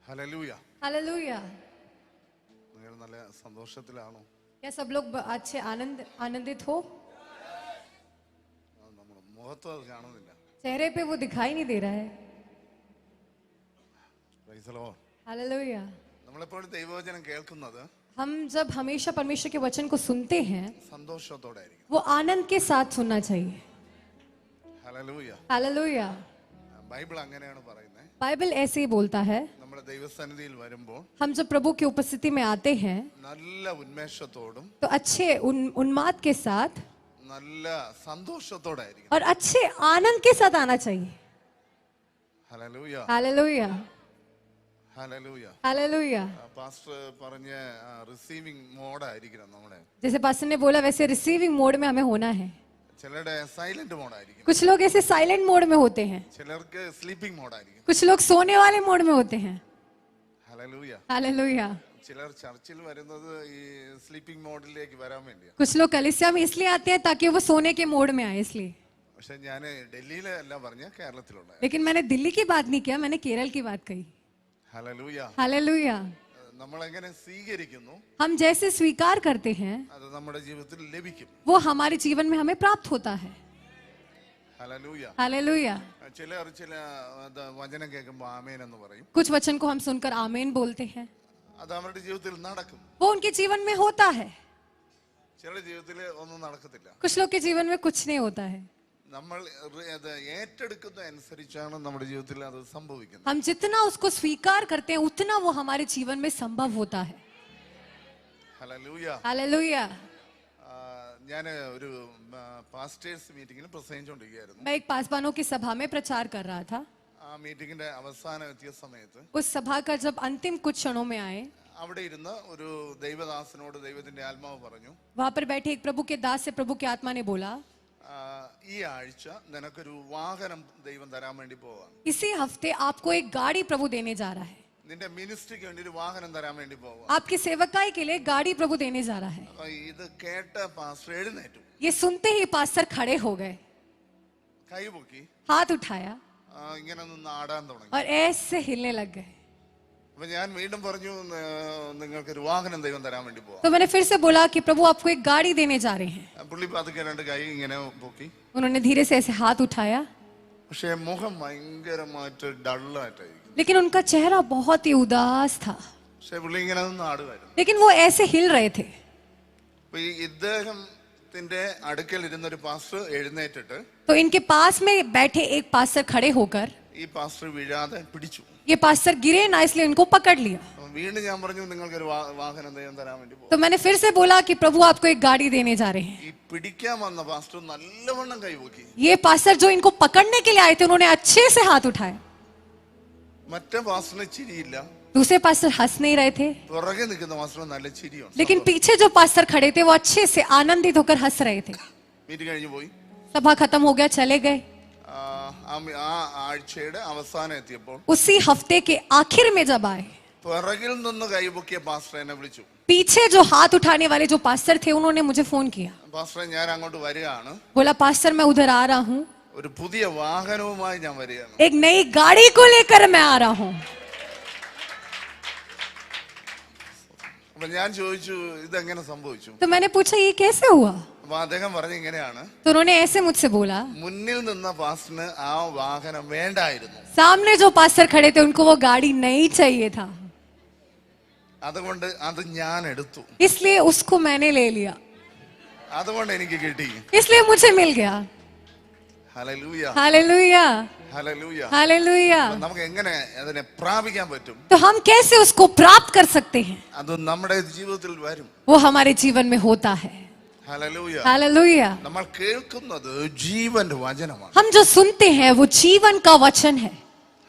Hallelujah. Hallelujah. നിങ്ങൾ നല്ല സന്തോഷത്തിലാണോ? क्या सब लोग अच्छे आनंदित हो? നമ്മുടെ മുഖത്ത് അത് കാണുന്നില്ല. चेहरे पे वो दिखाई नहीं दे रहा है. Price the Lord. हालेलुया. നമ്മളെപ്പോഴും ദൈവവചനം കേൾക്കുന്നത് हम जब हमेशा परमेश्वर के वचन को सुनते हैं സന്തോഷത്തോടെ ആയിരിക്കും. वो आनंद के साथ सुनना चाहिए. ഹല്ലേലൂയ. हालेलुया. ബൈബിൾ അങ്ങനെയാണ് പറയുന്നത്. बाइबल ऐसे ही बोलता है. നമ്മുടെ ദൈവസന്നിധിയിൽ വരുമ്പോൾ हम जब प्रभु की उपस्थिति में आते हैं നല്ല ഉന്മേഷത്തോടും तो अच्छे उन्माद के साथ നല്ല സന്തോഷത്തോടെ ആയിരിക്കും. और अच्छे आनंद के साथ आना चाहिए. Hallelujah. Hallelujah. Hallelujah. Hallelujah. Pastor പറഞ്ഞ റിസീവിംഗ് മോഡായിരിക്കണം നമ്മുടെ. जैसे पास्टर ने बोला वैसे रिसीविंग मोड में हमें होना है. ചിലരുടെ സൈലന്റ് മോഡായിരിക്കും. कुछ लोग ऐसे साइलेंट मोड में होते हैं. ചിലർക്ക് സ്ലീപ്പിംഗ് മോഡായിരിക്കും. कुछ लोग सोने वाले मोड में होते हैं. ഹല്ലേലൂയ. हालेलुया. ചിലർ ചർച്ചിൽ വരുന്നത് ഈ സ്ലീപ്പിംഗ് മോഡിലേക്ക് വരാൻ വേണ്ടിയാണ്. कुछ लोग कलीसिया में इसलिए आते हैं ताकि वो सोने के मोड में आए इसलिए. പക്ഷെ ഞാൻ ഡൽഹിയിലെ അല്ല പറഞ്ഞ കേരളത്തിലുണ്ടായി. लेकिन मैंने दिल्ली की बात नहीं किया, मैंने केरल की बात कही. ഹല്ലേലൂയ. हालेलुया. നമ്മൾ എങ്ങനെ സ്വീകരിക്കുന്നു हम जैसे स्वीकार करते हैं അത് നമ്മുടെ ജീവിതത്തിൽ ലഭിക്കും. वो हमारे जीवन में हमें प्राप्त होता है. ഹല്ലേലൂയ. हालेलुया. ചില വചനം കേൾക്കുമ്പോൾ ആമേൻ എന്ന് പറയും. कुछ वचन को हम सुनकर आमीन बोलते हैं, അത് അവരുടെ ജീവിതത്തിൽ നടക്കും. वो उनके जीवन में होता है. ചിലരുടെ ജീവിതത്തിൽ ഒന്നും നടക്കത്തില്ല. कुछ लोग के जीवन में कुछ नहीं होता है. നമ്മൾ അത് ഏറ്റെടുക്കുന്ന അനുസരിച്ചാണ് നമ്മുടെ ജീവിതത്തിൽ അത് സംഭവിക്കുന്നത്. हम जितना उसको स्वीकार करते हैं उतना वो हमारे जीवन में संभव होता है. ഹല്ലേലൂയ. हालेलुया. ഞാൻ ഒരു പാസ്റ്റേഴ്സ് മീറ്റിംഗിൽ പ്രസംഗിച്ചുകൊണ്ടിരിക്കുകയായിരുന്നു. मैं एक पासवानों की सभा में प्रचार कर रहा था. ആ മീറ്റിംഗിന്റെ അവസാനം എത്തിയ സമയത്ത് उस सभा का जब अंतिम कुछ क्षणों में आए, അവിടെ ഇരുന്ന് ഒരു ദൈവദാസനോട് ദൈവത്തിന്റെ ആത്മാവ് പറഞ്ഞു, वहां पर बैठे एक प्रभु के दास से प्रभु की आत्मा ने बोला, ഈ ആഴ്ച നിനക്കൊരു വാഹനം ദൈവം തരാൻ വേണ്ടി പോവാണ്. इसी हफ्ते आपको एक गाड़ी प्रभु देने जा रहा है. നിന്റെ മിനിസ്ട്രിക്ക് വേണ്ടി ഒരു വാഹനം തരാൻ വേണ്ടി പോവാ. आपकी सेवकाई के लिए गाड़ी प्रभु देने जा रहा है. ഇത് കേട്ട പാസ്റ്റർ എഴുന്നേറ്റു. ये सुनते ही पास्टर खड़े हो गए, കൈ പൊക്കി हाथ उठाया ഇങ്ങനെ നിന്ന് ആടാൻ തുടങ്ങി. और ऐसे हिलने लग गए. അപ്പൊ ഞാൻ വീണ്ടും പറഞ്ഞു, നിങ്ങൾക്കൊരു വാഹനം ദൈവം തരാൻ വേണ്ടി പോവാ. तो मैंने फिर से बोला कि प्रभु आपको एक गाड़ी देने जा रहे हैं. പുള്ളി പതുക്കെ രണ്ട് കൈ ഇങ്ങനെ പൊക്കി. उन्होंने धीरे से ऐसे हाथ उठाया, പക്ഷെ മുഖം ഭയങ്കരമായിട്ട് ഡള്ളായിട്ടായിരിക്കും. लेकिन उनका चेहरा बहुत ही उदास था. പക്ഷെ പുള്ളി ഇങ്ങനെ നിന്ന് ആടുമായിരുന്നു. लेकिन वो ऐसे हिल रहे थे. അപ്പൊ ഇദ്ദേഹത്തിന്റെ അടുക്കൽ ഇരുന്നൊരു പാസ്റ്റർ എഴുന്നേറ്റിട്ട് तो इनके पास में बैठे एक पास्टर खड़े होकर, ഈ പാസ്റ്റർ വീഴാതെ പിടിച്ചു. ये पास्टर गिरे ना इसलिए इनको पकड़ लिया. വീണ്ടും ഞാൻ പറഞ്ഞു, നിങ്ങൾക്കൊരു വാഹനം ദൈവം തരാൻ വേണ്ടി പോകും. तो मैंने फिर से बोला कि प्रभु आपको एक गाड़ी देने जा रहे हैं. ഈ പിടിക്കാൻ വന്ന പാസ്റ്റർ നല്ലവണ്ണം കൈപോക്കി. ये पास्टर जो इनको पकड़ने के लिए आए थे उन्होंने अच्छे से हाथ उठाया. മറ്റേ പാസ്റ്ററിന് ചിരിയില്ല. दूसरे पास्टर हंस नहीं रहे थे, പുറകെ നിൽക്കുന്ന പാസ്റ്റർ നല്ല ചിരിയുണ്ട്. लेकिन पीछे जो पास्टर खड़े थे वो अच्छे से आनंदित होकर हंस रहे थे. മീറ്റിംഗ് കഴിഞ്ഞു പോയി. सभा खत्म हो गया, चले गए. ആ ആഴ്ചയുടെ അവസാനം എത്തിയപ്പോൾ उसी हफ्ते के आखिर में जब आए, പുറകിൽ നിന്ന് കൈപൊക്കിയ പാസ്റ്റർ എന്നെ വിളിച്ചു. पीछे जो हाथ उठाने वाले जो पास्टर थे उन्होंने मुझे फोन किया. പാസ്റ്ററെ, ഞാൻ അങ്ങോട്ട് വരികയാണ്. बोला पास्टर मैं उधर आ रहा हूँ, ഒരു പുതിയ വാഹനവുമായി ഞാൻ വരികയാണ്. एक नई गाड़ी को लेकर मैं आ रहा हूँ. അപ്പൊ ഞാൻ ചോദിച്ചു, ഇതെങ്ങനെ സംഭവിച്ചു? तो मैंने पूछा ये कैसे हुआ? അപ്പൊ അദ്ദേഹം പറഞ്ഞു ഇങ്ങനെയാണ്, तो उन्होंने ऐसे मुझसे बोला, മുന്നിൽ നിന്ന പാസ്റ്ററിന് ആ വാഹനം വേണ്ടായിരുന്നു. सामने जो पास्टर खड़े थे उनको वो गाड़ी नहीं चाहिए था, അതുകൊണ്ട് അത് ഞാൻ എടുത്തു. इसलिए उसको मैंने ले लिया, അതുകൊണ്ട് എനിക്ക് കിട്ടി. इसलिए मुझे मिल गया. ഹല്ലേലൂയ. हालेलुया. ഹല്ലേലൂയ. हालेलुया. നമുക്ക് എങ്ങനെ അതിനെ പ്രാപിക്കാൻ പറ്റും? तो हम कैसे उसको प्राप्त कर सकते हैं? അത് നമ്മുടെ ജീവിതത്തിൽ വരും. वो हमारे जीवन में होता है. ഹല്ലേലൂയ. हालेलुया. നമ്മൾ കേൾക്കുന്നത് ജീവന്റെ വചനമാണ്. हम जो सुनते हैं वो जीवन का वचन है.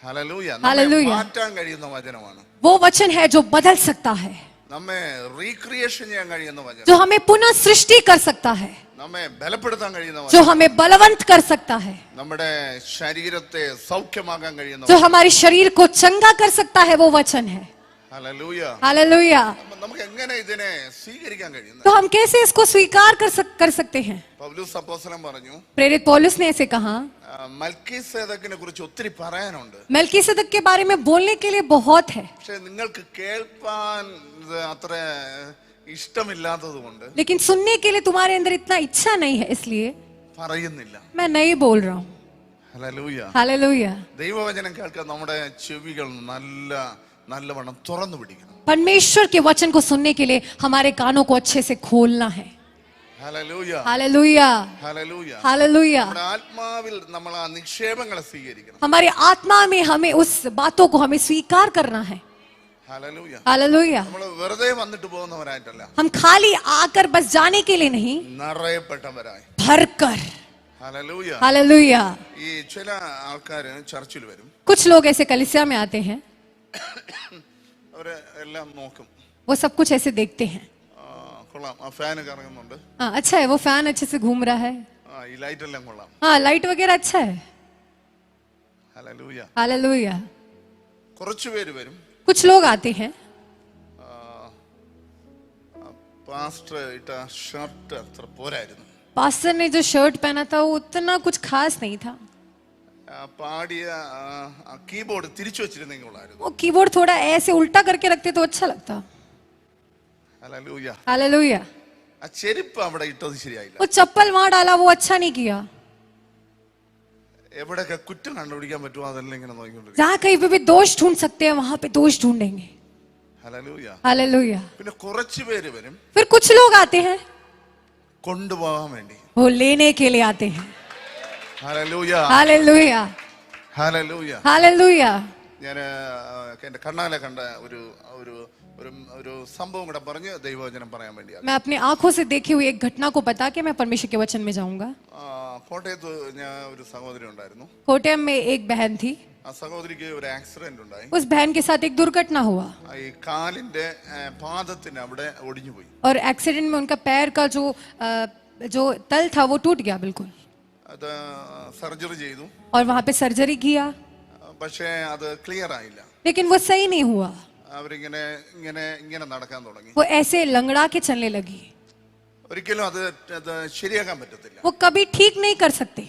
ഹല്ലേലൂയ. ഹല്ലേലൂയ. മാറ്റാൻ കഴിയുന്ന വചനമാണ്. वो वचन है जो बदल सकता है, നമ്മെ റീക്രിയേഷൻ ചെയ്യാൻ കഴിയുന്ന വചനം, जो हमें पुनः सृष्टि कर सकता है, നമ്മെ ബലപ്പെടുത്താൻ കഴിയുന്ന जो വചനം, हमें बलवंत कर सकता है, നമ്മുടെ ശരീരത്തെ സൗഖ്യമാക്കാൻ കഴിയുന്ന जो വചനം. हमारे शरीर को चंगा कर सकता है, वो वचन है. ഹല്ലേലൂയ. हालेलुया। അപ്പൊ നമുക്ക് എങ്ങനെ ഇതിനെ സ്വീകരിക്കാൻ കഴിയുന്നത്? तो हम कैसे इसको स्वीकार कर सकते हैं? പൗലോസ് അപ്പോസ്തലൻ പറഞ്ഞു, प्रेरित पौलुस ने ऐसे कहा। മൽക്കീസേദക്കിനെ കുറിച്ച് ഒത്തിരി പറയാനുണ്ട്. मेल्कीसेदक के बारे में बोलने के लिए बहुत है, പക്ഷെ നിങ്ങൾക്ക് കേൾപ്പാൻ ഇത് അത്ര ഇഷ്ടമില്ലാത്തത് കൊണ്ട് लेकिन सुनने के लिए तुम्हारे अंदर इतना इच्छा नहीं है, इसलिए പറയുന്നില്ല. मैं नहीं बोल रहा हूँ। ഹല്ലേലൂയ. हालेलुया। ദൈവവചനം കേൾക്കാൻ നമ്മുടെ ചെവികൾ നല്ലവണ്ണം തുറന്നു പിടിക്കണം. परमेश्वर के वचन को सुनने के लिए हमारे कानों को अच्छे से खोलना है। ഹല്ലേലൂയ. हालेलुया। ഹല്ലേലൂയ. हालेलुया। നമ്മുടെ ആത്മാവിൽ നമ്മൾ ആ നിക്ഷേപങ്ങളെ സ്വീകരിക്കണം. हमारे आत्मा में हमें उस बातों को हमें स्वीकार करना है। ഹല്ലേലൂയ. हालेलुया। നമ്മൾ വെറുതെ വന്നിട്ട് പോകുന്നവരായിട്ടല്ല, हम खाली आकर बस जाने के लिए नहीं, നിറയപ്പെട്ടവരായി. भरकर। ഹല്ലേലൂയ. हालेलुया। ഈ ചില ആൾക്കാര് ചർച്ചിൽ വരും, कुछ लोग ऐसे कलीसिया में आते हैं, അവര് എല്ലാം നോക്കും. वो सब कुछ ऐसे देखते हैं। കൊള്ളാം, ആ ഫാന് കറങ്ങുന്നുണ്ട്, हाँ अच्छा है, वो फैन अच्छे से घूम रहा है, ഈ ലൈറ്റ് എല്ലാം കൊള്ളാം. हाँ लाइट वगैरह अच्छा है। ഹല്ലേലൂയ. हालेलुया। കുറച്ചു പേര് വരും, कुछ लोग आते हैं, പാസ്റ്റർ ഇട്ട ഷർട്ട് അത്ര പോരായിരുന്നു, पास्टर ने जो शर्ट पहना था वो उतना कुछ खास नहीं था, പാടിയ കീബോർഡ് തിരിച്ചു വെച്ചിരുന്നെങ്കിൽ കൊള്ളായിരുന്നു. वो कीबोर्ड थोड़ा ऐसे उल्टा करके रखते तो अच्छा लगता। ഹല്ലേലൂയ. हालेलुया। ആ ചെരുപ്പ് അവിടെ ഇട്ടത് ശരിയായില്ല. वो चप्पल वहां डाला, वो अच्छा नहीं किया। എവിടെയൊക്കെ കുറ്റം കണ്ടുപിടിക്കാൻ പറ്റുമോ അതെല്ലാം ഇങ്ങനെ നോക്കിക്കൊണ്ടിരിക്കും. जहाँ कहीं पे भी दोष ढूंढ सकते हैं वहां पे दोष ढूंढेंगे। ഹല്ലേലൂയ. हालेलुया। പിന്നെ കുറച്ചു പേര് വരും फिर कुछ लोग आते हैं, കൊണ്ടുപോകാൻ വേണ്ടി. वो लेने के लिए आते हैं। ഹല്ലേലൂയ. हालेलुया। ഹല്ലേലൂയ. हालेलुया। ഞാൻ എന്റെ കണ്ണാലെ കണ്ട ഒരു ഒരു ഒരു ഒരു സംഭവം കൂടെ പറഞ്ഞ് ദൈവവചനം പറയാൻ വേണ്ടിയാണ്. मैं अपने आंखों से देखी हुई एक घटना को बता के मैं परमेश्वर के वचन में जाऊंगा। കോട്ടയത്ത് ഞാൻ ഒരു സഹോദരി ഉണ്ടായിരുന്നു. कोटयम में एक बहन थी, ആ സഹോദരിക്ക് ഒരു ആക്സിഡന്റ് ഉണ്ടായി. उस बहन के साथ एक दुर्घटना हुआ ഈ കാലിന്റെ പാദത്തിന് അവിടെ ഒടിഞ്ഞു പോയി. और एक्सीडेंट में उनका पैर का जो तल था वो टूट गया बिल्कुल, അത് സർജറി ചെയ്തു, और वहां पे सर्जरी किया, പക്ഷേ അത് ക്ലിയർ ആയില്ല. लेकिन वो सही नहीं हुआ, അവരിങ്ങനെ ഇങ്ങനെ ഇങ്ങനെ നടക്കാൻ തുടങ്ങി. वो ऐसे लंगड़ा के चलने लगी, ഒരിക്കലും അത് ശരിയാക്കാൻ പറ്റത്തില്ല. वो कभी ठीक नहीं कर सकते।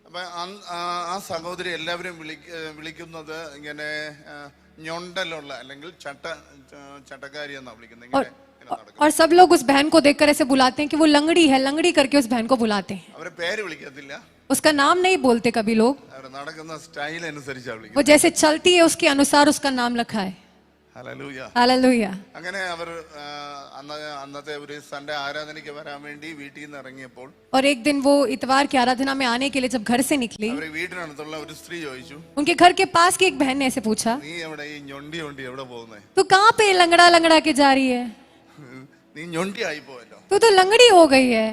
അപ്പൊ ആ സഹോദരി എല്ലാവരും വിളിക്കുന്നത് ഇങ്ങനെ ഞൊണ്ടലുള്ള അല്ലെങ്കിൽ ചട്ടക്കാരി എന്നാ വിളിക്കുന്നത്. ഇങ്ങനെ നടക്കും. और सब लोग उस बहन को देखकर ऐसे बुलाते हैं कि वो लंगड़ी है, लंगड़ी करके उस बहन को बुलाते हैं। അവരെ പേര് വിളിക്കത്തില്ല, उसका नाम नहीं बोलते कभी लोग, അവർ നടക്കുന്ന സ്റ്റൈൽ അനുസരിച്ചാണ് वो വിളിക്കുന്നത്. जैसे चलती है उसके अनुसार उसका नाम रखा है। ഹല്ലേലൂയ. हालेलुया। അങ്ങനെ അവർ അന്നത്തെ ഒരു സൺഡേ ആരാധനയ്ക്ക് വരാൻ വേണ്ടി വീട്ടിൽ നിന്ന് ഇറങ്ങിയപ്പോൾ और एक दिन वो इतवार की आराधना में आने के लिए जब घर से निकली, അവരെ വീടിനടുത്തുള്ള ഒരു സ്ത്രീ ചോദിച്ചു, उनके घर के पास की एक बहन ने ऐसे पूछा, നീ എവിടെ ഈ ഞൊണ്ടി എവിടെ പോകുന്നേ? तू कहाँ पे लंगड़ा लंगड़ा के जा रही है, നീ ഞൊണ്ടി ആയി പോയല്ലോ. तू तो लंगड़ी हो गई है।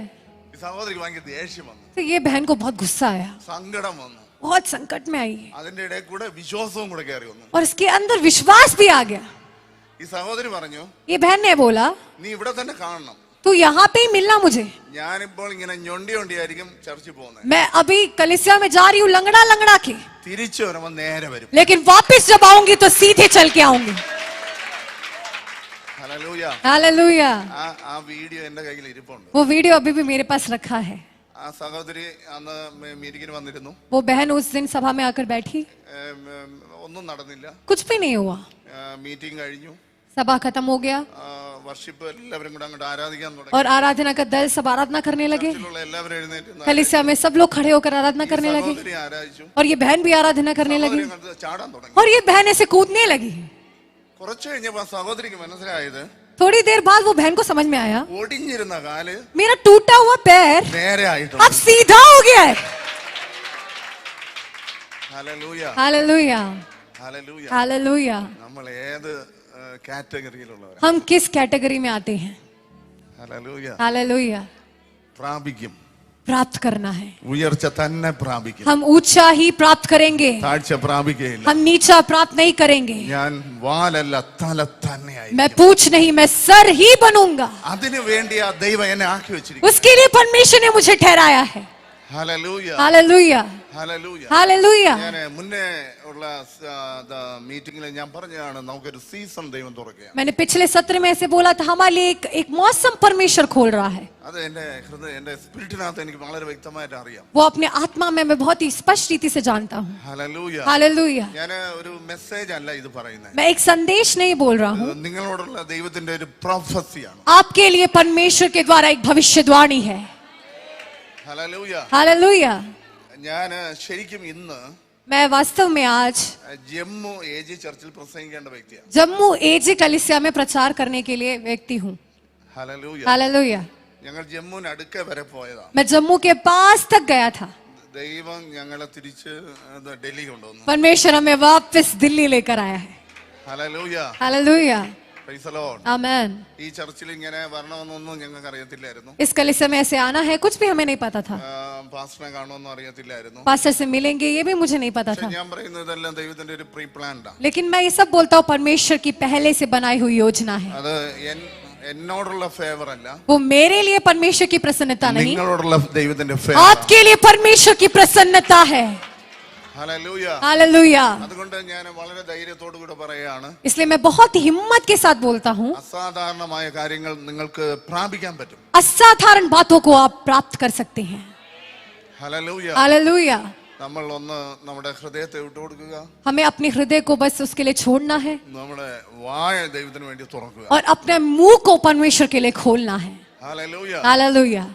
ഈ സഹോദരിക്ക് ഭയങ്കര ദേഷ്യം വന്നു, तो ये बहन को बहुत गुस्सा आया, സങ്കടം വന്നു, बहुत संकट में आई, അതിന്റെ ഇടയിൽ കൂടെ വിശ്വാസവും കൂടെ കയറി വന്നു. और इसके अंदर विश्वास भी आ गया। ഈ സഹോദരി പറഞ്ഞു, ये बहन ने बोला, നീ ഇവിടെ തന്നെ കാണണം, तू यहाँ पे ही मिलना मुझे, ഞാനിപ്പോൾ ഇങ്ങനെ ഞൊണ്ടിയായിരിക്കും ചർച്ചിൽ പോകുന്നത്, मैं अभी कलीसिया में जा रही हूँ लंगड़ा लंगड़ा के, തിരിച്ചു വരുമ്പോൾ നേരെ വരും. लेकिन वापस जब आऊंगी तो सीधे चल के आऊंगी। ഹല്ലേലൂയ. हालेलुया। ആ വീഡിയോ എന്റെ കയ്യിൽ ഇരിപ്പുണ്ട്. वो वीडियो अभी भी मेरे पास रखा है। ആ സഹോദരി അന്ന് മീറ്റിങ്ങിന് വന്നിരുന്നു. वो बहन उस दिन सभा में आकर बैठी, ഒന്നും നടന്നില്ല. कुछ भी नहीं हुआ, മീറ്റിംഗ് കഴിഞ്ഞു, सभा खत्म हो गया വർഷിപ്പ് എല്ലാവരും കൂടെ അങ്ങോട്ട് ആരാധിക്കാൻ തുടങ്ങി. और आराधना का दल सब आराधना करने लगे, ചർച്ചിലുള്ള എല്ലാവരും എഴുന്നേറ്റ് നിന്ന് कलीसिया में सब लोग खड़े होकर आराधना करने लगे, സഹോദരി ആരാധിച്ചു. और ये बहन भी आराधना करने लगी, സഹോദരി അങ്ങോട്ട് ചാടാൻ തുടങ്ങി. और ये बहन ऐसे कूदने लगी। കുറച്ചു കഴിഞ്ഞപ്പോ സഹോദരിക്ക് മനസ്സിലായത് थोड़ी देर बाद वो बहन को समझ में आया, ഒടിഞ്ഞിരുന്ന കാല് मेरा टूटा हुआ पैर നേരെ अब ആയിട്ടുണ്ട്. सीधा हो गया है। ഹല്ലേലൂയ. हालेलुया। ഹല്ലേലൂയ. हालेलुया। നമ്മൾ ഏത് കാറ്റഗറിയിലുള്ളവരാ? हम किस कैटेगरी में आते हैं? ഹല്ലേലൂയ. हालेलुया। പ്രാപിക്കും, प्राप्त करना है, ഉയർച്ച തന്നെ പ്രാപിക്കും, हम ऊंचा ही प्राप्त करेंगे, താഴ്ച പ്രാപിക്കുകയില്ല. हम नीचा प्राप्त नहीं करेंगे। ഞാൻ വാലല്ല തല തന്നെയായി. मैं पूछ नहीं, मैं सर ही बनूंगा। അതിനു വേണ്ടിയാ ദൈവം എന്നെ ആക്കി വെച്ചിരിക്കുന്നത്. उसके लिए परमेश्वर ने मुझे ठहराया है। ഹല്ലേലൂയ. हालेलुया। ഹല്ലേലൂയ. हालेलुया। ഞാൻ മുന്നേ ഉള്ള മീറ്റിംഗിൽ ഞാൻ പറഞ്ഞതാണ് നമുക്കൊരു സീസൺ ദൈവം തുറക്കുകയാണ്. मैंने पिछले सत्र में ऐसे बोला था हमारे लिए एक मौसम परमेश्वर खोल रहा है. അത് എന്റെ ഹൃദയം എന്റെ സ്പിരിറ്റിനകത്ത് എനിക്ക് വളരെ വ്യക്തമായിട്ട് അറിയാം. वो अपने आत्मा में मैं बहुत ही स्पष्ट रीति से जानता हूँ. ഹല്ലേലൂയ. हालेलुया. ഞാൻ ഒരു മെസ്സേജ് അല്ല ഇത് പറയുന്നത്. मैं एक संदेश नहीं बोल रहा हूँ. നിങ്ങളോടുള്ള ദൈവത്തിന്റെ ഒരു പ്രൊഫസിയാണ്. आपके लिए परमेश्वर के द्वारा एक भविष्यवाणी है. ഹല്ലേലൂയ. हालेलुया. ഞാൻ ശരിക്കും ഇന്ന് मैं वास्तव में आज ജമ്മു എജി ചർച്ചിൽ പ്രസംഗിക്കേണ്ട വ്യക്തിയാണ്. जम्मू एजी कलीसिया में प्रचार करने के लिए व्यक्ति हूँ. ഹല്ലേലൂയ. हालेलुया. ഞങ്ങൾ ജമ്മുവിന് അടുക്ക വരെ പോയതാണ്. मैं जम्मू के पास तक गया था. ദൈവം ഞങ്ങളെ തിരിച്ച് ഡൽഹി കൊണ്ടുവന്നു. परमेश्वर हमें वापस दिल्ली लेकर आया है. Hallelujah. Hallelujah. Praise the Lord. Amen. ഈ ചർച്ചിൽ ഇങ്ങനെ വരണമെന്നൊന്നും ഞങ്ങൾക്ക് അറിയത്തില്ലായിരുന്നു. इस कलीसिया में ऐसे आना है कुछ भी हमें नहीं पता था. പാസ്റ്ററിനെ കാണുമെന്നും അറിയത്തില്ലായിരുന്നു. पास्टर से मिलेंगे ये भी मुझे नहीं पता പക്ഷെ था. ഞാൻ പറയുന്നതെല്ലാം ദൈവത്തിന്റെ ഒരു പ്രീ പ്ലാൻഡാ. लेकिन मैं ये सब बोलता हूँ परमेश्वर की पहले से बनाई हुई योजना है. അത് എന്നോടുള്ള ഫേവർ അല്ല. वो मेरे लिए परमेश्वर की प्रसन्नता नहीं, നിങ്ങളോടുള്ള ദൈവത്തിന്റെ ഫേവർ. आपके लिए परमेश्वर की प्रसन्नता है. ഹല്ലേലൂയ. हालेलुया. അതുകൊണ്ട് ഞാൻ വളരെ ധൈര്യത്തോടു കൂടി പറയുകയാണ്. इसलिए मैं बहुत हिम्मत के साथ बोलता हूँ അസാധാരണമായ കാര്യങ്ങൾ നിങ്ങൾക്ക് പ്രാപിക്കാൻ പറ്റും. असाधारण बातों को आप प्राप्त कर सकते हैं. ഹല്ലേലൂയ. हालेलुया. നമ്മൾ ഒന്ന് നമ്മുടെ ഹൃദയത്തെ വിട്ടുകൊടുക്കുക. हमें अपने हृदय को बस उसके लिए छोड़ना है നമ്മുടെ വായ ദൈവത്തിന് വേണ്ടി തുറക്കുക. और अपने मुंह को परमेश्वर के लिए खोलना है. ഹല്ലേലൂയ. हालेलुया.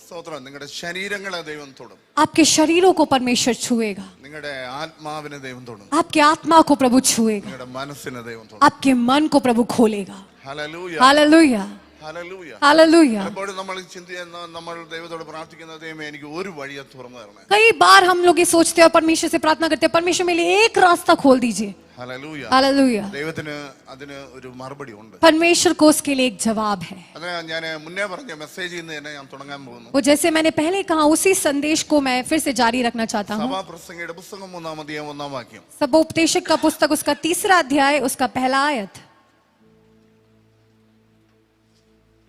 സ്തോത്രം. നിങ്ങളുടെ ശരീരങ്ങളെ ദൈവം തൊടും. आपके शरीरों को परमेश्वर छुएगा, നിങ്ങളുടെ ആത്മാവിനെ ദൈവം തൊടും. आपके आत्मा को प्रभु छुएगा, നിങ്ങളുടെ മനസ്സിനെ ദൈവം തൊടും. आपके मन को प्रभु खोलेगा. ഹല്ലേലൂയ. हालेलुया. ഹല്ലേലൂയ. हालेलुया. എപ്പോഴും നമ്മൾ ചിന്തിക്കുന്ന നമ്മൾ ദൈവത്തോട് പ്രാർത്ഥിക്കുന്ന ദൈവമേ എനിക്ക് ഒരു വഴിയെ തുറന്നു തരണേ. कई बार हम लोग ये सोचते हैं और परमेश्वर से प्रार्थना करते हैं परमेश्वर मेरे लिए एक रास्ता खोल दीजिए. ഹല്ലേലൂയ. हालेलुया. ദൈവത്തിന് അതിന് ഒരു മറുപടി ഉണ്ട്. परमेश्वर को उसके लिए एक जवाब है. അത് ഞാൻ മുന്നേ പറഞ്ഞ മെസ്സേജിൽ നിന്ന് തന്നെ ഞാൻ തുടങ്ങാൻ പോകുന്നു. वो जैसे मैंने पहले कहा उसी संदेश को मैं फिर से जारी रखना चाहता हूँ. സഭാപ്രസംഗിയുടെ പുസ്തകം 3-ാം അധ്യായം 1-ാം വാക്യം. सबोपदेशक का पुस्तक उसका 3रा अध्याय उसका पहला आयत.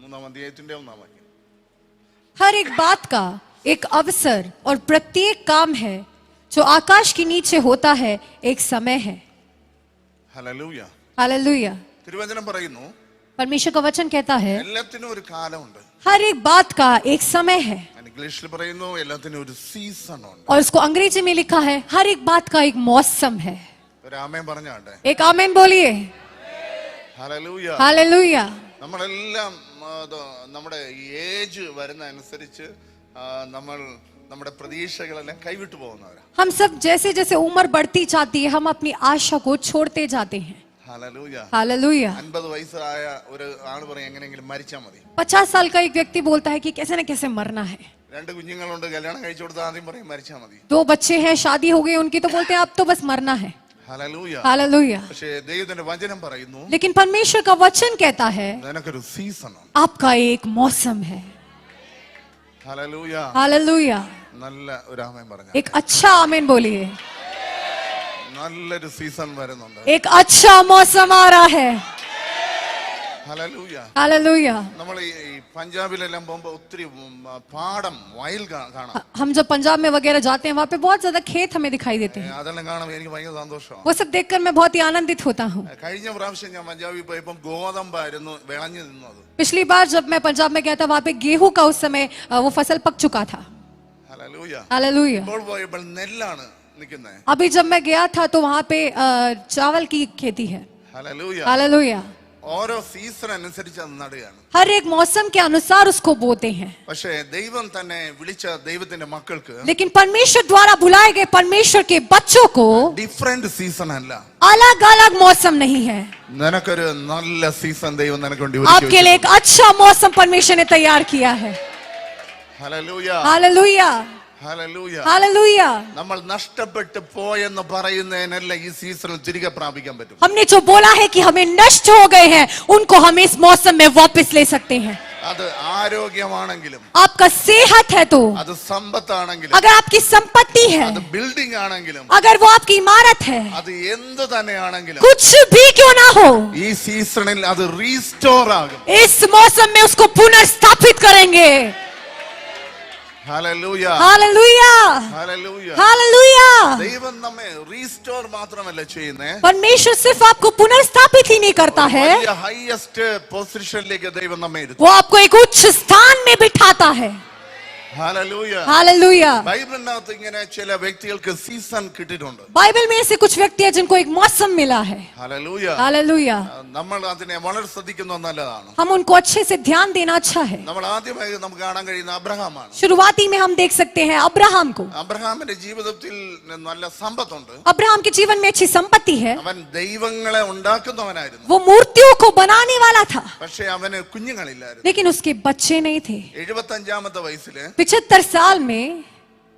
3-ാം അധ്യായത്തിന്റെ 1-ാം വാക്യം. हर एक बात का एक अवसर और प्रत्येक काम है जो आकाश के नीचे होता है एक समय है. ഹല്ലേലൂയ. हालेलुया. തിരുവചനം പറയുന്നു परमेश्वर का वचन कहता है എല്ലാത്തിനും ഒരു കാലമുണ്ട്. हर एक बात का एक समय है. ഇംഗ്ലീഷിൽ പറയുന്നു എല്ലാത്തിനും ഒരു സീസൺ ഉണ്ട്. और उसको अंग्रेजी में लिखा है हर एक बात का एक मौसम है. ഒരു ആമേൻ പറഞ്ഞാട്ടെ. एक आमीन बोलिए. ഹല്ലേലൂയ. हालेलुया. നമ്മളെല്ലാം നമ്മുടെ ഏജ് വരുന്ന അനുസരിച്ച് നമ്മൾ നമ്മുടെ പ്രതീക്ഷകളെല്ലാം കൈവിട്ടു പോകുന്നവരാ. हम सब जैसे जैसे उम्र बढ़ती जाती है हम अपनी आशा को छोड़ते जाते हैं. ഹല്ലേലൂയ. हालेलुया. 50 വയസ്സായ ഒരു ആള് പറയും എങ്ങനെയെങ്കിലും മരിച്ചാൽ മതി. 50 साल का एक व्यक्ति बोलता है कि कैसे न कैसे मरना है. 2 കുഞ്ഞുങ്ങളുണ്ട് കല്യാണം കഴിച്ചു കൊടുത്താൽ ആദ്യം പറയും മരിച്ചാൽ മതി. 2 बच्चे हैं शादी हो गई उनकी तो बोलते हैं अब तो बस मरना है. ഹല്ലേലൂയ. हालेलुया. പക്ഷേ ദൈവത്തിന്റെ വചനം പറയുന്നു लेकिन परमेश्वर का वचन कहता है നിനക്കൊരു സീസൺ ഉണ്ട്. आपका एक मौसम है. ഹല്ലേലൂയ. हालेलुया. നല്ല ഒരു ആമേൻ പറഞ്ഞു. एक अच्छा आमीन बोलिए. നല്ലൊരു സീസൺ വരുന്നുണ്ട്. एक अच्छा मौसम आ रहा है. ഹല്ലേലൂയ. हालेलुया. നമ്മൾ ഈ പഞ്ചാബിലെല്ലാം പോകുമ്പോൾ ഒത്തിരി പാടം വയൽ കാണാം. हम जब पंजाब में वगैरह जाते हैं वहाँ पे बहुत ज्यादा खेत हमें दिखाई देते हैं. അതെല്ലാം കാണുമ്പോൾ എനിക്ക് ഭയങ്കര സന്തോഷമാണ്. वो सब देखकर मैं बहुत ही आनंदित होता हूँ. കഴിഞ്ഞ പ്രാവശ്യം ഞാൻ പഞ്ചാബിൽ പോയപ്പോൾ ഗോതമ്പായിരുന്നു വിളഞ്ഞു നിന്നത്. पिछली बार जब मैं पंजाब में गया था वहाँ पे गेहूं का उस समय वो फसल पक चुका था. ഹല്ലേലൂയ. हालेलुया. ഇപ്പോൾ പോയപ്പോൾ നെല്ലാണ് നിൽക്കുന്നത്. अभी जब मैं गया था तो वहाँ पे चावल की खेती है. ഹല്ലേലൂയ. हालेलुया. ഓരോ സീസൺ അനുസരിച്ച് അത് നടുകയാണ്. हर एक मौसम के अनुसार उसको बोते हैं. പക്ഷേ ദൈവം തന്നെ വിളിച്ച ദൈവത്തിന്റെ മക്കൾക്ക് लेकिन परमेश्वर द्वारा बुलाए गए परमेश्वर के बच्चों को ഡിഫറെന്റ് സീസൺ അല്ല. अलग अलग मौसम नहीं है. നിനക്കൊരു നല്ല സീസൺ ദൈവം നിനക്ക് വേണ്ടി आपके लिए एक अच्छा मौसम परमेश्वर ने तैयार किया है. ഹല്ലേലൂയ. हालेलुया. ഹല്ലേലൂയ. हालेलुया. നമ്മൾ നഷ്ടപ്പെട്ടു പോയെന്ന് പറയുന്നതിനല്ല ഈ സീസണിൽ തിരികെ പ്രാപിക്കാൻ പറ്റും. हमने जो बोला है कि हमें नष्ट हो गए हैं उनको हम इस मौसम में वापस ले सकते हैं. അത് ആരോഗ്യമാണെങ്കിലും आपका सेहत है तो, അത് സമ്പത്താണെങ്കിലും अगर आपकी संपत्ति है, അത് ബിൽഡിംഗ് ആണെങ്കിലും अगर वो आपकी इमारत है, അത് എന്ത് തന്നെയാണെങ്കിലും कुछ भी क्यों ना हो, ഈ സീസണിൽ അത് റീസ്റ്റോർ ആകും. इस मौसम में उसको पुनर्स्थापित करेंगे. Hallelujah. Hallelujah, Hallelujah. हालेलुया। ദൈവം നമ്മെ റീസ്റ്റോർ മാത്രമല്ല ചെയ്യുന്നേ, परमेश्वर सिर्फ आपको पुनर्स्थापित ही नहीं करता है, ഹയസ്റ്റ് പൊസിഷനിലേക്ക് ദൈവം നമ്മെ ഇരുത്തും. वो आपको एक उच्च स्थान में बिठाता है। Hallelujah. हालेलुया। ബൈബിളിനകത്ത് ഇങ്ങനെ ചില വ്യക്തികൾക്ക് സീസൺ കിട്ടിയിട്ടുണ്ട്. बाइबल में ऐसे कुछ व्यक्ति हैं जिनको एक मौसम मिला है। Hallelujah. हालेलुया। നമ്മൾ അതിനെ വളരെ ശ്രദ്ധിക്കുന്നത് നല്ലതാണ്. हम उनको अच्छे से ध्यान देना अच्छा है। നമ്മൾ ആദ്യമായി നമുക്ക് കാണാൻ കഴിയുന്ന അബ്രഹാമാണ്. शुरुआती में हम देख सकते हैं अब्राहम को। അബ്രഹാമിന്റെ ജീവിതത്തിൽ നല്ല സമ്പത്തുണ്ട്. अब्राहम के जीवन में अच्छी संपत्ति है। അവൻ ദൈവങ്ങളെ ഉണ്ടാക്കുന്നവനായിരുന്നു. वो मूर्तियों को बनाने वाला था, പക്ഷേ അവന് കുഞ്ഞുങ്ങളില്ലായിരുന്നു. लेकिन उसके बच्चे नहीं थे। 75ാമത്തെ വയസ്സില് 75 साल में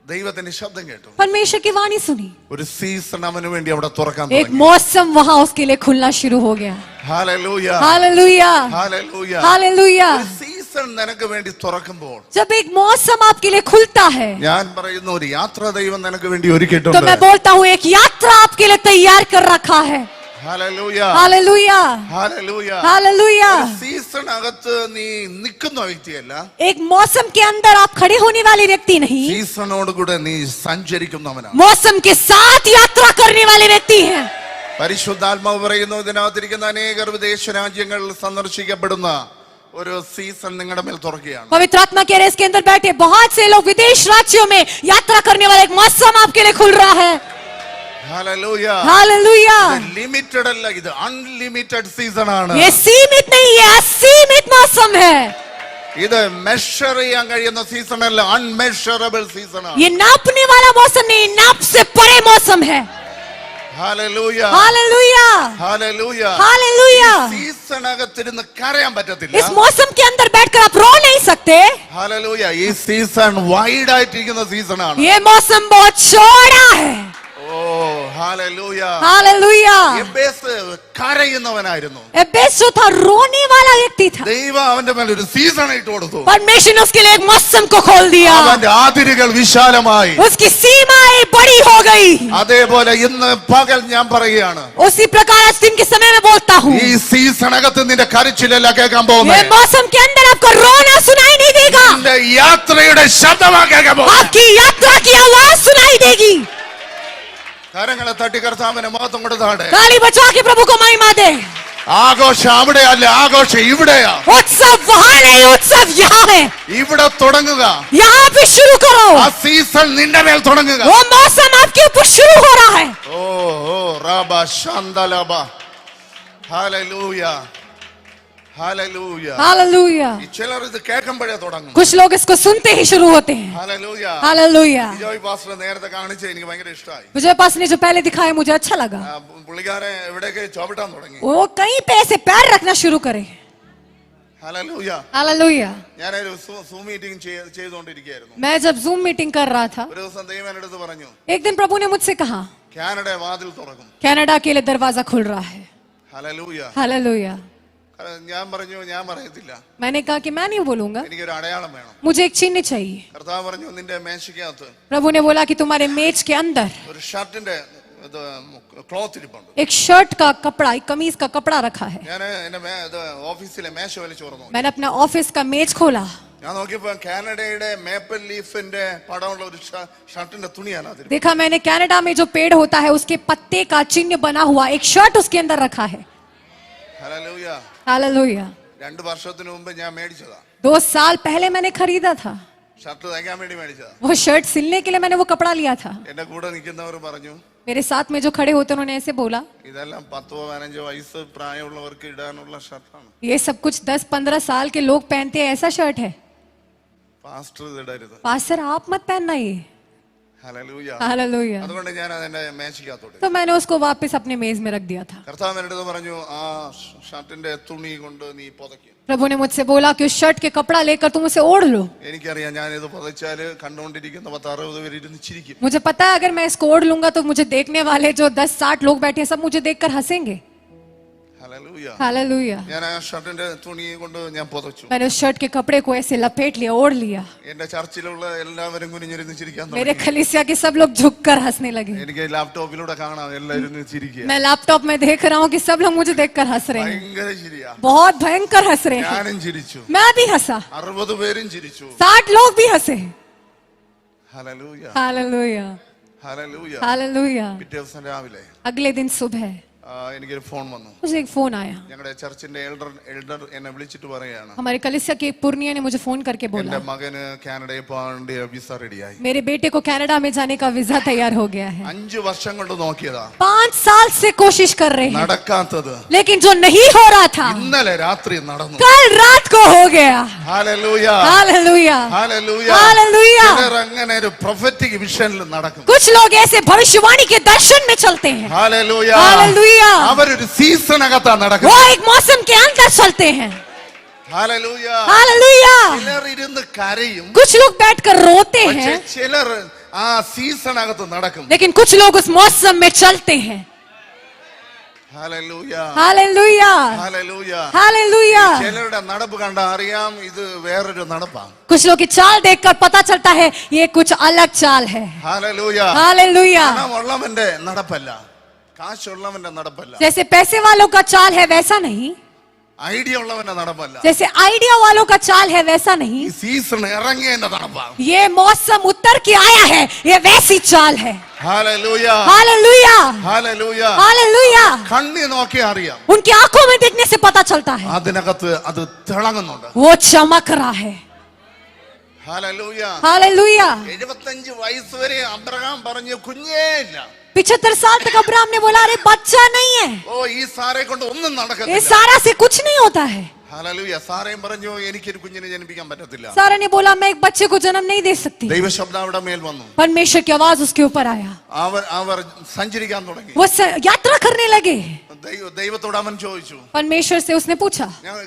ദൈവത്തിന്റെ ശബ്ദം കേട്ടു. परमेश्वर की वाणी सुनी। ഒരു സീസൺ അവന് വേണ്ടി അവിടെ തുറക്കാൻ एक തുടങ്ങി. मौसम वहां उसके लिए खुलना शुरू हो गया। ഹല്ലേലൂയ. Hallelujah, hallelujah. हालेलुया। ഒരു സീസൺ നിനക്ക് വേണ്ടി തുറക്കുമ്പോൾ जब एक मौसम आपके लिए खुलता है ഞാൻ പറയുന്ന ഒരു യാത്ര ദൈവം നിനക്ക് വേണ്ടി तो ഒരുക്കിയിട്ടുണ്ട്. मैं बोलता हूँ एक यात्रा आपके लिए तैयार कर रखा है। Hallelujah. Hallelujah, hallelujah. Hallelujah. Season അകത്ത് നീ നിൽക്കുന്ന വ്യക്തിയല്ല, एक मौसम के अंदर आप खड़े होने वाले व्यक्ति नहीं, സീസണോട് കൂടെ നീ സഞ്ചരിക്കുന്നവനാണ്. मौसम के साथ यात्रा करने वाले व्यक्ति हैं। പരിശുദ്ധാത്മാവ് പറയുന്നു, ഇതിനകത്തിരിക്കുന്ന അനേകർ വിദേശ രാജ്യങ്ങളിൽ സന്ദർശിക്കപ്പെടുന്ന ഒരു സീസൺ നിങ്ങളുടെ മേൽ തുറക്കുകയാണ്. पवित्र आत्मा कह रहे हैं इसके अंदर बैठे बहुत से लोग विदेश राज्यों में यात्रा करने वाला एक मौसम आपके लिए खुल रहा है। ഹല്ലേലൂയ. हालेलुया। ലിമിറ്റഡ് അല്ല, ഇത് അൺലിമിറ്റഡ് സീസൺ ആണ്. ये सीमित नहीं है, असीमित मौसम है। ഇത് മെഷർ ചെയ്യാൻ കഴിയുന്ന സീസൺ അല്ല, അൺമെഷറബിൾ സീസൺ ആണ്. ये नापने वाला मौसम नहीं, नाप से परे मौसम है। Hallelujah. Hallelujah, hallelujah. Hallelujah. Season അകത്തിരുന്ന് കരയാൻ പറ്റത്തില്ല. इस मौसम के अंदर बैठकर आप रो नहीं सकते। ഹല്ലേലൂയ. ഈ സീസൺ വൈഡ് ആയിട്ടിരിക്കുന്ന സീസൺ ആണ്. ये मौसम बहुत चौड़ा है। ഓ ഹല്ലേലൂയ. हालेलुया। എബേസ് കരയുന്നവനായിരുന്നു. एबेस जो था रोने वाला व्यक्ति था, ദൈവം അവന്റെ മേൽ ഒരു സീസൺ ഇട്ട് കൊടുത്തു. परमेश्वर ने उसके लिए एक मौसम को खोल दिया। അവന്റെ ആതിരുകൾ വിശാലമായി. उसकी सीमाएं बड़ी हो गई। അതേപോലെ ഇന്ന് പകൽ ഞാൻ പറയുകയാണ്, उसी प्रकार आज दिन के समय में बोलता हूँ, ഈ സീസൺ അകത്ത് നിന്റെ കരച്ചിലല്ല കേൾക്കാൻ ये പോകുന്നത്, मौसम के अंदर आपको रोना सुनाई नहीं देगा, നിന്റെ യാത്രയുടെ ശബ്ദമാ കേൾക്കാൻ പോകുന്നത്. आपकी यात्रा की आवाज सुनाई देगी। കരങ്ങളെ തട്ടി കർത്താവിനെ മഹത്വം കൊടുത്താടെ. ताली बजा के प्रभु को महिमा दे। ആഘോഷം അവിടെയല്ല, ആഘോഷം ഇവിടെയാ. उत्सव वहां नहीं, उत्सव यहाँ है। ഇവിടെ തുടങ്ങുക. यहाँ पे शुरू करो। ആ സീസൺ നിന്റെ മേൽ തുടങ്ങുക. वो मौसम आपके ऊपर शुरू हो रहा है। ഓ ഓ റാബ ശാന്തലബ. ഹല്ലേലൂയ. ഹല്ലേലൂയ. हालेलुया। ഈ ചിലർ ഇത് കേൾക്കുമ്പോഴേ തുടങ്ങും. कुछ लोग इसको सुनते ही शुरू होते हैं। ഹല്ലേലൂയ. हालेलुया। ജോയ് പാസ്റ്റർ നേരത്തെ കാണിച്ച് എനിക്ക് ഭയങ്കര ഇഷ്ടമായി. विजय पास ने जो पहले दिखाया मुझे अच्छा लगा। പുള്ളിക്കാരൻ എവിടെയൊക്കെ ചവിട്ടാൻ തുടങ്ങി. वो कहीं पे ऐसे पैर रखना शुरू करे। ഹല്ലേലൂയ. हालेलुया। ഞാനൊരു സൂം മീറ്റിംഗ് ചെയ്തുകൊണ്ടിരിക്കുകയായിരുന്നു. मैं जब जूम मीटिंग कर रहा था, ഒരു ദിവസം ദൈവം എൻ്റെ അടുത്ത് പറഞ്ഞു, एक दिन प्रभु ने मुझसे कहा കാനഡ വാതിൽ തുറക്കും. कनाडा के लिए दरवाजा खुल रहा है। ഹല്ലേലൂയ. हालेलुया। ഞാൻ പറഞ്ഞു, ഞാൻ പറയത്തില്ല, मैंने कहा कि मैं नहीं बोलूंगा, എനിക്കൊരു അടയാളം വേണം. मुझे एक चिन्ह चाहिए। കർത്താവ് പറഞ്ഞു, നിന്റെ മേശയ്ക്കകത്ത് प्रभु ने बोला कि तुम्हारे मेज के अंदर ഒരു ഷർട്ടിന്റെ ക്ലോത്ത് ഇരിപ്പുണ്ട്. एक शर्ट का कपड़ा, एक कमीज का कपड़ा रखा है। ഞാൻ എന്റെ ഓഫീസിലെ മേശ വലിച്ചു തുറന്നു. मैंने अपना ऑफिस का मेज खोला। ഞാൻ നോക്കിയപ്പോ കാനഡയുടെ മേപ്പിൾ ലീഫിന്റെ പടമുള്ള ഒരു ഷർട്ടിന്റെ തുണിയാണ് അതിൽ. देखा मैंने कनाडा में जो पेड़ होता है उसके पत्ते का चिन्ह बना हुआ एक शर्ट उसके अंदर रखा है। ഹല്ലേലൂയ. हालेलुया। 2 വർഷത്തിന് മുമ്പ് ഞാൻ മേടിച്ചതാ. 2 साल पहले मैंने खरीदा था। ഷർട്ട് തയ്ക്കാൻ വേണ്ടി മേടിച്ചതാ. वो शर्ट सिलने के लिए मैंने वो कपड़ा लिया था। എന്റെ കൂടെ നിൽക്കുന്നവർ പറഞ്ഞു, मेरे साथ में जो खड़े होते उन्होंने ऐसे बोला, ഇതെല്ലാം 10-15 വയസ്സ് പ്രായമുള്ളവർക്ക് ഇടാനുള്ള ഷർട്ടാണ്. ये सब कुछ 10-15 साल के लोग पहनते हैं, ऐसा शर्ट है। പാസ്റ്റർ ഇത് ഇടരുത്. पास्टर आप मत पहनना ये। ഹല്ലേലൂയ. हालेलुया। അതുകൊണ്ട് ഞാൻ അതെന്റെ മേശയ്ക്കകത്തോട്ട്. तो मैंने उसको वापस अपने मेज में रख दिया था। കർത്താവ് എൻ്റെ അടുത്ത് പറഞ്ഞു, ആ ഷർട്ടിന്റെ തുണി കൊണ്ട് നീ പുതയ്ക്കും. प्रभु ने मुझसे बोला कि उस शर्ट के कपड़ा लेकर तुम उसे ओढ़ लो। എനിക്കറിയാം, ഞാൻ ഇത് പുതച്ചാല് കണ്ടുകൊണ്ടിരിക്കുന്ന 10-60 പേര് ഇരുന്ന് ചിരിക്കും. मुझे पता है अगर मैं इसको ओढ़ लूंगा तो मुझे देखने वाले जो 10-60 लोग बैठे हैं सब मुझे देखकर हंसेंगे। ഹല്ലേലൂയ. हालेलुया। ഞാൻ ആ ഷർട്ടിന്റെ തുണി കൊണ്ട് ഞാൻ പുതച്ചു. मैंने उस शर्ट के कपड़े को ऐसे लपेट लिया, ओढ़ लिया। എന്റെ ചർച്ചിലുള്ള എല്ലാവരും കുനിഞ്ഞിരുന്ന് ചിരിക്കാൻ मेरे തുടങ്ങി. खलीसिया के सब लोग झुककर हंसने लगे। എനിക്ക് ലാപ്ടോപ്പിലൂടെ കാണാം എല്ലാവരും ഇരുന്ന് ചിരിക്കുക. मैं लैपटॉप में देख रहा हूँ कि सब लोग मुझे देखकर हंस रहे हैं। ഭയങ്കര ചിരിയാ. बहुत भयंकर हंस रहे हैं। ഞാനും ചിരിച്ചു. मैं भी हंसा, 60 പേരും ചിരിച്ചു. 60 लोग भी हंसे। Hallelujah hallelujah hallelujah. हालेलुया। പിറ്റേ ദിവസം രാവിലെ अगले दिन सुबह എനിക്കൊരു ഫോൺ വന്നു. मुझे एक फोन आया। ഞങ്ങളുടെ ചർച്ചിന്റെ എൽഡർ എന്നെ വിളിച്ചിട്ട് പറയാണ്, हमारे कलीसिया के एक पुर्निया ने मुझे फोन करके എന്റെ बोला മകന് കാനഡയിൽ പോകാൻ വിസ റെഡിയായി. मेरे बेटे को कनाडा में जाने का वीजा तैयार हो गया है। 5 വർഷം കൊണ്ട് നോക്കിയതാ, 5 साल से कोशिश कर रहे हैं, നടക്കാത്തത് लेकिन जो नहीं हो रहा था ഇന്നലെ രാത്രി നടന്നു. कल रात को हो गया। Hallelujah hallelujah hallelujah. हालेलुया। ചിലർ അങ്ങനെ ഒരു പ്രൊഫറ്റിക് വിഷനിൽ നടക്കും. कुछ लोग ऐसे भविष्यवाणी के दर्शन में चलते हैं। ഹല്ലേലൂയ. हालेलुया। അവരൊരു സീസണകത്താ वो നടക്കുന്നത്. एक मौसम के अंदर चलते हैं। ഹല്ലേലൂയ. हालेलुया। ചിലർ ഇരുന്ന് കരയും, कुछ लोग बैठकर रोते പക്ഷേ हैं, ചിലർ ആ സീസണകത്ത് നടക്കും. लेकिन कुछ लोग उस मौसम में चलते हैं। Hallelujah hallelujah hallelujah. हालेलुया। ചിലരുടെ നടപ്പ് കണ്ട അറിയാം ഇത് വേറൊരു നടപ്പാണ്. कुछ लोग की चाल देखकर पता चलता है ये कुछ अलग चाल है। ഹല്ലേലൂയ. हालेलुया। പണമുള്ളവന്റെ നടപ്പല്ല, കാശുള്ളവന്റെ നടപ്പല്ല, जैसे पैसे वालों का चाल है वैसा नहीं, ഐഡിയ ഉള്ളവന്റെ നടപ്പല്ല, जैसे आइडिया वालों का चाल है वैसा नहीं, ഈ സീസൺ ഇറങ്ങിയതിന്റെ നടപ്പാണ്. ये मौसम उतर के आया है, ये वैसी चाल है। Hallelujah hallelujah hallelujah. हालेलुया। കണ്ണി നോക്കി അറിയാം, उनकी आंखों में देखने से पता चलता है അതിനകത്ത് അത് തിളങ്ങുന്നുണ്ട്. वो चमक रहा है। ഹല്ലേലൂയ. हालेलुया। 75 വയസ്സ് വരെ അബ്രഹാം പറഞ്ഞു കുഞ്ഞേ ഇല്ല. 75 साल तक अब्राहम ने बोला अरे बच्चा नहीं है, ഓ ഈ സാറെ കൊണ്ട് ഒന്നും ये നടക്കത്തില്ല. सारा से कुछ नहीं होता है। ഹല്ലേലൂയ. സാറയും പറഞ്ഞു എനിക്കൊരു കുഞ്ഞിനെ ജനിപ്പിക്കാൻ പറ്റത്തില്ല. सारा ने बोला मैं एक बच्चे को जन्म नहीं दे सकती। ദൈവശബ്ദം അവിടെ മേൽ വന്നു. परमेश्वर की आवाज उसके ऊपर आया, അവർ സഞ്ചരിക്കാൻ തുടങ്ങി. वो यात्रा करने लगे। ദൈവത്തോട് അവൻ ചോദിച്ചു, परमेश्वर से उसने पूछा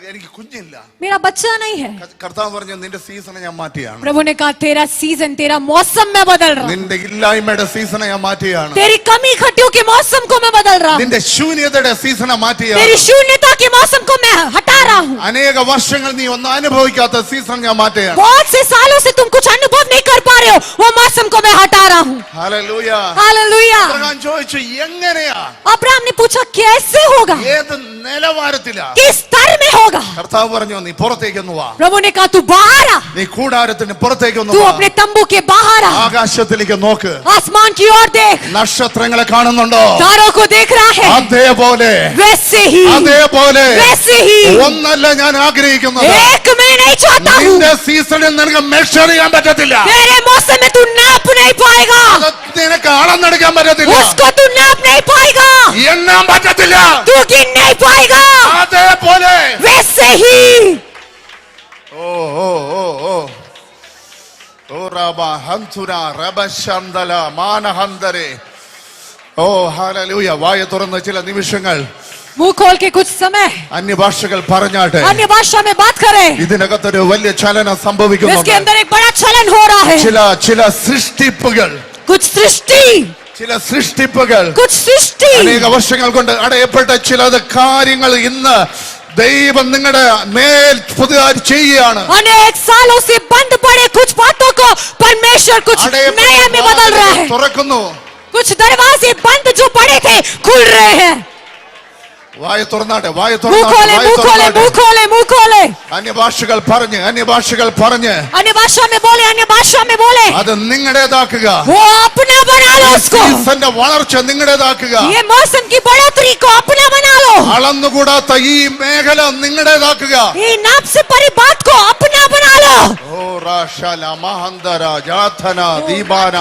എനിക്ക് കുഞ്ഞില്ല. मेरा बच्चा नहीं है। കർത്താവ് പറഞ്ഞു നിന്റെ സീസണെ ഞാൻ മാറ്റിയാണ്. प्रभु ने कहा तेरा सीजन, तेरा मौसम मैं बदल रहा हूँ, നിന്റെ ഇല്ലായ്മയുടെ സീസണെ ഞാൻ മാറ്റിയാണ്. तेरी कमी खटियों के मौसम को मैं बदल रहा हूँ, നിന്റെ ശൂന്യതയുടെ സീസണെ മാറ്റിയാണ്. तेरी शून्यता के मौसम को मैं हटा रहा हूँ, അനേക വർഷങ്ങൾ നീ ഒന്നും അനുഭവിക്കാത്ത സീസൺ ഞാൻ മാറ്റുകയാണ്. बहुत से सालों से तुम कुछ अनुभव नहीं कर पा रहे हो, वो मौसम को मैं हटा रहा हूँ। ഹല്ലേലൂയ. हालेलुया। അബ്രഹാം ചോദിച്ചു എങ്ങനെയാ, अब्राहम ने पूछा कैसे होगा, ഏത് നിലവാരത്തിലാ? किस स्तर में होगा। കർത്താവ് പറഞ്ഞു നീ പുറത്തേക്കൊന്നു വാ, प्रभु ने कहा तू बाहर आ, നീ കൂടാരത്തിന് പുറത്തേക്കൊന്നു तू വാ, अपने तंबू के बाहर आ, ആകാശത്തിലേക്ക് നോക്ക്, आसमान की ओर देख, നക്ഷത്രങ്ങളെ കാണുന്നുണ്ടോ? तारों को देख रहा है, അതേപോലെ वैसे ही അതേപോലെ वैसे ही ഒന്നല്ല ഞാൻ ആഗ്രഹിക്കുന്നത്, एक मैं नहीं चाहता हूँ, നിന്റെ സീസണിൽ നിനക്ക് മെഷർ ചെയ്യാൻ പറ്റത്തില്ല, तेरे मौसम में तू नाप नहीं पाएगा, അത് നിനക്ക് അളന്നെടുക്കാൻ പറ്റത്തില്ല, उसको तू नाप नहीं पाएगा, എണ്ണാൻ പറ്റത്തില്ല. तू गिन नहीं पाएगा, അതേപോലെ वैसे ही। ഓ ഓ ഓ ഓ ഓ റബ ഹംസുര റബ ശന്തല മാനഹന്തരെ. ഓ ഹല്ലേലൂയ. വായ തുറന്ന ചില നിമിഷങ്ങൾ मुंह खोल के कुछ समय അന്യഭാഷകൾ പറഞ്ഞാട്ടെ. अन्य भाषा में बात करें, ഇതിനകത്തൊരു വലിയ ചലനം इसके സംഭവിക്കുന്നുണ്ട്. अंदर एक बड़ा चलन हो रहा है, ചില സൃഷ്ടിപ്പുകൾ कुछ सृष्टि कुछ सृष्टि അനേക വർഷങ്ങൾ കൊണ്ട് അടയപ്പെട്ട ചിലത് കാര്യങ്ങൾ ഇന്ന് ദൈവം നിങ്ങളുടെ മേൽ പുതുതായി ചെയ്യുകയാണ്. अनेक सालों से बंद पड़े कुछ बातों को परमेश्वर कुछ नए में बदल रहा है, തുറക്കുന്നു. कुछ दरवाजे बंद जो पड़े थे खुल रहे हैं। വായ തുറന്നാട്ടെ, വായ मुंह खोले मुंह खोले मुंह खोले मुंह खोले, അന്യഭാഷകൾ പറഞ്ഞ് अन्य भाषा में बोले, अन्य भाषा में बोले, അത് നിങ്ങളുടേതാക്കുക. वो अपना बना लो उसको, സീസന്റെ വളർച്ച നിങ്ങളുടേതാക്കുക. ये मौसम की बढ़ोतरी को अपना बना लो, അളന്നുകൂടാത്ത ഈ മേഖല നിങ്ങളുടേതാക്കുക. ये नाप से परे बात को अपना बना लो। ഓ റാഷല മഹന്തര ജാഥന ദീപാന.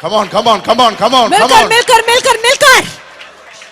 Come on, come on, come on, come on, come मिलकर on. मिलकर मिलकर मिलकर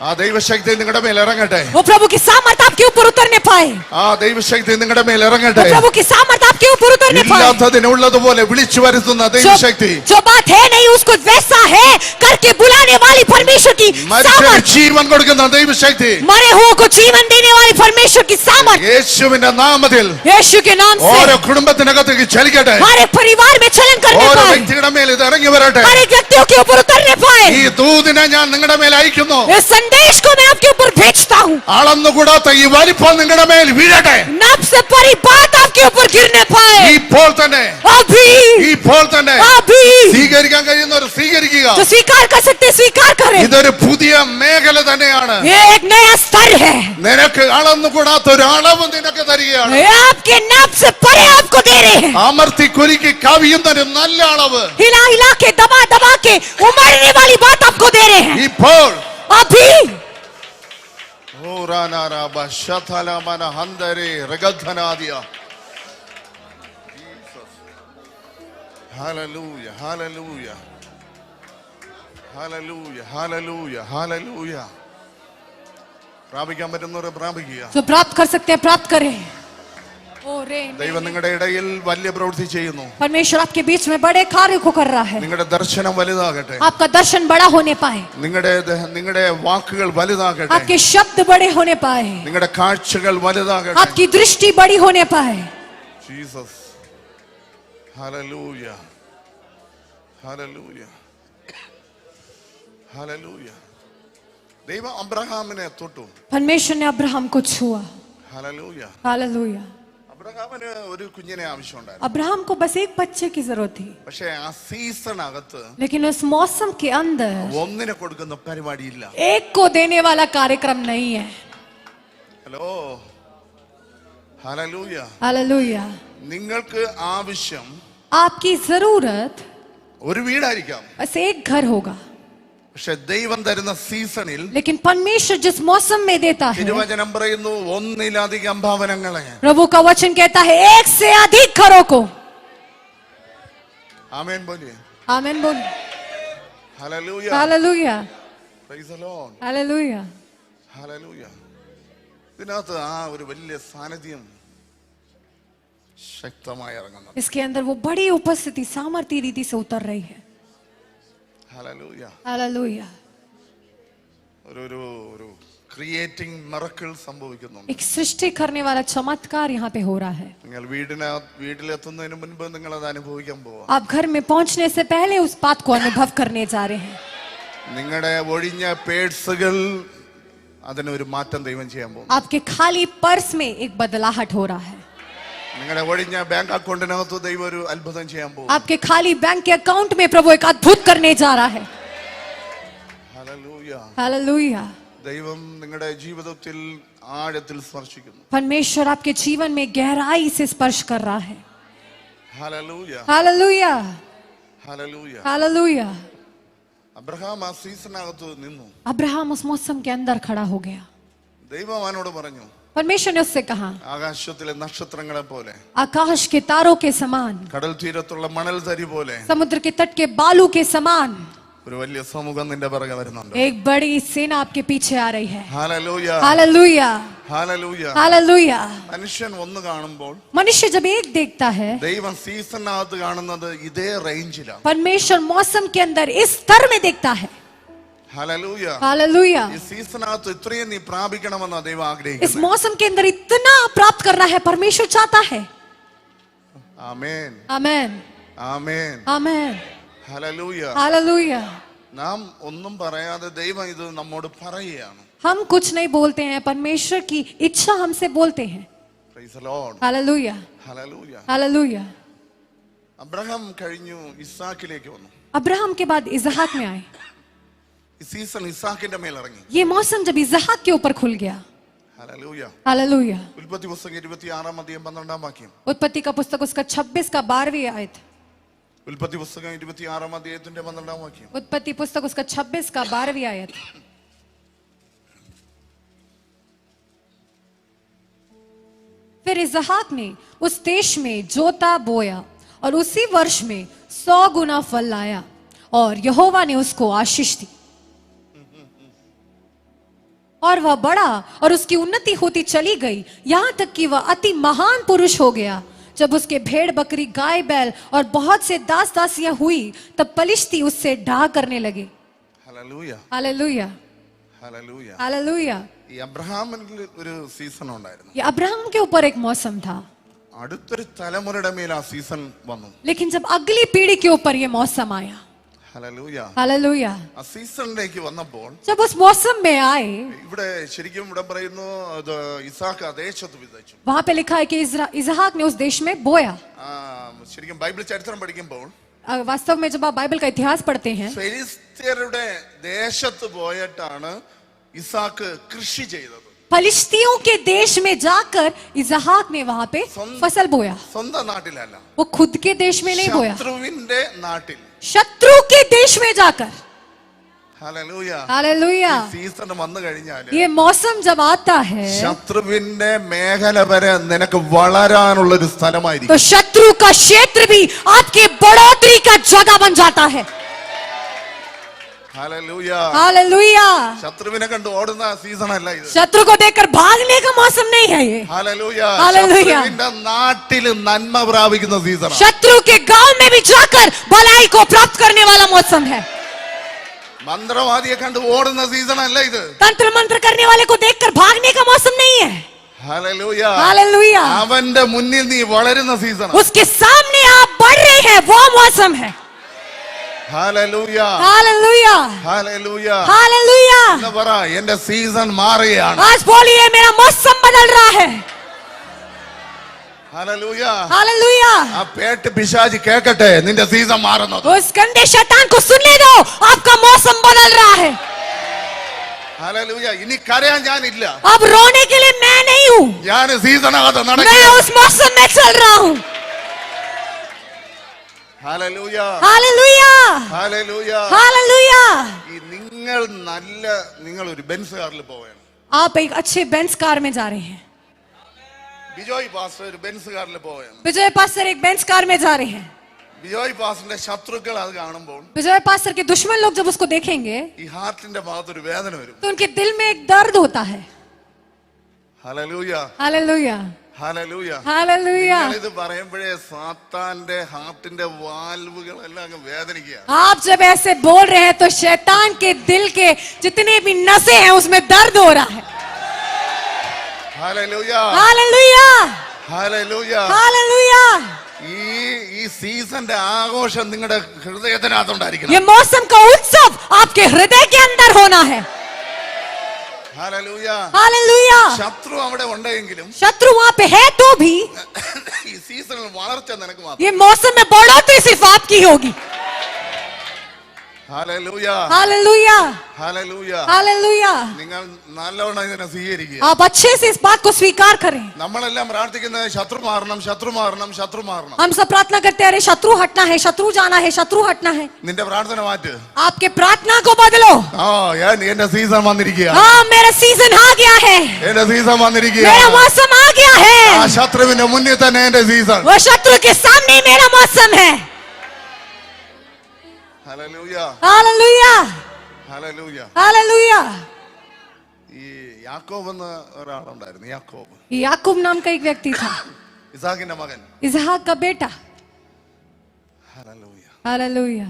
ആ ദൈവശക്തി നിങ്ങളുടെ മേൽ ഇറങ്ങട്ടെ. वो प्रभु की सामर्थ आपके ऊपर उतरने पाए, ആ ദൈവശക്തി നിങ്ങളുടെ മേൽ वो ഇറങ്ങട്ടെ. प्रभु की सामर्थ आपके ऊपर उतरने पाए, ഇല്ലാത്തതിനുള്ളതുപോലെ വിളിച്ചു വരുത്തുന്ന ദൈവശക്തി, जो बात है नहीं उसको वैसा है करके बुलाने वाली परमेश्वर की മനുഷ്യന് सामर्थ, ജീവൻ കൊടുക്കുന്ന ദൈവശക്തി, मरे हुओं को जीवन देने वाली परमेश्वर की सामर्थ യേശുവിന്റെ നാമത്തിൽ यीशु के नाम ഓരോ से കുടുംബത്തിനകത്തേക്ക് ചലിക്കട്ടെ. हर एक परिवार में चलन करने ഓരോ पाए, വ്യക്തിയുടെ മേൽ ഇത് ഇറങ്ങി വരട്ടെ. हर एक व्यक्तियों के ऊपर उतरने पाए। ഈ ദൂതിനെ ഞാൻ നിങ്ങളുടെ മേൽ അയക്കുന്നു. इस संदेश संदेश को मैं आपके ऊपर भेजता हूँ। അളന്നുകൂടാത്ത ഈ വലിപ്പം നിങ്ങളുടെ മേൽ വീഴട്ടെ. नब से परी बात आपके ऊपर गिरने पाए। ഇപ്പോൾ തന്നെ अभी ഇപ്പോൾ തന്നെ अभी സ്വീകരിക്കാൻ കഴിയുന്നവർ സ്വീകരിക്കുക. जो स्वीकार कर सकते स्वीकार करें। ഇതൊരു പുതിയ മേഖല തന്നെയാണ്. ये एक नया स्तर है। നിനക്ക് അളന്നുകൂടാത്ത ഒരു അളവ് നിനക്ക് തരികയാണ്. ये आपके नाप से परे आपको दे रहे हैं। അമർത്തി കുരുക്കി കവിയുന്ന ഒരു നല്ല അളവ് हिला हिला के दबा दबा के उमड़ने वाली बात आपको दे रहे हैं। ഇപ്പോൾ अभी Hallelujah, hallelujah, hallelujah, hallelujah, hallelujah. പ്രാപിക്കാൻ പറ്റുന്നവരെ പ്രാപിക്കുക. जो प्राप्त कर सकते हैं प्राप्त करें। ദൈവം നിങ്ങളുടെ ഇടയിൽ വലിയ പ്രവൃത്തി ചെയ്യുന്നു. परमेश्वर आपके बीच में बड़े कार्य को कर रहा है। നിങ്ങളുടെ ദർശനം വലുതാകട്ടെ. आपका दर्शन बड़ा होने पाए। നിങ്ങളുടെ വാക്കുകൾ വലുതാകട്ടെ. आपके शब्द बड़े होने पाए। നിങ്ങളുടെ കാഴ്ചകൾ വലുതാകട്ടെ. आपकी दृष्टि बड़ी होने पाए। Jesus, hallelujah, hallelujah, hallelujah. ദൈവം അബ്രഹാമിനെ തൊട്ടു. परमेश्वर ने अब्राहम को छुआ। ഹല്ലേലൂയ. हालेलुया। അബ്രഹാമിന് ഒരു കുഞ്ഞിനെ ആവശ്യമുണ്ടായിരുന്നു. अब्राहम को बस एक बच्चे की जरूरत थी। പക്ഷേ ആ സീസണകത്ത് लेकिन उस मौसम के अंदर ഒന്നിനെ കൊടുക്കുന്ന പരിപാടിയില്ല. एक को देने वाला कार्यक्रम नहीं है। Hello, hallelujah. हालेलुया। നിങ്ങൾക്ക് ആവശ്യം आपकी जरूरत ഒരു വീടായിരിക്കാം. बस एक घर होगा। പക്ഷെ ദൈവം തരുന്ന സീസണിൽ लेकिन परमेश्वर जिस मौसम में देता है, തിരുവചനം പറയുന്നു ഒന്നിലധികം ഭവനങ്ങളെ. प्रभु का वचन कहता है एक से अधिक घरों को। ആമേൻ बोलिए. आमीन बोलिए। Hallelujah. Hallelujah. Praise the Lord. Hallelujah. Hallelujah. ഇതിനകത്ത് ആ ഒരു വലിയ സാന്നിധ്യം ശക്തമായി ഇറങ്ങുന്നു. इसके अंदर वो बड़ी उपस्थिति सामर्थ्य रीति से उतर रही है। ഹല്ലേലൂയ. हालेलुया। ഒരു ക്രിയേറ്റിംഗ് മിറക്കിൾ സംഭവിക്കുന്നുണ്ട്. एक सृष्टि करने वाला चमत्कार यहाँ पे हो रहा है। നിങ്ങൾ വീട്ടിലെത്തുന്നതിന് മുൻപ് നിങ്ങൾ അത് അനുഭവിക്കാൻ പോവാ. आप घर में पहुंचने से पहले उस बात को अनुभव करने जा रहे हैं। നിങ്ങളുടെ ഒഴിഞ്ഞ പേഴ്സുകൾ അതിനൊരു മാറ്റം ദൈവം ചെയ്യാൻ പോകും. आपके खाली पर्स में एक बदलाहट हो रहा है। നിങ്ങളുടെ ഒഴിഞ്ഞ ബാങ്ക് അക്കൗണ്ടിനകത്ത് ദൈവം ഒരു അത്ഭുതം ചെയ്യാൻ പോകും. आपके खाली बैंक के अकाउंट में प्रभु एक अद्भुत करने जा रहा है। ഹല്ലേലൂയ. हालेलुया। ദൈവം നിങ്ങളുടെ ജീവിതത്തിൽ ആഴത്തിൽ സ്പർശിക്കുന്നു. परमेश्वर आपके जीवन में गहराई से स्पर्श कर रहा है। Hallelujah. Hallelujah. Hallelujah. Hallelujah. Abraham ആ സീസണകത്ത് നിന്നു. अब्राहम उस मौसम के अंदर खड़ा हो गया। ദൈവം അവനോട് പറഞ്ഞു, परमेश्वर ने उससे कहा, ആകാശത്തിലെ നക്ഷത്രങ്ങളെ പോലെ, आकाश के तारों के समान, കടൽ തീരത്തുള്ള മണൽ തരി പോലെ समुद्र के तट के बालू के समान ഒരു വലിയ സമൂഹം നിന്റെ പിറകെ വരുന്നുണ്ട്. एक बड़ी सेना आपके पीछे आ रही है। ഹല്ലേലൂയ. हालेलुया। ഹല്ലേലൂയ. हालेलुया। മനുഷ്യൻ ഒന്ന് കാണുമ്പോൾ मनुष्य जब एक देखता है, ദൈവം സീസണകത്ത് കാണുന്നത് ഇതേ റേഞ്ചിലാണ്. परमेश्वर मौसम के अंदर इस स्तर में देखता है। ഹല്ലേലൂയ. हालेलुया। ഈ സീസണകത്ത് ഇത്രയും നീ പ്രാപിക്കണമെന്ന് ദൈവം इस ആഗ്രഹിക്കുന്നു. मौसम के अंदर इतना प्राप्त करना है परमेश्वर चाहता है। ആമേൻ, आमेन। ആമേൻ, आमेन। ഹല്ലേലൂയ. हालेलुया। നാം ഒന്നും പറയാതെ ദൈവം ഇത് നമ്മോട് പറയുകയാണ്. हम कुछ नहीं बोलते हैं, परमेश्वर की इच्छा हमसे बोलते हैं। Price the Lord. Hallelujah. Hallelujah. Hallelujah. Abraham കഴിഞ്ഞു ഇസ്ഹാക്കിലേക്ക് വന്നു. अब्राहम के बाद इसहाक में आए। ഈ സീസൺ ഇസ്ഹാക്കിന്റെ മേൽ ഇറങ്ങി. ये मौसम जब इसहाक के ऊपर खुल गया। ഹല്ലേലൂയ. हालेलुया। ഉൽപ്പത്തി പുസ്തകം 26 അധ്യായം 12 വാക്യം. उत्पत्ति का पुस्तक उसका 26 का 12वीं आयत। ഉൽപ്പത്തി പുസ്തകം 26 അധ്യായത്തിന്റെ 12 വാക്യം. उत्पत्ति पुस्तक उसका 26 का 12वीं आयत। फिर इसहाक ने उस देश में जोता बोया और उसी वर्ष में 100 गुना फल लाया और यहोवा ने उसको आशीष दी और वह बढ़ा और उसकी उन्नति होती चली गई, यहां तक कि वह अति महान पुरुष हो गया। जब उसके भेड़ बकरी गाय बैल और बहुत से दास दासियां हुई, तब पलिश्ती उससे डाह करने लगे। ഹല്ലേലൂയ. हालेलुया। ഹല്ലേലൂയ. हालेलुया। ഈ അബ്രഹാമിന് ഒരു സീസൺ ഉണ്ടായിരുന്നു. ये अब्राहम के ऊपर एक मौसम था, അടുത്തൊരു തലമുറയുടെ മേൽ ആ സീസൺ വന്നു. लेकिन जब अगली पीढ़ी के ऊपर ये मौसम आया, ഹല്ലേലൂയ. हालेलुया। ആ സീസണിലേക്ക് വന്നപ്പോൾ जब उस मौसम में आए, ഇവിടെ ശരിക്കും ഇവിടെ പറയുന്നു അത് ഇസാക്ക് ആ ദേശത്ത് വിതച്ചു. वहां पे लिखा है कि इसहाक ने उस देश में बोया। ശരിക്കും ബൈബിൾ ചരിത്രം പഠിക്കുമ്പോൾ वास्तव में जब आप बाइबल का इतिहास पढ़ते हैं, ഫെലിസ്ത്യരുടെ ദേശത്ത് പോയിട്ടാണ് ഇസാക്ക് കൃഷി ചെയ്തത്. फलिश्तियों के देश में जाकर इसहाक ने वहां पे फसल बोया। സ്വന്തം നാട്ടിലല്ല, वो खुद के देश में नहीं बोया, ശത്രുവിന്റെ നാട്ടിൽ. शत्रु के देश में जाकर। ഹല്ലേലൂയ. हालेलुया। സീസൺ വന്നു കഴിഞ്ഞാൽ ये मौसम जब आता है ശത്രുവിന്റെ മേഖല വരെ നിനക്ക് വളരാനുള്ള ഒരു സ്ഥലമായിരിക്കും. तो शत्रु का क्षेत्र भी आपके बढ़ोतरी का जगह बन जाता है। ഹല്ലേലൂയ. हालेलुया। ശത്രുവിനെ കണ്ട് ഓടുന്ന സീസൺ അല്ല ഇത്. शत्रु को देखकर भागने का मौसम नहीं है ये। ഹല്ലേലൂയ. ഹല്ലേലൂയ. ശത്രുവിന്റെ നാട്ടിൽ നന്മ പ്രാപിക്കുന്ന സീസൺ. शत्रु के गांव में भी जाकर भलाई को प्राप्त करने वाला मौसम है। മന്ത്രവാദിയെ കണ്ട് ഓടുന്ന സീസൺ അല്ല ഇത്. तंत्र मंत्र करने वाले को देखकर भागने का मौसम नहीं है। ഹല്ലേലൂയ. हालेलुया। അവന്റെ മുന്നിൽ നീ വളരുന്ന സീസൺ. उसके सामने आप बढ़ रहे हैं, वो मौसम है। ഹല്ലേലൂയ. हालेलुया। ഹല്ലേലൂയ. हालेलुया। എന്ന് പറ, എന്റെ സീസൺ മാറുകയാണ്. आज बोलिए मेरा मौसम बदल रहा है। ഹല്ലേലൂയ. हालेलुया। ആ പേട്ട് പിശാചി കേക്കട്ടെ നിന്റെ സീസൺ മാറുന്നത്. उस गंदे शैतान को सुनने दो, आपका मौसम बदल रहा है। ഹല്ലേലൂയ. ഇനി കരയാൻ ഞാനില്ല. अब रोने के लिए मैं नहीं हूँ, ഞാൻ സീസണകത്ത് मैं നടക്കുക. उस मौसम में चल रहा हूँ। ഹല്ലേലൂയ. हालेलुया। ഹല്ലേലൂയ. हालेलुया। ഈ നിങ്ങൾ ഒരു ബെൻസ് കാറിൽ പോവുകയാണ്. आप एक अच्छे बेंस कार में जा रहे हैं। ബിജോയ് പാസ്റ്റർ ഒരു ബെൻസ് കാറിൽ പോവുകയാണ്. विजय पास्टर एक बेंस कार में जा रहे हैं। ബിജോയ് പാസ്റ്ററിന്റെ ശത്രുക്കൾ അത് കാണുമ്പോൾ विजय पास्टर के दुश्मन लोग जब उसको देखेंगे ഈ ഹാർട്ടിന്റെ ഭാഗത്തൊരു വേദന വരും. तो उनके दिल में एक दर्द होता है। ഹല്ലേലൂയ. हालेलुया। ഹല്ലേലൂയ. हालेलुया। ഇത് പറയുമ്പോഴേ സാത്താന്റെ ഹാർട്ടിന്റെ വാൽവുകളെല്ലാം അങ്ങ് വേദനിക്കുക. आप जब ऐसे बोल रहे हैं तो शैतान के दिल के जितने भी नसें हैं उसमें दर्द हो रहा है। ഹല്ലേലൂയ. हालेलुया। ഹല്ലേലൂയ. हालेलुया। ഈ സീസന്റെ ആഘോഷം നിങ്ങളുടെ ഹൃദയത്തിനകത്തുണ്ടായിരിക്കണം. ये मौसम का उत्सव आपके हृदय के अंदर होना है। ഹല്ലേലൂയ. हालेलुया। ശത്രു അവിടെ ഉണ്ടെങ്കിലും शत्रु वहां पे है तो भी ഈ സീസണിൽ വളർച്ച നിനക്ക് മാത്രം. ये मौसम में बढ़ोतरी सिर्फ आपकी होगी। ഹല്ലേലൂയ. हालेलुया। ഹല്ലേലൂയ. हालेलुया। നിങ്ങൾ നല്ലവണ്ണം ഇതിനെ സ്വീകരിക്കുക. आप अच्छे से इस बात को स्वीकार करें। നമ്മളെല്ലാം പ്രാർത്ഥിക്കുന്നത് ശത്രു മാറണം, ശത്രു മാറണം, ശത്രു മാറണം. हम सब प्रार्थना करते हैं, अरे शत्रु हटना है, शत्रु जाना है, शत्रु हटना है। നിന്റെ പ്രാർത്ഥന മാറ്റ്. आपके प्रार्थना को बदलो। എന്റെ സീസൺ വന്നിരിക്കുക. हाँ, मेरा सीजन आ गया है, എന്റെ സീസൺ വന്നിരിക്കുക. मेरा मौसम आ गया है। ആ ശത്രുവിന്റെ മുന്നിൽ തന്നെ എന്റെ സീസൺ. वो शत्रु के सामने मेरा मौसम है। ഹല്ലേലൂയ. हालेलुया। ഹല്ലേലൂയ. हालेलुया। ഈ യാക്കോബ് എന്ന ഒരാളുണ്ടായിരുന്നു. യാക്കോബ് याकूब नाम का एक व्यक्ति था, ഇസാഖിന്റെ മകൻ. इसहाक का बेटा। ഹല്ലേലൂയ. हालेलुया।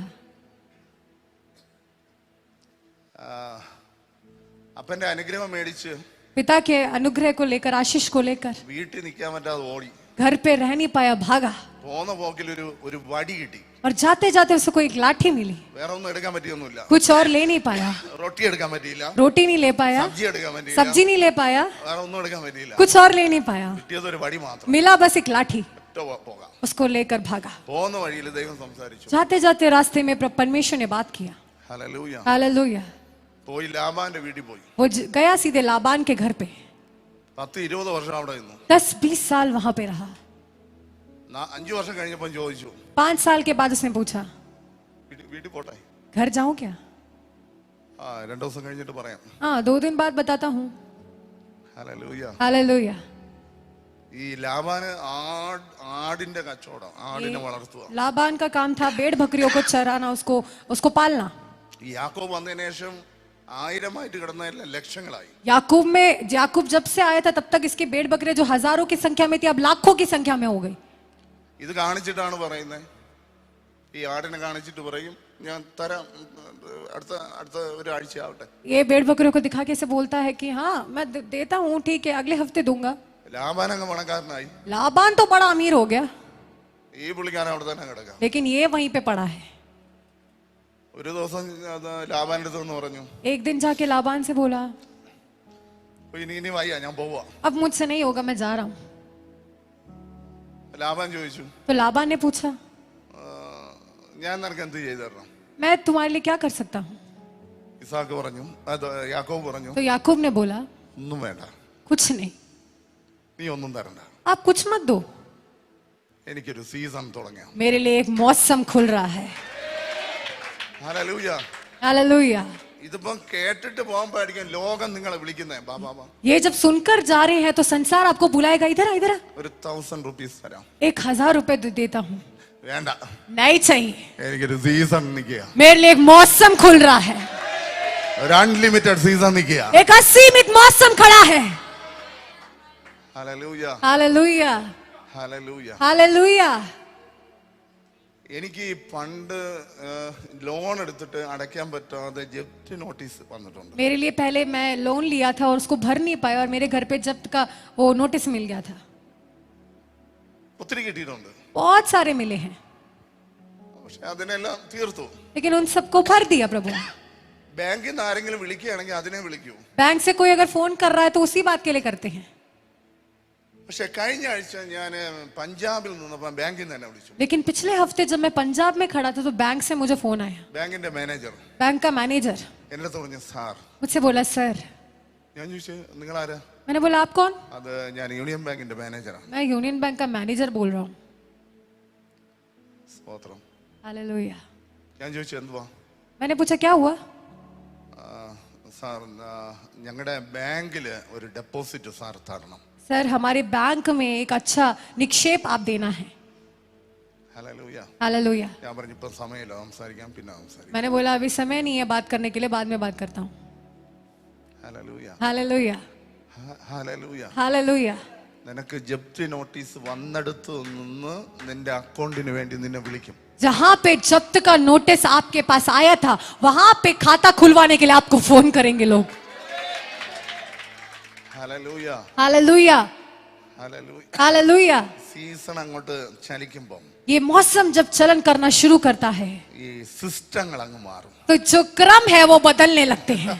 അപ്പന്റെ അനുഗ്രഹം മേടിച്ച് पिता के अनुग्रह को लेकर, आशीष को लेकर വീട്ടിൽ നിൽക്കാൻ പറ്റാതെ ഓടി. घर पे रह नहीं पाया, भागा। പോന്ന പോക്കിൽ ഒരു വടി കിട്ടി. और जाते जाते उसको एक लाठी मिली। വേറെ ഒന്നും എടുക്കാൻ പറ്റിയൊന്നുമില്ല. कुछ और ले नहीं पाया, റൊട്ടി എടുക്കാൻ പറ്റിയില്ല, रोटी नहीं ले पाया, സബ്ജി എടുക്കാൻ പറ്റിയില്ല, सब्जी नहीं ले पाया, വേറെ ഒന്നും എടുക്കാൻ പറ്റിയില്ല. कुछ और ले नहीं पाया, കിട്ടിയത് ഒരു വടി മാത്രം. मिला बस एक लाठी। ഒറ്റ പോകാം. उसको लेकर भागा। പോകുന്ന വഴിയിൽ ദൈവം സംസാരിച്ചു. जाते जाते रास्ते में परमेश्वर ने बात किया। ഹല്ലേലൂയ. हालेलुया। പോയി ലാബാന്റെ വീട്ടിൽ പോയി. वो गया सीधे लाबान के घर पे। 10-20 വർഷം അവിടെ നിന്നു. 10-20 साल वहां पे रहा। 5 വർഷം കഴിഞ്ഞപ്പോൾ ചോദിച്ചു, 5 साल के बाद उसने पूछा, വീട്ടിൽ പോട്ടെ? घर जाऊं क्या? 2 ദിവസം കഴിഞ്ഞിട്ട് പറയാം. हाँ, 2 दिन बाद बताता हूँ। ഹല്ലേലൂയ. हालेलुया। ഈ ലാബാന് ആടിന്റെ കച്ചവടം, ആടിനെ വളർത്തുക. लाबान का काम था भेड़ बकरियों को चराना, उसको पालना। ഈ യാക്കോബ് വന്നതിന് ശേഷം 1000 കിടന്നതെല്ലാം ലക്ഷങ്ങളായി. याकूब जब से आया था तब तक इसके भेड़ बकरे जो हजारों की संख्या में थी अब लाखों की संख्या में हो गई। ഇത് കാണിച്ചിട്ടാണ് പറയുന്നത്. ഈ ആടിനെ കാണിച്ചിട്ട് പറയും, ഞാൻ തരാം, അടുത്ത ഒരാഴ്ച ആവട്ടെ. ये भेड़ बकरियों को दिखा के से बोलता है कि हाँ मैं देता हूँ, ठीक है, अगले हफ्ते दूंगा। ലാബാൻ അങ്ങ് പണക്കാരനായി. लाबान तो बड़ा अमीर हो गया, ഈ പുള്ളിക്കാരൻ അവിടെ തന്നെ കിടക്കാം. लेकिन ये वहीं पे पड़ा है। ഒരു ദിവസം അത് ലാബാന്റെ അടുത്ത് പറഞ്ഞു, एक दिन जाके लाबान से बोला, ഇനി വയ്യ, ഞാൻ പോവാ. अब मुझसे नहीं होगा, मैं जा रहा हूँ. ലാബാൻ ചോദിച്ചു, तो लाबान ने पूछा, ഞാൻ നിനക്ക് എന്ത് ചെയ്തു തരണം? मैं तुम्हारे लिए क्या कर सकता हूँ? ഇസാക്ക് പറഞ്ഞു, അത് യാക്കോബ് പറഞ്ഞു, तो याकूब ने बोला, ഒന്നും വേണ്ട, कुछ नहीं, നീ ഒന്നും തരണ്ട, आप कुछ मत दो, എനിക്കൊരു സീസൺ തുടങ്ങാം. मेरे लिए एक मौसम खुल रहा है. ഹല്ലേലൂയ. हालेलुया. ഇതിപ്പം കേട്ടിട്ട് പോകുമ്പോഴായിരിക്കും ലോകം നിങ്ങളെ വിളിക്കുന്നേ, ബാബാ ये जब सुनकर जा रहे हैं तो संसार आपको बुलाएगा, इधर आ, इधर आ. ഒരു 1000 rupees തരാം. 1000 रुपए देता हूँ. വേണ്ട, नहीं चाहिए, എനിക്കൊരു സീസൺ നിൽക്കുക, मेरे लिए एक मौसम खुल रहा है. ഒരു അൺലിമിറ്റഡ് സീസൺ നിൽക്കുക. एक असीमित मौसम खड़ा है. ഹല്ലേലൂയ. हालेलुया. ഹല്ലേലൂയ. हालेलुया. എനിക്ക് ഈ പണ്ട് ലോൺ എടുത്തിട്ട് അടയ്ക്കാൻ പറ്റാതെ ജപ്തി നോട്ടീസ് വന്നിട്ടുണ്ട്. मेरे लिए पहले मैं लोन लिया था और उसको भर नहीं पाया और मेरे घर पे जब्त का वो नोटिस मिल गया था. ഒത്തിരി കിട്ടിയിട്ടുണ്ട്, बहुत सारे मिले हैं, പക്ഷെ അതിനെല്ലാം തീർത്തു. लेकिन उन सबको भर दिया प्रभु. ബാങ്കിൽ നിന്ന് ആരെങ്കിലും വിളിക്കുകയാണെങ്കിൽ അതിനെ വിളിക്കൂ. बैंक से कोई अगर फोन कर रहा है तो उसी बात के लिए करते हैं. പക്ഷെ കഴിഞ്ഞ ആഴ്ച ഞാൻ പഞ്ചാബിൽ നിന്നപ്പോൾ ബാങ്കിൽ നിന്ന് തന്നെ വിളിച്ചു. लेकिन पिछले हफ्ते जब मैं पंजाब में खड़ा था तो बैंक से मुझे फोन आया. ബാങ്കിന്റെ മാനേജർ बैंक का मैनेजर എന്റെ അടുത്ത് പറഞ്ഞു, സാർ. मुझसे बोला, सर. ഞാൻ ചോദിച്ചു, നിങ്ങൾ ആരാ? मैंने बोला, आप कौन? അത് ഞാൻ യൂണിയൻ ബാങ്കിന്റെ മാനേജറാണ്. मैं यूनियन बैंक का मैनेजर बोल रहा हूँ. സ്തോത്രം. हालेलुया. ഞാൻ ചോദിച്ചു, എന്തുവാ? मैंने पूछा, क्या हुआ? സാർ, ഞങ്ങളുടെ ബാങ്കിൽ ഒരു ഡെപ്പോസിറ്റ് സാർ തരണം. सर, हमारे बैंक में एक अच्छा निक्षेप आप देना है. ഹല്ലേലൂയ. हालेलुया. ഞാൻ പറഞ്ഞു, ഇപ്പം സമയമില്ല, സംസാരിക്കാം, പിന്നെ സംസാരിക്കാം. मैंने बोला, अभी समय नहीं है बात करने के लिए, बाद में बात करता हूँ. ഹല്ലേലൂയ. हालेलुया. ഹല്ലേലൂയ. हालेलुया. നിനക്ക് ജപ്തി നോട്ടീസ് വന്നെടുത്ത് നിന്ന് നിന്റെ അക്കൗണ്ടിന് വേണ്ടി നിന്നെ വിളിക്കും. जहाँ पे जब्त का नोटिस आपके पास आया था वहां पे खाता खुलवाने के लिए आपको फोन करेंगे लोग. Hallelujah. Hallelujah. Hallelujah. Hallelujah. Season അങ്ങോട്ട് ചലിക്കുമ്പോൾ ये मौसम जब चलन करना शुरू करता है ഈ സിസ്റ്റങ്ങൾ അങ്ങ് മാറും. तो जो क्रम है वो बदलने लगते हैं.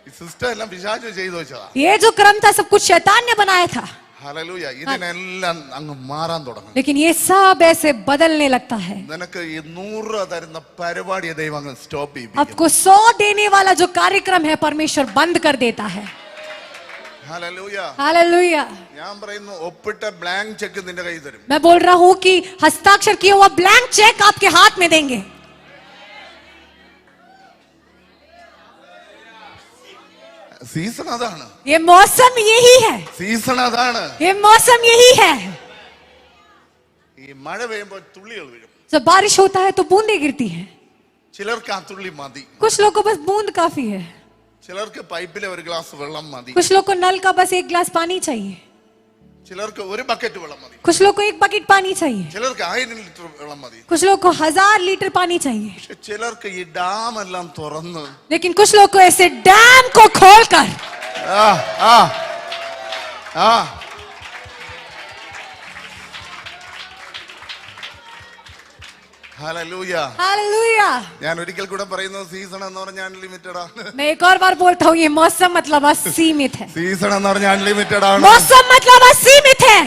ഈ സിസ്റ്റം എല്ലാം പിശാചു ചെയ്തു വെച്ചതാ. ये जो क्रम था सब कुछ शैतान ने बनाया था. ഹല്ലേലൂയ. ഇതിനെല്ലാം അങ്ങ് മാറാൻ തുടങ്ങും. लेकिन ये सब ऐसे बदलने लगता है. നിനക്ക് ഈ 100 തരുന്ന പരിപാടിയെ ദൈവം അങ്ങ് സ്റ്റോപ്പ് ചെയ്യും. आपको 100 देने वाला जो कार्यक्रम है परमेश्वर बंद कर देता है. ഹല്ലേലൂയ. हालेलुया. ഞാൻ പറയുന്നു, ഒപ്പിട്ട ബ്ലാങ്ക് ചെക്ക് നിന്റെ കയ്യിൽ തരും. मैं बोल रहा हूं कि हस्ताक्षर किया हुआ ब्लैंक चेक आपके हाथ में देंगे. സീസൺ അതാണ്. ये मौसम यही है. സീസൺ അതാണ്. ये मौसम यही है. ഈ മഴ പെയ്യുമ്പോൾ തുള്ളികൾ വീഴും. जब बारिश होता है तो बूंदें गिरती हैं. ചിലർക്ക് ആ തുള്ളി മതി. कुछ लोगों को बस बूंद काफी है. ചിലർക്ക് പൈപ്പിലെ ഒരു ഗ്ലാസ് വെള്ളം മതി. कुछ लोग को नल का बस एक गिलास पानी चाहिए. ചിലർക്ക് ഒരു ബക്കറ്റ് വെള്ളം മതി. कुछ लोग को एक बकेट पानी चाहिए. ചിലർക്ക് 1000 ലിറ്റർ വെള്ളം മതി. कुछ लोग को 1000 लीटर पानी चाहिए. പക്ഷെ ചിലർക്ക് ഈ ഡാം എല്ലാം തുറന്ന് लेकिन कुछ लोग को ऐसे डैम को खोलकर ആ ആ ആ ഹല്ലേലൂയ. हालेलुया. ഞാൻ ഒരിക്കൽ കൂടെ പറയുന്നു, സീസൺ എന്ന് പറഞ്ഞാൽ അൺലിമിറ്റഡ് ആണ്. मैं एक और बार बोलता हूँ, ये मौसम मतलब असीमित है. സീസൺ എന്ന് പറഞ്ഞാൽ അൺലിമിറ്റഡ് ആണ്. मौसम मतलब असीमित है.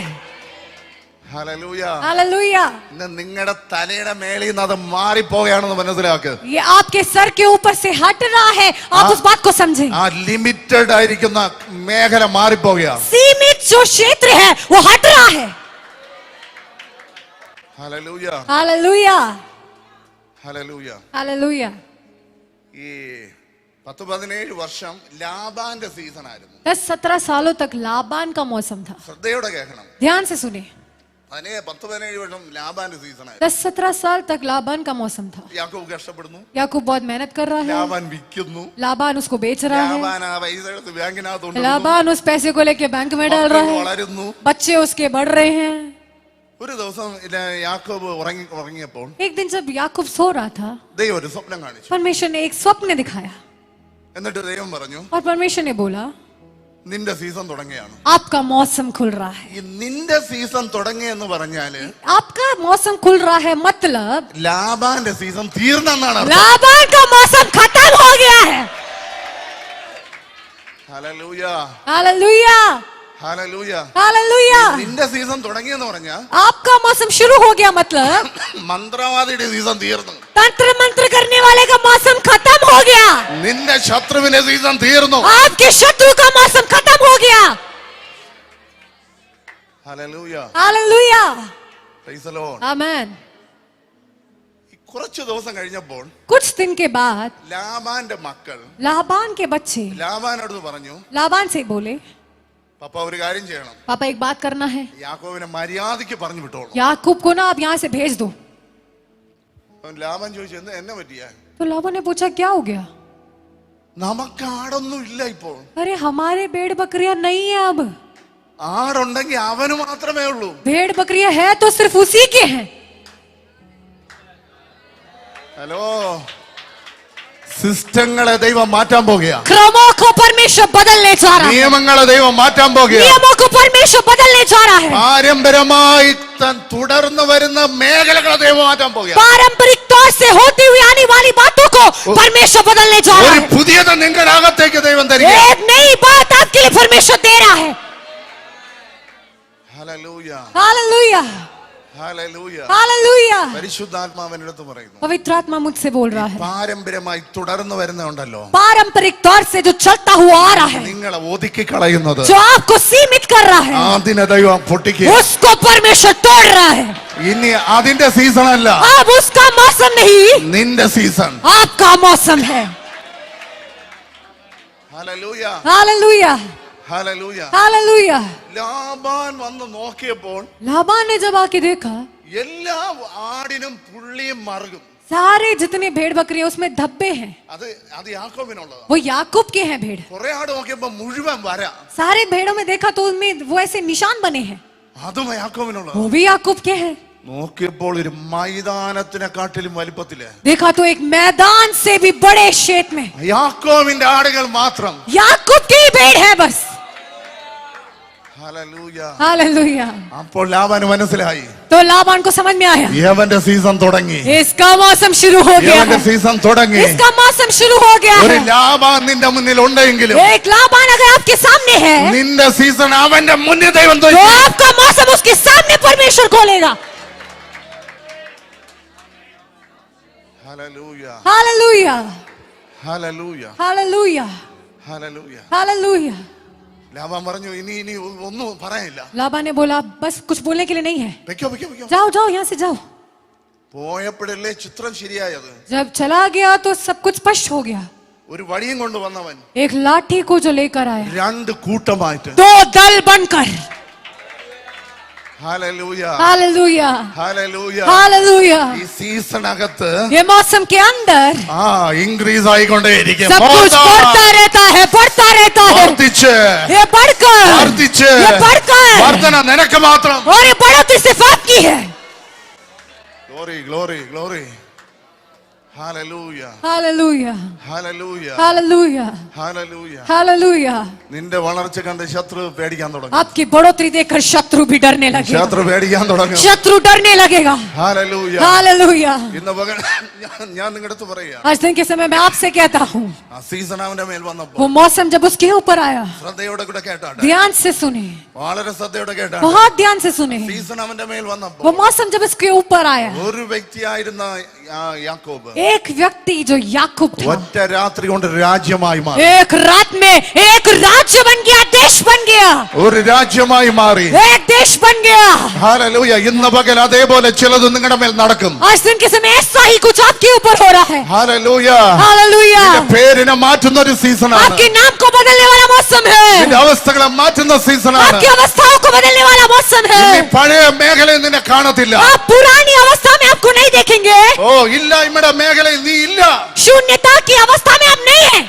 ഹല്ലേലൂയ. हालेलुया. ഇന്ന് നിങ്ങളുടെ തലയുടെ മേളിൽ നിന്ന് അത് മാറിപ്പോവുകയാണെന്ന് മനസ്സിലാക്ക്. ये आपके सर के ऊपर से हट रहा है. आप उस बात को समझें. ആ ലിമിറ്റഡ് ആയിരിക്കുന്ന മേഖല മാറിപ്പോവുകയാണ്. सीमित जो क्षेत्र है वो हट रहा है. ഹല്ലേലൂയ. हालेलुया. ഹല്ലേലൂയ. हालेलुया. ഈ 10-17 വർഷം ലാബാന്റെ സീസൺ ആയിരുന്നു. 10-17 सालों तक लाबान का मौसम था. ശ്രദ്ധയോടെ കേൾക്കണം. ध्यान से सुने. 10-17 വർഷം ലാബാന്റെ സീസൺ ആയിരുന്നു. 10-17 साल तक लाबान का मौसम था. യാക്കോബ് കഷ്ടപ്പെടുന്നു. याकूब बहुत मेहनत कर रहा है. ലാബാൻ വിൽക്കുന്നു. लाबान उसको बेच रहा है. ലാബാൻ ആ പൈസ എടുത്ത് ബാങ്കിനകത്ത് കൊണ്ടുവന്നു. लाबान उस पैसे को लेके बैंक में डाल रहा മക്കൾ है. വളരുന്നു. बच्चे उसके बढ़ रहे हैं. ഒരു ദിവസം യാക്കോബ് ഉറങ്ങിയപ്പോൾ एक दिन जब याकूब सो रहा था ദൈവം ഒരു സ്വപ്നം കാണിച്ചു. परमेश्वर ने एक स्वप्न दिखाया എന്നിട്ട് ദൈവം പറഞ്ഞു, और परमेश्वर ने बोला, നിന്റെ സീസൺ തുടങ്ങിയാണ്. आपका मौसम खुल रहा है. ഈ നിന്റെ സീസൺ തുടങ്ങിയെന്ന് പറഞ്ഞാല് आपका मौसम खुल रहा है मतलब ലാബാന്റെ സീസൺ തീർന്നെന്നാണ് അർത്ഥം. लाबान का मौसम खत्म हो गया है. Hallelujah, hallelujah, hallelujah. हालेलुया. നിന്റെ സീസൺ തുടങ്ങിയെന്ന് പറഞ്ഞാ आपका मौसम शुरू हो गया मतलब മന്ത്രവാദിയുടെ സീസൺ തീർന്നു. तंत्र मंत्र करने वाले का मौसम खत्म हो गया. നിന്റെ ശത്രുവിന്റെ സീസൺ തീർന്നു. आपके शत्रु का मौसम खत्म हो गया. Hallelujah, hallelujah, praise the Lord. Amen. കുറച്ച് ദിവസം കഴിഞ്ഞപ്പോൾ कुछ दिन के बाद ലാബാന്റെ മക്കൾ लाबान के बच्चे ലാബാനോട് പറഞ്ഞു, लाबान से बोले, പപ്പ ഒരു കാര്യം ചെയ്യണം, पापा एक बात करना है, യാക്കോബിനെ മര്യാദയ്ക്ക് പറഞ്ഞു വിട്ടോളൂ. याकूब को ना आप यहाँ से भेज दो. അവൻ ലാബാൻ ചോദിച്ചു, എന്നെ പറ്റിയാ? तो लाबान ने पूछा क्या हो गया? നമുക്ക് ആടൊന്നും ഇല്ല ഇപ്പോൾ. अरे हमारे भेड़ बकरियां नहीं है अब. ആടുണ്ടെങ്കിൽ അവന് മാത്രമേ ഉള്ളൂ. भेड़ बकरियां है तो सिर्फ उसी के हैं. ഹലോ, സിസ്റ്റങ്ങളെ ദൈവം മാറ്റാൻ പോകുക. क्रमों को परमेश्वर बदलने जा रहा है. നിയമങ്ങളെ ദൈവം മാറ്റാൻ പോകുക. नियमों को परमेश्वर बदलने जा रहा है. പാരമ്പര്യമായി തുടർന്ന് വരുന്ന മേഖലകളെ ദൈവം മാറ്റാൻ പോകുക. पारंपरिक तौर से होती हुई आने वाली बातों को परमेश्वर बदलने जा रहा ഒരു है. പുതിയത് നിങ്ങളുടെ അകത്തേക്ക് ദൈവം തരിക. एक नई बात आपके लिए परमेश्वर दे रहा है. Hallelujah, hallelujah, hallelujah. हालेलुया. പരിശുദ്ധാത്മാവിന്റെ അടുത്ത് പറയുന്നു, पवित्र आत्मा मुझसे बोल रहा है, പാരമ്പര്യമായി തുടർന്ന് വരുന്നുണ്ടല്ലോ, पारंपरिक तौर से जो चलता हुआ आ रहा है, നിങ്ങളെ ഒതുക്കി കളയുന്നത് जो आपको सीमित कर रहा है, അതിനെ ദൈവം പൊട്ടിക്കുക. उसको परमेश्वर तोड़ रहा है. ഇനി അതിന്റെ സീസൺ അല്ല, अब उसका मौसम नहीं, നിന്റെ സീസൺ. आपका मौसम है. Hallelujah, hallelujah, hallelujah. Hallelujah. Laban വന്ന് നോക്കിയപ്പോൾ लाबान ने जब आके देखा, എല്ലാ ആടിനും പുള്ളിയും മറുകും. सारे जितने भेड़ बकरियां उसमें धब्बे हैं. അത് യാക്കോബിനുള്ളതാ. वो याकूब के हैं भेड़. കുറെ ആട് നോക്കിയപ്പോ മുഴുവൻ വര, सारे भेड़ों में देखा तो उनमें वो ऐसे निशान बने हैं. അതും യാക്കോബിനുള്ളതാ. वो भी याकूब के हैं. നോക്കിയപ്പോൾ ഒരു മൈതാനത്തിനെ കാട്ടിലും വലിപ്പത്തില് देखा तो एक मैदान से भी बड़े क्षेत्र में യാക്കോബിന്റെ ആടുകൾ മാത്രം. याकूब की ही भेड़ है बस. ഹല്ലേലൂയ. हालेलुया. അപ്പോൾ ലാബാന് മനസ്സിലായി, तो लाबान को समझ में आया, യവന്റെ സീസൺ തുടങ്ങി, इसका मौसम शुरू हो गया യവന്റെ है. സീസൺ തുടങ്ങി. इसका मौसम शुरू हो गया ഒരു है. ലാബാൻ നിന്റെ മുന്നിൽ ഉണ്ടെങ്കിലും एक लाबान अगर आपके सामने है നിന്റെ സീസൺ അവന്റെ മുന്നിൽ ദൈവം तो തൊഴിക്കും. आपका मौसम उसके सामने परमेश्वर खोलेगा. Hallelujah, hallelujah, hallelujah, hallelujah, hallelujah. Hallelujah. Laban പറഞ്ഞു, ഇനി ഒന്നും പറയാനില്ല. लाबान ने बोला बस कुछ बोलने के लिए नहीं है, വെക്കോ വെക്കോ വെക്കോ. जाओ जाओ यहाँ से जाओ. പോയപ്പോഴല്ലേ ചിത്രം ശരിയായത്. जब चला गया तो सब कुछ स्पष्ट हो गया. ഒരു വടിയും കൊണ്ട് വന്നവൻ एक लाठी को जो लेकर आया, രണ്ട് കൂട്ടമായിട്ട്. दो दल बनकर. Hallelujah, hallelujah, hallelujah. हालेलुया. ഈ സീസൺ അകത്ത് ये मौसम के अंदर ഇൻക്രീസ് ആയിക്കൊണ്ടേയിരിക്കും. सब कुछ बढ़ता रहता है, बढ़ता रहता है. വർദ്ധിച്ച് ये बढ़कर, വർദ്ധിച്ച് ये बढ़कर, വർദ്ധന നിനക്ക് മാത്രം. और ये बढ़ोतरी सिर्फ आपकी है. Glory glory glory. Hallelujah, hallelujah, hallelujah, hallelujah, hallelujah. Hallelujah. നിന്റെ വളർച്ച കണ്ട് ശത്രു പേടിക്കാൻ തുടങ്ങും. आपकी बढ़ोतरी देखकर शत्रु भी डरने लगेगा. ശത്രു പേടിക്കാൻ തുടങ്ങും. शत्रु डरने लगेगा. ഹല്ലേലൂയ. हालेलुया. ഇന്ന് പകൽ ഞാൻ നിങ്ങളുടെ അടുത്ത് പറയാ, आज दिन के समय मैं आपसे कहता हूँ, ആ സീസൺ അവന്റെ മേൽ വന്നപ്പോ वो मौसम जब उसके ऊपर आया, ശ്രദ്ധയോടെ കൂടെ കേട്ടാട്ടെ, ध्यान से सुने, വളരെ ശ്രദ്ധയോടെ കേട്ടാട്ടെ. बहुत ध्यान से सुने. സീസൺ അവന്റെ മേൽ വന്നപ്പോ वो मौसम जब उसके ऊपर आया, ഒരു വ്യക്തിയായിരുന്ന യാക്കോബ് एक व्यक्ति जो याकूब था, ഒറ്റ രാത്രി കൊണ്ട് രാജ്യമായി മാറി. एक रात में एक राज्य बन गया, देश बन गया, ഒരു രാജ്യമായി മാറി. एक देश बन गया. ഹല്ലേലൂയ. ഇന്ന് പകൽ അതേപോലെ ചിലത് നിങ്ങളുടെ മേൽ നടക്കും. आज दिन के समय ऐसा ही कुछ आपके ऊपर हो रहा है. ഹല്ലേലൂയ. हालेलुया. നിന്റെ പേരിനെ മാറ്റുന്ന ഒരു സീസണാണ്. आपके नाम को बदलने वाला मौसम है. നിന്റെ അവസ്ഥകളെ മാറ്റുന്ന സീസണാണ്. आपकी अवस्थाओं को बदलने वाला मौसम है. ഇനി പഴയ മേഖലയിൽ നിന്നെ കാണത്തില്ല. आप पुरानी अवस्था में आपको नहीं देखेंगे. ഓ ഇല്ലായ്മയുടെ മേഖലയിൽ നീ ഇല്ല. शून्यता की अवस्था में आप नहीं है.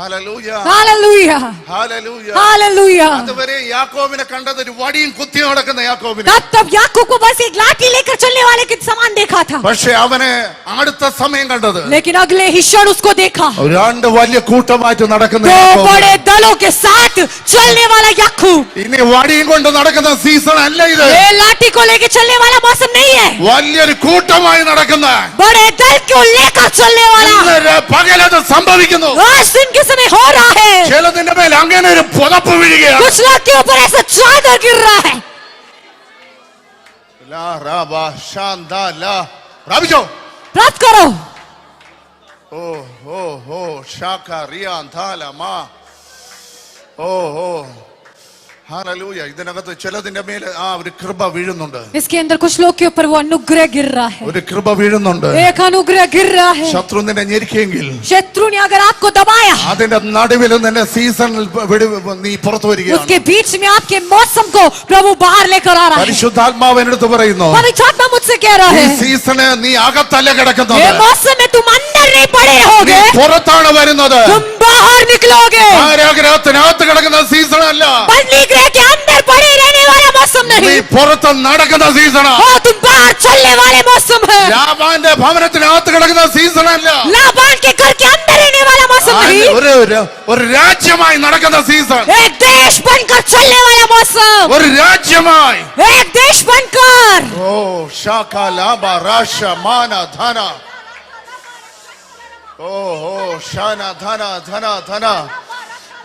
Hallelujah Hallelujah. Hallelujah Hallelujah. അതുവരെ യാക്കോബിനെ കണ്ടത് ഒരു വടിയും കുത്തി നടക്കുന്ന യാക്കോബിനെ. तब याकूब को बस एक लाठी लेकर चलने वाले के समान देखा था, പക്ഷെ അവനെ അടുത്ത സമയം കണ്ടത് लेकिन अगले ही क्षण उसको देखा രണ്ട് വലിയ കൂട്ടമായിട്ട് നടക്കുന്ന दो യാക്കോബ്. बड़े दलों के साथ चलने वाला याकूब। ഇനി വടിയും കൊണ്ട് നടക്കുന്ന സീസൺ അല്ല ഇത്. ये लाठी को लेकर चलने वाला मौसम नहीं है, വലിയൊരു കൂട്ടമായി നടക്കുന്ന बड़े दल को लेकर चलने वाला ഇന്ന് പകലത് സംഭവിക്കുന്നു. आज दिन के समय हो रहा है। ചിലതിന്റെ മേൽ അങ്ങനെ ഒരു പുതപ്പ് വീഴുകയാണ്. कुछ लोग के ऊपर ऐसा चादर गिर रहा है। ലാ റാബാ ശാന്താ ലാ പ്രാപിച്ചോ. प्राप्त करो। ഓ ഓ ഓ ഷാക്കാ റിയാൻ ധാലമാ ഓ ഓ ഹല്ലേലൂയ. ഇതിനകത്ത് ചിലതിന്റെ മേൽ ഒരു കൃപ വീഴുന്നുണ്ട്. इसके अंदर कुछ लोग के ऊपर वो अनुग्रह गिर रहा है, ഒരു കൃപ വീഴുന്നുണ്ട്. एक अनुग्रह गिर रहा है। ശത്രു നിന്നെ ഞെരുക്കിയെങ്കിൽ शत्रु ने अगर आपको दबाया, അതിന്റെ നടുവിൽ നിന്നെ സീസണിൽ നീ പുറത്തു വരികയാണ്. उसके बीच में आपके मौसम को प्रभु बाहर लेकर आ रहा है। പരിശുദ്ധാത്മാവ് എന്നോട് പറയുന്നു, पवित्र आत्मा मुझसे कह रहा ഈ है, സീസണ് നീ അകത്തല്ല ये കിടക്കുന്നത്, मौसम में तुम अंदर नहीं पड़े നീ रहोगे, പുറത്താണ് വരുന്നത്. तुम बाहर निकलोगे। ആരാഗ്രഹത്തിനകത്ത് കിടക്കുന്ന സീസൺ അല്ല, बदली ग्रह के अंदर पड़े रहने वाला मौसम നീ नहीं, പുറത്ത് നടക്കുന്ന സീസണാ. वो तुम बाहर चलने वाले मौसम है। ലാബാന്റെ ഭവനത്തിനകത്ത് കിടക്കുന്ന സീസൺ അല്ല, लाबान के घर के अंदर रहने वाला मौसम नहीं, ഒരു രാജ്യമായി നടക്കുന്ന സീസൺ. एक देश बनकर चलने वाला मौसम, ഒരു രാജ്യമായി. एक देश बनकर। ഓ ഷാക ലാബ രാഷ മാന ധന ഓ ഓ ഷാന ധന ധന ധന.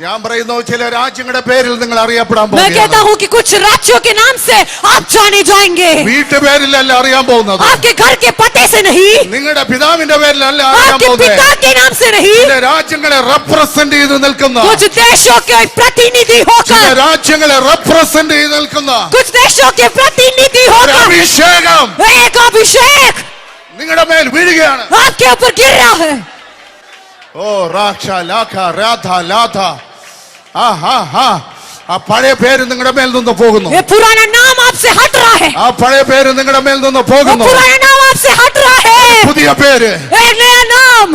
ഞാൻ പറയുന്നു, ചില രാജ്യങ്ങളുടെ പേരിൽ നിങ്ങൾ അറിയപ്പെടാൻ मैं कहता പോകുന്നു. हूँ कि कुछ राज्यों के नाम से आप जाने जाएंगे, വീട്ടുപേരിലല്ല അറിയാൻ പോകുന്നത്, आपके घर के पते से नहीं, നിങ്ങളുടെ പിതാവിന്റെ പേരിലല്ല അറിയാൻ आपके പോകുന്നത്. पिता के नाम से नहीं, ചില രാജ്യങ്ങളെ റെപ്രസെന്റ് ചെയ്ത് നിൽക്കുന്ന, कुछ देशों के प्रतिनिधि ചില होकर, രാജ്യങ്ങളെ റെപ്രസെന്റ് ചെയ്ത് നിൽക്കുന്ന कुछ देशों के प्रतिनिधि ഒരു होकर അഭിഷേകം एक अभिषेक നിങ്ങളുടെ മേൽ വീഴുകയാണ്. आपके ऊपर गिर रहा है। ഓ രാക്ഷ ലാഖ രാധ ലാഥ ആ പഴയ പേര് നിങ്ങളുടെ മേൽ നിന്ന് പോകുന്നു. ये पुराना नाम आपसे हट रहा है, ആ പഴയ പേര് നിങ്ങളുടെ മേൽ നിന്ന് वो പോകുന്നു. पुराना नाम आपसे हट रहा है। പുതിയ പേര്, एक नया नाम,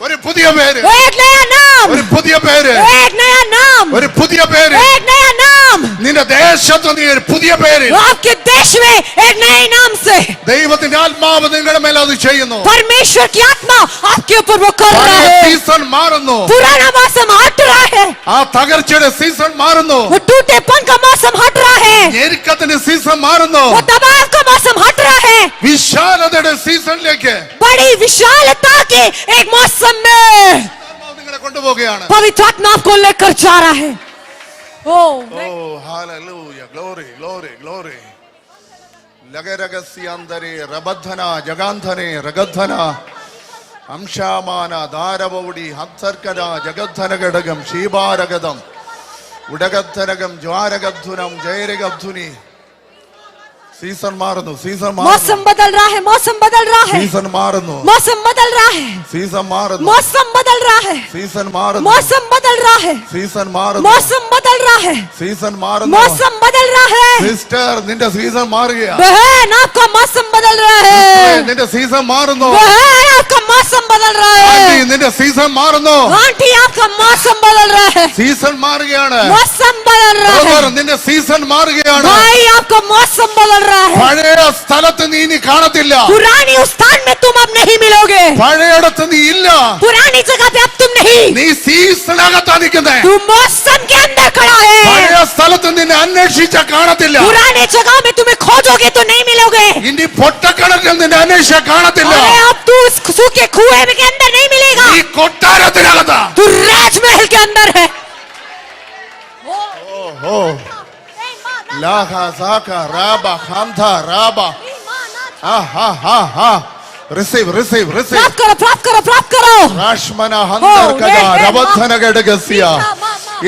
ഒരു പുതിയ പേര്, एक नया नाम, ഒരു പുതിയ പേര്, एक नया नाम, ഒരു പുതിയ പേര്. एक नया नाम, നിന്റെ ദേശത്ത് നീ ഒരു പുതിയ പേര്. आपके देश में एक नए नाम से ദൈവത്തിന്റെ ആത്മാവ് നിങ്ങളുടെ മേൽ അത് ചെയ്യുന്നു. परमेश्वर की आत्मा आपके ऊपर वो कर रहा പഴയ है। സീസൺ മാറുന്നു, पुराना मौसम हट रहा है, ആ തകർച്ചയുടെ സീസൺ മാറുന്നു, वो टूटेपन का मौसम हट रहा है, ഞെരുക്കത്തിന്റെ സീസൺ മാറുന്നു, वो दबाव का मौसम हट रहा है, വിശാലതയുടെ സീസണിലേക്ക് बड़ी विशालता के एक मौसम में ആത്മാവ് നിങ്ങളെ കൊണ്ടുപോവുകയാണ്. पवित्र आत्मा आपको लेकर जा रहा है। ഓ ഹല്ലേലൂയ, ഗ്ലോറി ഗ്ലോറി ഗ്ലോറി. ലഗരഗസ്യാന്തരേ രബദ്ധന ജഗാന്ധനെ രഗദ്ധന അംശാമാന ധാരവൗടി ഹത്സർക്കര ജഗദ്ധന ഘടകം ശീബാരഗതം ഉടഗദ്ധനകം ജ്വാരഗദ്ധുനം ജയരഗദ്ധുനി. സീസൺ മാറുന്നു, സീസൺ मौसम മാറുന്നു, बदल रहा है, मौसम बदल रहा है, സീസൺ മാറുന്നു, मौसम बदल रहा है, സീസൺ മാറുന്നു, मौसम बदल रहा है, സീസൺ മാറുന്നു, मौसम बदल रहा है, സീസൺ മാറുന്നു, मौसम बदल रहा है, സീസൺ മാറുന്നു. मौसम बदल रहा है। സിസ്റ്റർ, നിന്റെ സീസൺ മാറുകയാ. बहन आपका मौसम बदल रहा है, നിന്റെ സീസൺ മാറുന്നു. बहन आपका मौसम बदल रहा ആന്റി, है, നിന്റെ സീസൺ മാറുന്നു. आंटी आपका मौसम बदल रहा है, സീസൺ മാറുകയാണ്. मौसम बदल रहा ബ്രദർ, है, നിന്റെ സീസൺ മാറുകയാണ്. भाई आपका मौसम बदल रहा है। പഴയ സ്ഥലത്ത് നീ ഇനി കാണത്തില്ല, पुरानी उस स्थान में तुम अब नहीं मिलोगे, പഴയടത്ത് നീ ഇല്ല, पुरानी जगह पे अब तुम नहीं, നീ സീസണകത്താ നിൽക്കുന്നേ. तुम मौसम के अंदर खड़ा है। പഴയ സ്ഥലത്ത് നിന്നെ അന്വേഷിച്ച കാണത്തില്ല, पुराने जगह में तुम्हें खोजोगे तो नहीं मिलोगे, ഇനി പൊട്ടക്കിണറ്റിൽ നിന്നെ അന്വേഷിച്ച കാണത്തില്ല. अरे अब तू इस सूखे कुएं के अंदर नहीं मिलेगा, നീ കൊട്ടാരത്തിനകത്താ. तू राजमहल के अंदर है। ഓ ലാഹ സാഖ റാബ ഖാന്ത റാബ റിസീവ് റിസീവ് റിസീവ്. प्राप्त करो, प्राप्त करो, प्राप्त करो। രാഷ്മന ഹന്തർകദ രബദ്ധന ഘടകസ്യ.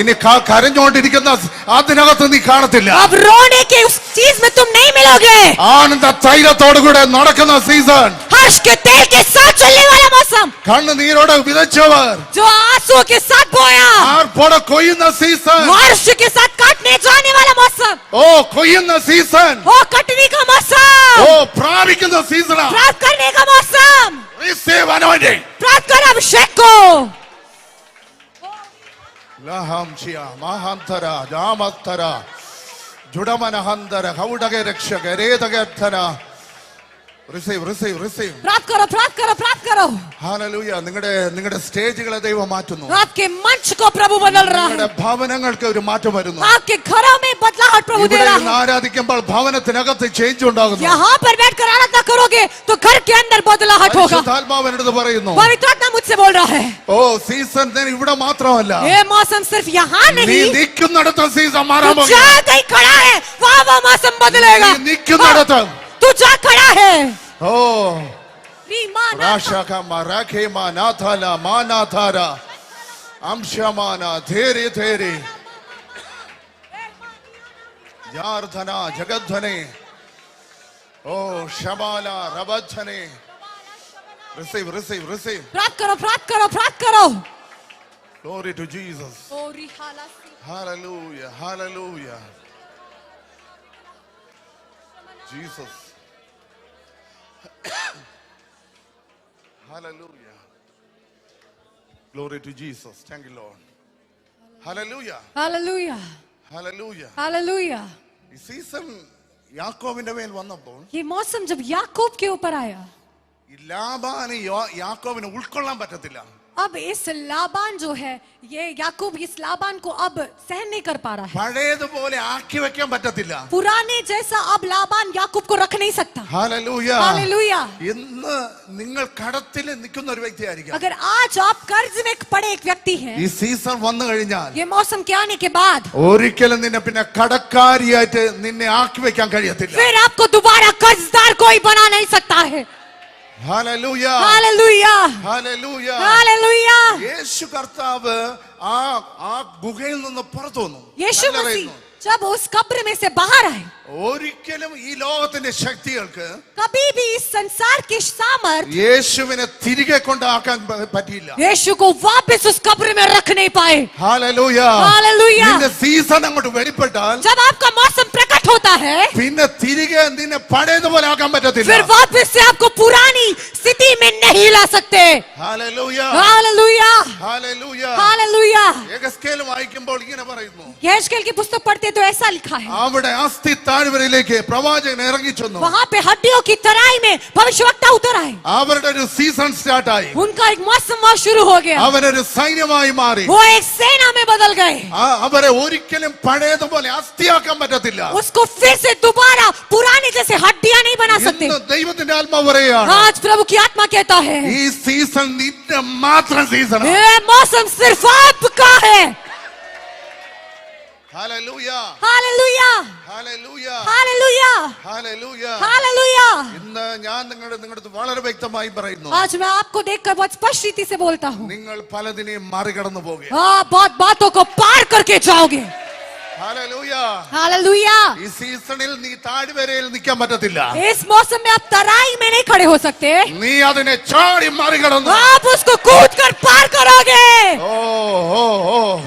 ഇനി കരഞ്ഞുകൊണ്ടിരിക്കുന്ന അതിനകത്ത് നീ കാണത്തില്ല. अब रोने के उस चीज में तुम नहीं मिलोगे, ആനന്ദ തൈലത്തോടുകൂടെ നടക്കുന്ന സീസൺ. हर्ष के तेल के साथ चलने वाला मौसम, കണ്ണുനീരോടെ വിതച്ചവർ जो आंसू के साथ बोया, ആർപ്പോടെ കൊയ്യുന്ന സീസൺ. हर्ष के साथ काटने जाने वाला मौसम, ഓ കൊയ്യുന്ന സീസൺ. ओ कटने का मौसम, ഓ പ്രാപിക്കുന്ന സീസണാ. प्राप्त करने का मौसम, റിസീവ് അനോയിന്റിംഗ്. प्राप्त कर अभिषेक को। ലഹംശിയ മഹാന്തര രാമത്തര ജുഡമനഹന്തര ഹൗഡക രക്ഷക രേതകർത്ഥന. Receive receive receive. प्राप्त करो, प्राप्त करो, प्राप्त करो. ഹല്ലേലൂയ. നിങ്ങളുടെ സ്റ്റേജുകളെ ദൈവം മാറ്റുന്നു. आपके मंच को प्रभु बदल रहा है. നിങ്ങളുടെ ഭവനങ്ങൾക്ക് ഒരു മാറ്റം വരുന്നു. आपके घरों में बदलाव प्रभु दे ഇവിടെ रहा നിന്ന് है. ആരാധിക്കുമ്പോൾ ഭവനത്തിനകത്ത് ചേഞ്ച് ഉണ്ടാകുന്നു. यहाँ पर बैठकर आराधना करोगे तो घर के अंदर बदलाहट होगा. പരിശുദ്ധാത്മാവ് എന്നോട് പറയുന്നു, पवित्र आत्मा मुझसे बोल रहा है, ഓ സീസൺ ഇവിടെ മാത്രമല്ല, ये मौसम सिर्फ यहाँ നീ नहीं, നിൽക്കുന്നിടത്ത് സീസൺ മാറാൻ तू പോകുന്നു. जहाँ कहीं खड़ा है वहाँ वो मौसम बदलेगा. നീ നിൽക്കുന്നിടത്ത് तू जहाँ खड़ा है. ഓ രാശകമ രാഖേമ നാഥല മാനാഥാര അംശമാന ധേരെ ധേരെ യാർധന ജഗധ്വനെ ഓ ശബാല രബധ്വനെ. Receive receive receive. प्राप्त करो, प्राप्त करो, प्राप्त करो. Glory to Jesus. Hallelujah, hallelujah. Jesus. Hallelujah. Glory to Jesus. Thank you, Lord. Hallelujah. Hallelujah. Hallelujah. Hallelujah. ഈ സീസൺ യാക്കോബിന്റെ മേൽ വന്നപ്പോൾ ये मौसम जब याकूब के ऊपर आया, ഈ ലാബാന് യാക്കോബിനെ ഉൾക്കൊള്ളാൻ പറ്റത്തില്ല. अब इस लाबान जो है, ये याकूब इस लाबान को अब सहन नहीं कर पा रहा है. പഴയതുപോലെ ആക്കി വെക്കാൻ പറ്റത്തില്ല. पुराने जैसा अब लाबान याकूब को रख नहीं सकता. Hallelujah. Hallelujah. ഇന്ന് നിങ്ങൾ കടത്തിൽ നിൽക്കുന്ന ഒരു വ്യക്തിയായിരിക്കാം. अगर आज आप कर्ज में पड़े एक व्यक्ति हैं, ഈ സീസൺ വന്നു കഴിഞ്ഞാൽ ये मौसम के आने के बाद ഒരിക്കലും നിന്നെ പിന്നെ കടക്കാരിയായിട്ട് നിന്നെ ആക്കി വെക്കാൻ കഴിയത്തില്ല. फिर आपको दोबारा कर्जदार कोई बना नहीं सकता है. ഹല്ലേലൂയ. Hallelujah, hallelujah. हालेलुया. യേശു കർത്താവ് ആ ഗുഹയിൽ നിന്ന് പുറത്തു വന്നു. यीशु मसीह जब उस कब्र में से बाहर आए, ഒരിക്കലും ഈ ലോകത്തിന്റെ ശക്തികൾക്ക് कभी भी इस संसार की सामर्थ യേശുവിനെ തിരികെ കൊണ്ടാക്കാൻ പറ്റിയില്ല. यीशु को वापस उस कब्र में रख नहीं पाए. ഹല്ലേലൂയ. हालेलुया. നിന്റെ സീസൺ അങ്ങോട്ട് വെളിപ്പെട്ടാൽ जब आपका मौसम प्रकट होता है, പിന്നെ തിരികെ നിന്നെ പഴയതുപോലെ ആക്കാൻ പറ്റത്തില്ല. फिर वापस से आपको पुरानी स्थिति में नहीं ला सकते. ഹല്ലേലൂയ. Hallelujah, hallelujah. हालेलुया. യെഹെസ്കേൽ വായിക്കുമ്പോൾ ഇങ്ങനെ പറയുന്നു, यहेजकेल की पुस्तक पढ़ते तो ऐसा लिखा है, അവിടെ അസ്ഥി താഴ്വരയിലേക്ക് പ്രവാചകൻ ഇറങ്ങി ചെന്നു. वहाँ पे हड्डियों की तराई में भविष्यवक्ता उतर आए. അവരുടെ ഒരു സീസൺ സ്റ്റാർട്ടായി. उनका एक मौसम वहाँ शुरू हो गया. അവരൊരു സൈന്യമായി മാറി. वो एक सेना में बदल गए. അവരെ ഒരിക്കലും പഴയതുപോലെ അസ്ഥിയാക്കാൻ പറ്റത്തില്ല. उसको फिर से दोबारा पुराने जैसे हड्डियां नहीं बना सकते. ഇന്ന് ദൈവത്തിന്റെ ആത്മാവ് പറയുകയാണ്, आज प्रभु की आत्मा कहता है, ഈ സീസൺ നിന്റെ മാത്രം സീസൺ. ये मौसम सिर्फ आपका है. Hallelujah. Hallelujah, hallelujah. Hallelujah, hallelujah. Hallelujah. ഇന്ന് ഞാൻ നിങ്ങളുടെ വളരെ വ്യക്തമായി പറയുന്നു, आज मैं आपको देखकर बहुत स्पष्ट रीति से बोलता हूँ, നിങ്ങൾ പലതിനെയും മറികടന്നു പോകുക. आप बहुत बातों को पार करके जाओगे. ഹല്ലേലൂയ. हालेलुया. ഈ സീസണിൽ നീ താഴ്വരയിൽ നിൽക്കാൻ പറ്റത്തില്ല. इस मौसम में आप तराई में नहीं खड़े हो सकते. നീ അതിനെ ചാടി മറികടന്നു. आप उसको कूद कर पार करोगे. ഓ ഓ ഓ.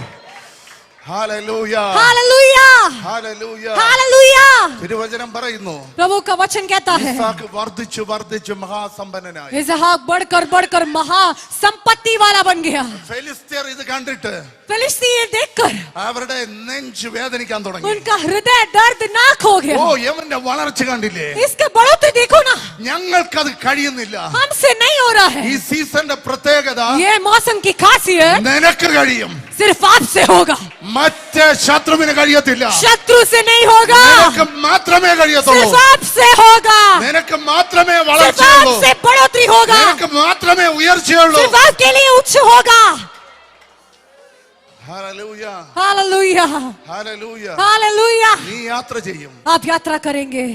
ഹല്ലേലൂയ. Hallelujah, hallelujah. हालेलुया. തിരുവചനം പറയുന്നു, प्रभु का वचन कहता है, ഇസ്ഹാക്ക് വർദ്ധിച്ചു വർദ്ധിച്ചു മഹാസമ്പന്നനായി. इसहाक बढ़कर बढ़कर महा संपत्ति वाला बन गया. ഫെലിസ്ത്യർ ഇത് കണ്ടിട്ട് फिलिस्ती ये देखकर അവരുടെ നെഞ്ച് വേദനിക്കാൻ തുടങ്ങി. उनका हृदय दर्दनाक हो ഓ गया. യവന്റെ വളർച്ച കണ്ടില്ലേ, इसके बढ़ोतरी देखो ना, ഞങ്ങൾക്കത് കഴിയുന്നില്ല. हमसे नहीं हो रहा ഈ है. സീസണിന്റെ പ്രത്യേകത ये मौसम की खासियत നിനക്ക് കഴിയും, सिर्फ आपसे होगा, മറ്റേ ശത്രുവിന് കഴിയത്തില്ല. शत्रु से नहीं होगा. നിനക്ക് മാത്രമേ കഴിയത്തുള്ളൂ. सिर्फ आपसे होगा, നിനക്ക് മാത്രമേ सिर्फ വളർച്ചയുള്ളൂ. आपसे बढ़ोतरी होगा, നിനക്ക് മാത്രമേ ഉയർച്ചയുള്ളൂ. सिर्फ आपके लिए उच्च होगा. ഹല്ലേലൂയ. Hallelujah, hallelujah. हालेलुया. നീ യാത്ര ചെയ്യും. आप यात्रा करेंगे.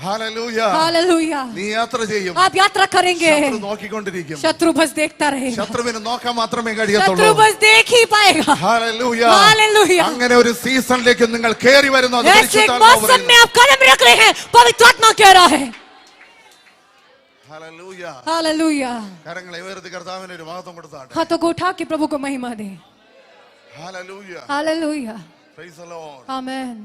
ഹല്ലേലൂയ. हालेलुया. നീ യാത്ര ചെയ്യും. आप यात्रा करेंगे. ശത്രു നോക്കിക്കൊണ്ടിരിക്കും. शत्रु बस देखता रहेगा. ശത്രുവിന് നോക്കാൻ മാത്രമേ शत्रु കഴിയത്തുള്ളൂ. बस देख ही पाएगा. ഹല്ലേലൂയ. हालेलुया. അങ്ങനെ ഒരു സീസണിലേക്ക് നിങ്ങൾ കയറി വരുന്നു. അത് ऐसे एक പരിശുദ്ധാത്മാവ് मौसम में പറയുന്നു. आप कदम रख रहे हैं, पवित्र आत्मा कह रहा है. ഹല്ലേലൂയ. हालेलुया. കരങ്ങളെ ഉയർത്തി കർത്താവിന് ഒരു മഹത്വം കൊടുത്താട്ടെ. हाथों को उठा के प्रभु को महिमा दे. Hallelujah. Hallelujah. Praise the Lord. Amen.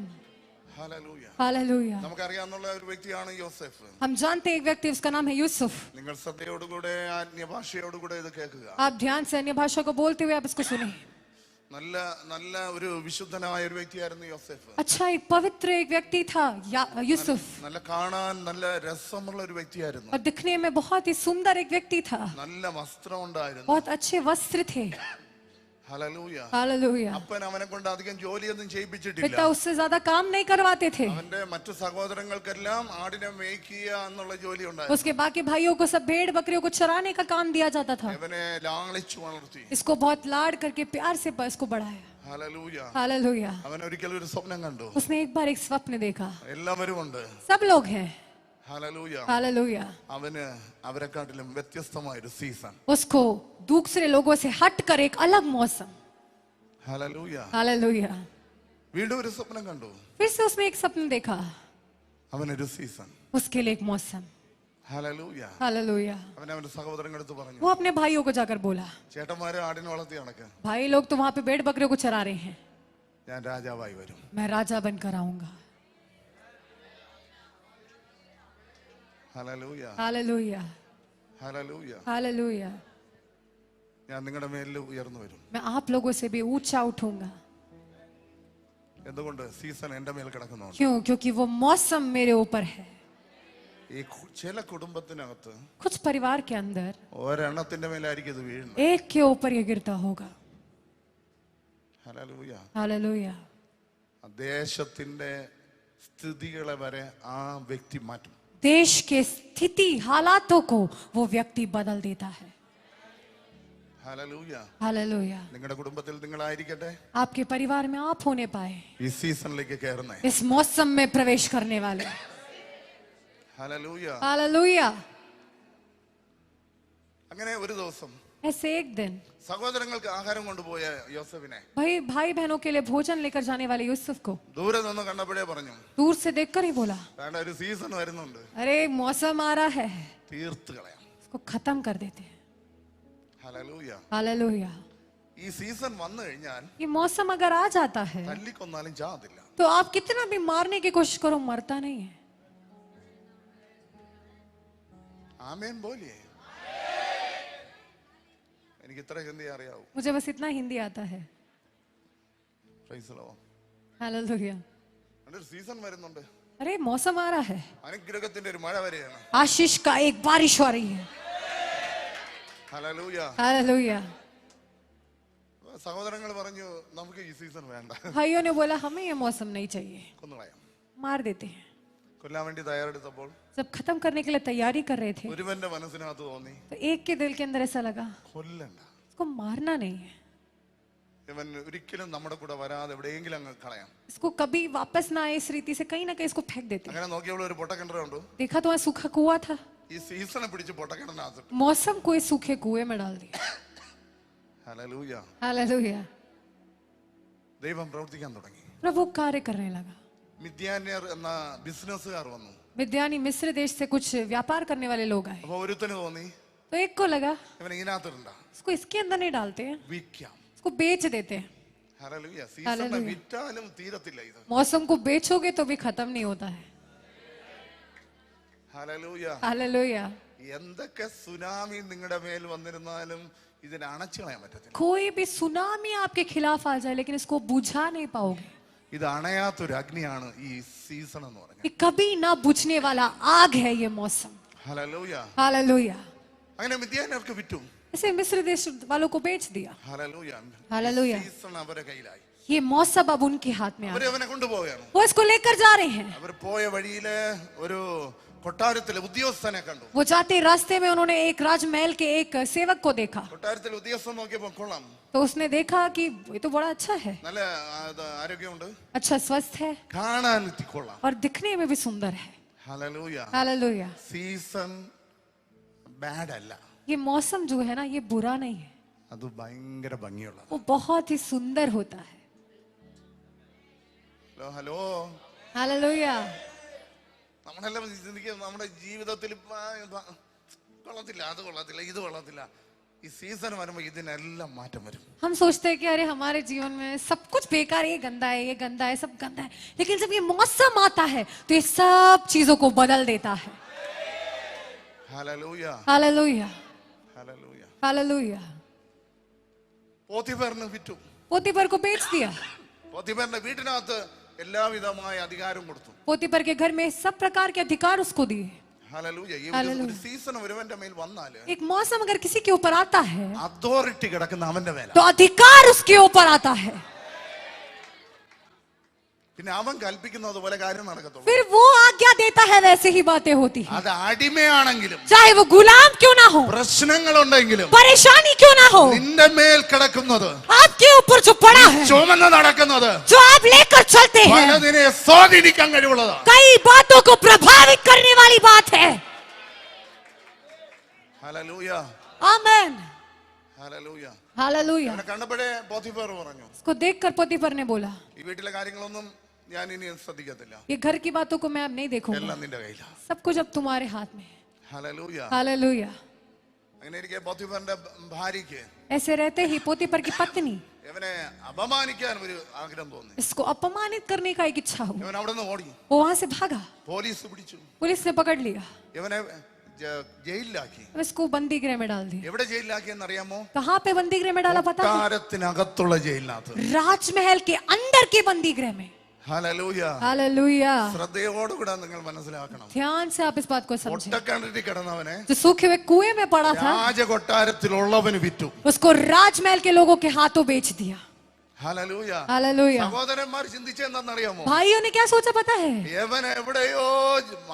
Hallelujah. Hallelujah. നമുക്കറിയാവുന്ന ഒരു വ്യക്തിയാണ് യോസേഫ്. हम जानते हैं एक व्यक्ति, उसका नाम है यूसुफ. നിങ്ങൾ ശ്രദ്ധയോടുകൂടെ അന്യഭാഷയോടുകൂടെ ഇത് കേൾക്കുക. आप ध्यान से अन्य भाषा को बोलते हुए आप इसको सुने. നല്ല നല്ല ഒരു വിശുദ്ധനായ ഒരു വ്യക്തിയായിരുന്നു യോസേഫ്. अच्छा एक पवित्र एक व्यक्ति था यूसुफ, നല്ല കാണാൻ നല്ല രസമുള്ള ഒരു വ്യക്തിയായിരുന്നു. और दिखने में बहुत ही सुंदर एक व्यक्ति था, നല്ല വസ്ത്രം ഉണ്ടായിരുന്നു. बहुत अच्छे वस्त्र थे। ഹല്ലേലൂയ. हालेलुया। അപ്പൻ അവനെ കൊണ്ട് അധികം ജോലിയൊന്നും ചെയ്യിപ്പിച്ചിട്ടില്ല. पिता उससे ज्यादा काम नहीं करवाते थे, അവന്റെ മറ്റു സഹോദരങ്ങൾക്കെല്ലാം ആടിനെ മേയ്ക്കുക എന്നുള്ള ജോലി ഉണ്ടായിരുന്നു. उसके बाकी भाइयों को सब भेड़ बकरियों को चराने का काम दिया जाता था। അവനെ ലാളിച്ചു വളർത്തി. इसको बहुत लाड करके प्यार से इसको बढ़ाया। ഹല്ലേലൂയ. हालेलुया। അവൻ ഒരിക്കൽ ഒരു സ്വപ്നം കണ്ടു. उसने एक बार एक स्वप्न देखा, എല്ലാവരും ഉണ്ട്. सब लोग हैं। ഹല്ലേലൂയ. हालेलुया। അവന് അവരെക്കാട്ടിലും വ്യത്യസ്തമായ ഒരു സീസൺ. उसको दूसरे लोगों से हट कर एक अलग मौसम। ഹല്ലേലൂയ. हालेलुया। വീണ്ടും ഒരു സ്വപ്നം കണ്ടു. फिर से उसने एक सपना देखा, അവനൊരു സീസൺ. उसके लिए एक मौसम। ഹല്ലേലൂയ. हालेलुया। അവൻ അവന്റെ സഹോദരങ്ങളടുത്ത് പറഞ്ഞു, वो अपने भाइयों को जाकर बोला, ചേട്ടന്മാരെ ആടിനെ വളർത്തി കണക്ക് भाई लोग तो वहां पे भेड़ बकरियों को चरा रहे हैं, ഞാൻ രാജാവായി വരും. मैं राजा बनकर आऊंगा। ഹല്ലേലൂയ. हालेलुया। ഹല്ലേലൂയ. हालेलुया। ഞാൻ നിങ്ങളുടെ മേലിൽ ഉയർന്നു വരും. मैं आप लोगों से भी ऊंचा उठूंगा। എന്തുകൊണ്ട്? സീസൺ എന്റെ മേൽ കിടക്കുന്നുണ്ട്. क्यों? क्योंकि वो मौसम मेरे ऊपर है। ഈ ചില കുടുംബത്തിനകത്ത് कुछ परिवार के अंदर ഒരെണ്ണത്തിന്റെ മേലായിരിക്കും ഇത് വീഴുന്നത്. एक के ऊपर ये गिरता होगा। ഹല്ലേലൂയ. हालेलुया। ദേശത്തിന്റെ സ്ഥിതികളെ വരെ ആ വ്യക്തി മാറ്റും. देश के स्थिति हालातों को वो व्यक्ति बदल देता है। ഹല്ലേലൂയ. हालेलुया। നിങ്ങളുടെ കുടുംബത്തിൽ നിങ്ങളായിരിക്കട്ടെ आपके परिवार में आप होने पाए ഈ സീസണിലേക്ക് കയറുന്നേ. इस मौसम में प्रवेश करने वाले। ഹല്ലേലൂയ. हालेलुया। അങ്ങനെ ഒരു ദിവസം ऐसे एक दिन സഹോദരങ്ങൾക്ക് ആഹാരം കൊണ്ടുപോയ യോസഫിനെ भाई बहनों के लिए भोजन लेकर जाने वाले यूसुफ को ദൂരെ നിന്ന് കണ്ടപ്പോഴേ പറഞ്ഞു, दूर से देखकर ही बोला, വേണ്ട ഒരു സീസൺ വരുന്നുണ്ട്, अरे मौसम आ रहा है, തീർത്ത് കളയാം. इसको खत्म कर देते हैं। ഹല്ലേലൂയ. हालेलुया। ഈ സീസൺ വന്നു കഴിഞ്ഞാൽ ये मौसम अगर आ जाता है തല്ലിക്കൊന്നാലും ചാതില്ല. तो आप कितना भी मारने की कोशिश करो, मरता नहीं है। ആമേൻ बोलिए. എനിക്ക് ഇത്ര ഹിന്ദി അറിയാവൂ. मुझे बस इतना हिंदी आता है। Price the Lord. हालेलुया। ഒരു സീസൺ വരുന്നുണ്ട്. अरे मौसम आ रहा है, അനുഗ്രഹത്തിന്റെ ഒരു മഴ വരെയാണ്. आशीष का एक बारिश हो रही है। ഹല്ലേലൂയ. हालेलुया। സഹോദരങ്ങൾ പറഞ്ഞു, നമുക്ക് ഈ സീസൺ വേണ്ട, भाइयों ने बोला हमें ये मौसम नहीं चाहिए, കൊന്നുകളയാം. मार देते हैं। കൊല്ലാൻ വേണ്ടി തയ്യാറെടുത്തപ്പോൾ जब खत्म करने के लिए तैयारी कर रहे थे ഒരുവന്റെ മനസ്സിനകത്ത് തോന്നി, तो एक के दिल के अंदर ऐसा लगा, കൊല്ലണ്ട, इसको मारना नहीं है, ഇവൻ ഒരിക്കലും നമ്മുടെ കൂടെ വരാതെ എവിടെയെങ്കിലും അങ്ങ് കളയാം. इसको कभी वापस ना आए इस रीति से, कहीं ना कहीं इसको फेंक देते हैं। അങ്ങനെ നോക്കിയപ്പോൾ ഒരു പൊട്ടക്കിണറുണ്ട്. देखा तो वहाँ सूखा कुआं था, ഈ സീസണെ പിടിച്ച് പൊട്ടക്കിണറിനകത്ത്. मौसम को इस सूखे कुएं में डाल दिया। ഹല്ലേലൂയ. हालेलुया। ദൈവം പ്രവർത്തിക്കാൻ തുടങ്ങി. प्रभु कार्य करने लगा। മിദ്യാന്യർ എന്ന ബിസിനസ്സുകാർ വന്നു. मिद्यानी मिस्र देश से कुछ व्यापार करने वाले लोग आए, അപ്പൊ ഒരുത്തന് തോന്നി, तो एक को लगा ഇവൻ ഇതിനകത്തിടണ്ട, इसको इसके अंदर नहीं डालते हैं, വിൽക്കാം. इसको बेच देते हैं। ഹല്ലേലൂയ. സീസണെ ഹല്ലേലൂയ. വിറ്റാലും തീരത്തില്ല ഇത്. मौसम को बेचोगे तो भी खत्म नहीं होता है। ഹല്ലേലൂയ. हालेलुया। എന്തൊക്കെ സുനാമി നിങ്ങളുടെ മേൽ വന്നിരുന്നാലും ഇതിനെ അണച്ചു കളയാൻ പറ്റത്തില്ല. कोई भी सुनामी आपके खिलाफ आ जाए लेकिन इसको बुझा नहीं पाओगे। ഇത് അണയാത്തൊരു അഗ്നിയാണ് ഈ സീസൺ എന്ന് പറഞ്ഞാൽ. ये कभी ना बुझने वाला आग है ये मौसम। ഹല്ലേലൂയ. हालेलुया। അങ്ങനെ മിദ്യാന്യർക്ക് വിറ്റു. ऐसे मिस्र देश वालों को बेच दिया। ഹല്ലേലൂയ. ഹല്ലേലൂയ. സീസൺ അവരുടെ കയ്യിലായി. ये मौसम अब उनके हाथ में आ അവരെ गया, അവനെ കൊണ്ടുപോവുകയാണ്. वो इसको लेकर जा रहे हैं। അവർ പോയ വഴിയില് ഒരു കൊട്ടാരത്തിലെ ഉദ്യോഗസ്ഥനെ കണ്ടു. वो जाते रास्ते में उन्होंने एक राजमहल के एक सेवक को देखा, കൊട്ടാരത്തിലെ ഉദ്യോഗസ്ഥൻ നോക്കിയപ്പോൾ കൊള്ളാം, तो उसने देखा कि ये तो बड़ा अच्छा है, നല്ല ആരോഗ്യമുണ്ട്, अच्छा स्वस्थ है കാണാൻ കൊള്ളാം. और दिखने में भी सुंदर है। ഹല്ലേലൂയ. हालेलुया। സീസൺ ബാഡ് അല്ല, ये मौसम जो है ना ये बुरा नहीं है, അത് ഭയങ്കര ഭംഗിയുള്ള. वो बहुत ही सुंदर होता है। ഹലോ. हालेलुया। നമ്മളെല്ലാം ചിന്തിക്കുക നമ്മുടെ ജീവിതത്തിൽ കൊള്ളത്തില്ല, അത് കൊള്ളത്തില്ല, ഇത് കൊള്ളത്തില്ല. ഈ സീസൺ വരുമ്പോ ഇതിനെല്ലാം മാറ്റം വരും. हम सोचते हैं कि अरे हमारे जीवन में सब कुछ बेकार है, ये गंदा है, ये गंदा है, सब गंदा है, लेकिन जब ये मौसम आता है तो ये सब चीजों को बदल देता है। ഹല്ലേലൂയ. हालेलुया। ഹല്ലേലൂയ. हालेलुया। പോത്തിഫറിന് വിറ്റു. पोतीपर को बेच दिया। പോത്തിഫറിന്റെ വീട്ടിനകത്ത് എല്ലാവിധമായ അധികാരം കൊടുത്തു. पोतीपर के घर में सब प्रकार के अधिकार उसको दिए। ഹല്ലേലൂയ. ഈ ഒരു സീസൺ ഒരുവന്റെ മേൽ വന്നാല് एक मौसम अगर किसी के ऊपर आता है അതോറിറ്റി കിടക്കുന്ന അവന്റെ മേല. तो अधिकार उसके ऊपर आता है। പിന്നെ അവൻ കൽപ്പിക്കുന്നത് പോലെ കാര്യം നടക്കത്തുള്ളൂ. फिर वो आज्ञा देता है, वैसे ही बातें होती है। അത് അടിമയാണെങ്കിലും चाहे वो गुलाम क्यों ना हो, പ്രശ്നങ്ങളുണ്ടെങ്കിലും परेशानी क्यों ना हो, നിന്റെ മേൽ കിടക്കുന്നത് आपके ऊपर जो पड़ा है, ചുമന്ന് നടക്കുന്നത് जो आप लेकर चलते हैं, പലതിനെ സ്വാധീനിക്കാൻ കഴിവുള്ളതാണ്. कई बातों को प्रभावित करने वाली बात है। ഹല്ലേലൂയ. आमेन। ഹല്ലേലൂയ. हालेलुया। അവനെ കണ്ടപ്പോഴേ പോത്തിഫർ പറഞ്ഞു, उसको देखकर पोतीफर ने बोला, ഈ വീട്ടിലെ കാര്യങ്ങളൊന്നും ഞാൻ ഇനി ശ്രദ്ധിക്കത്തില്ല, ये घर की बातों को मैं अब नहीं देखूंगा, എല്ലാം നിന്റെ കയ്യിലാണ്. सब कुछ अब तुम्हारे हाथ में है। ഹല്ലേലൂയ. हालेलुया। അങ്ങനെ ഇരിക്കെ പോത്തിഫറിന്റെ ഭാര്യയ്ക്ക് ऐसे रहते ही पोतीफर की पत्नी ഇവനെ അപമാനിക്കാൻ ഒരു ആഗ്രഹം തോന്നി. इसको अपमानित करने का एक इच्छा हुई। ഇവൻ അവിടെ നിന്ന് ഓടി. वो वहां से भागा, പോലീസ് പിടിച്ചു. पुलिस ने पकड़ लिया, ഇവനെ ജയിലിലാക്കി. अब इसको बंदी गृह में डाल दिया। എവിടെ ജയിലിലാക്കി എന്നറിയാമോ? कहाँ पे बंदी गृह में डाला पता है? കൊട്ടാരത്തിനകത്തുള്ള ജയിലിനകത്ത്. राजमहल के अंदर के बंदी गृह में। ഹല്ലേലൂയ. हालेलुया। ശ്രദ്ധയോടുകൂടെ നിങ്ങൾ മനസ്സിലാക്കണം. ध्यान से आप इस बात को समझें। ഒറ്റക്കിണറ്റിൽ കിടന്നവനെ जो सूखे हुए कुएं में पड़ा था, രാജകൊട്ടാരത്തിലുള്ളവന് വിറ്റു. उसको राजमहल के लोगों के हाथों बेच दिया। ഹല്ലേലൂയ. हालेलुया। സഹോദരന്മാർ ചിന്തിച്ചെന്താണെന്നറിയാമോ? भाइयों ने क्या सोचा पता है? യവൻ എവിടെയോ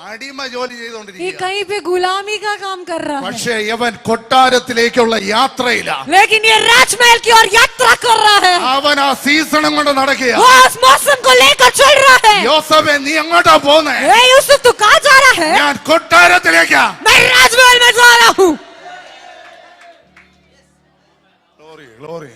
അടിമ ജോലി ये ചെയ്തോണ്ടിരിക്കുക. कहीं पे गुलामी का काम कर रहा है, പക്ഷേ യവൻ കൊട്ടാരത്തിലേക്കുള്ള യാത്രയിലാ. लेकिन ये राजमहल की ओर यात्रा कर रहा है। അവൻ ആ സീസണും കൊണ്ട് നടക്കുക. वो उस मौसम को लेकर चल रहा है। യോസഫേ, നീ എങ്ങോട്ടാ പോന്നേ? ए यूसुफ, तू कहाँ जा रहा है? ഞാൻ കൊട്ടാരത്തിലേക്കാ. मैं राजमहल में जा रहा हूँ। Glory, glory.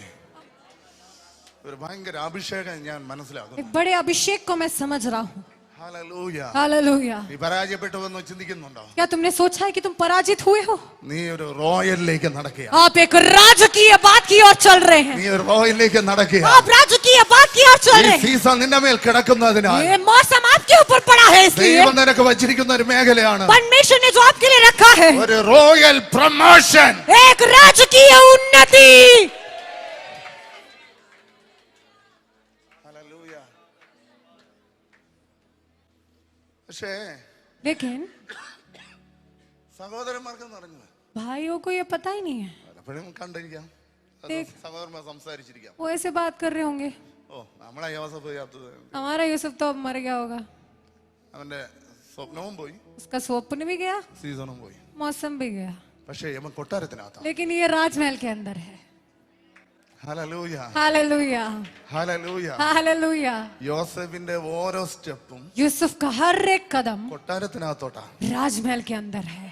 ഒരു ഭയങ്കര അഭിഷേകം ഞാൻ മനസ്സിലാക്കുന്നു. एक बड़े अभिषेक को मैं समझ रहा हूँ। ഹല്ലേലൂയ. हालेलुया। നീ പരാജയപ്പെട്ടുവെന്ന് ചിന്തിക്കുന്നുണ്ടോ? क्या तुमने सोचा है कि तुम पराजित हुए हो? നീ ഒരു റോയലിലേക്ക് നടക്കുക. आप एक राजकीय बात की ओर चल रहे हैं। നീ ഒരു റോയലിലേക്ക് നടക്കുക. आप राजकीय बात की ओर चल ഈ रहे हैं। സീസൺ നിന്റെ മേൽ കിടക്കുന്നതിനാൽ ये मौसम आपके ऊपर पड़ा है, इसलिए ദൈവം നിനക്ക് വച്ചിരിക്കുന്ന ഒരു മേഖലയാണ് परमेश्वर ने जो आपके लिए रखा है, ഒരു റോയൽ പ്രൊമോഷൻ. एक राजकीय उन्नति। ഹല്ലേലൂയ. പക്ഷേ लेकिन സഹോദരന്മാർക്കെന്ന് പറഞ്ഞു भाइयों को ये पता ही नहीं है। എപ്പോഴും കണ്ടിരിക്കാം, സഹോദരന്മാർ സംസാരിച്ചിരിക്കാം. वो ऐसे बात कर रहे होंगे, ഓ, നമ്മളെ യോസഫ് हमारा यूसुफ तो अब मर गया होगा, അവന്റെ സ്വപ്നവും പോയി, उसका स्वप्न भी गया, സീസണും പോയി. मौसम भी गया, പക്ഷേ യവൻ കൊട്ടാരത്തിനകത്താണ്. लेकिन ये राजमहल के अंदर है। ഹല്ലേലൂയ. हालेलुया। ഹല്ലേലൂയ. हालेलुया। യോസഫിന്റെ ഓരോ സ്റ്റെപ്പും यूसुफ का हर एक कदम കൊട്ടാരത്തിനകത്തോട്ടാ. राजमहल के अंदर है,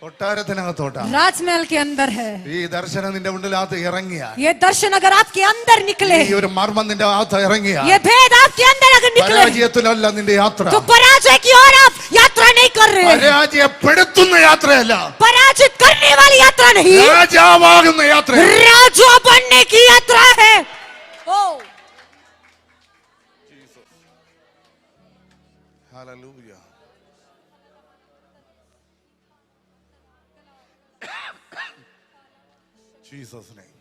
കൊട്ടാരത്തിനകത്തോട്ടാ. राजमहल के अंदर है। ഈ ദർശനം നിന്റെ മുന്നിലകത്ത് ഇറങ്ങിയ, ये दर्शन अगर आपके अंदर निकले, ഈ ഒരു മർമ്മം നിന്റെ അകത്ത് ഇറങ്ങിയ, ये भेद आपके अंदर अगर निकले, പരാജയത്തിലല്ല നിന്റെ യാത്ര. तो पराजय की ओर आप यात्रा नहीं कर रहे, പരാജയപ്പെടുത്തുന്ന യാത്രയല്ല, पराजित करने वाली यात्रा नहीं, രാജാവാകുന്ന യാത്ര. राजा बनने की यात्रा है। ओ hallelujah. Jesus name.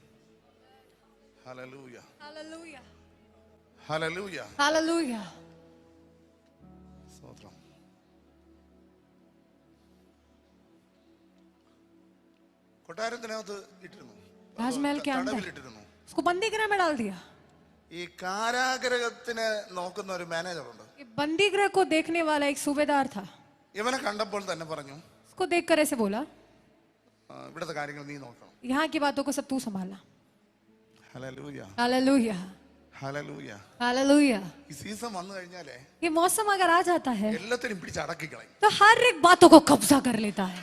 Hallelujah. Hallelujah. Hallelujah. Hallelujah. സ്തോത്രം. കൊട്ടാരത്തിനകത്ത് ഇട്ടിരുന്നു, राजमहल के अंदर തടവിലിട്ടിരുന്നു. उसको बंदी गृह में डाल दिया। ഈ കാരാഗ്രഹത്തിനെ നോക്കുന്ന ഒരു മാനേജറുണ്ട്. ये बंदी गृह को देखने वाला एक सूबेदार था। ഇവനെ കണ്ടപ്പോൾ തന്നെ പറഞ്ഞു, उसको देखकर ऐसे बोला, ഇവിടുത്തെ കാര്യങ്ങൾ നീ നോക്കണം. यहाँ की बातों को सब तू संभालना। ഹല്ലേലൂയ. हालेलुया। ഹല്ലേലൂയ. हालेलुया। ഈ സീസൺ വന്നു കഴിഞ്ഞാലേ ये मौसम अगर आ जाता है എല്ലാത്തിനും പിടിച്ച് അടക്കി കളയും. तो हर एक बातों को कब्जा कर लेता है।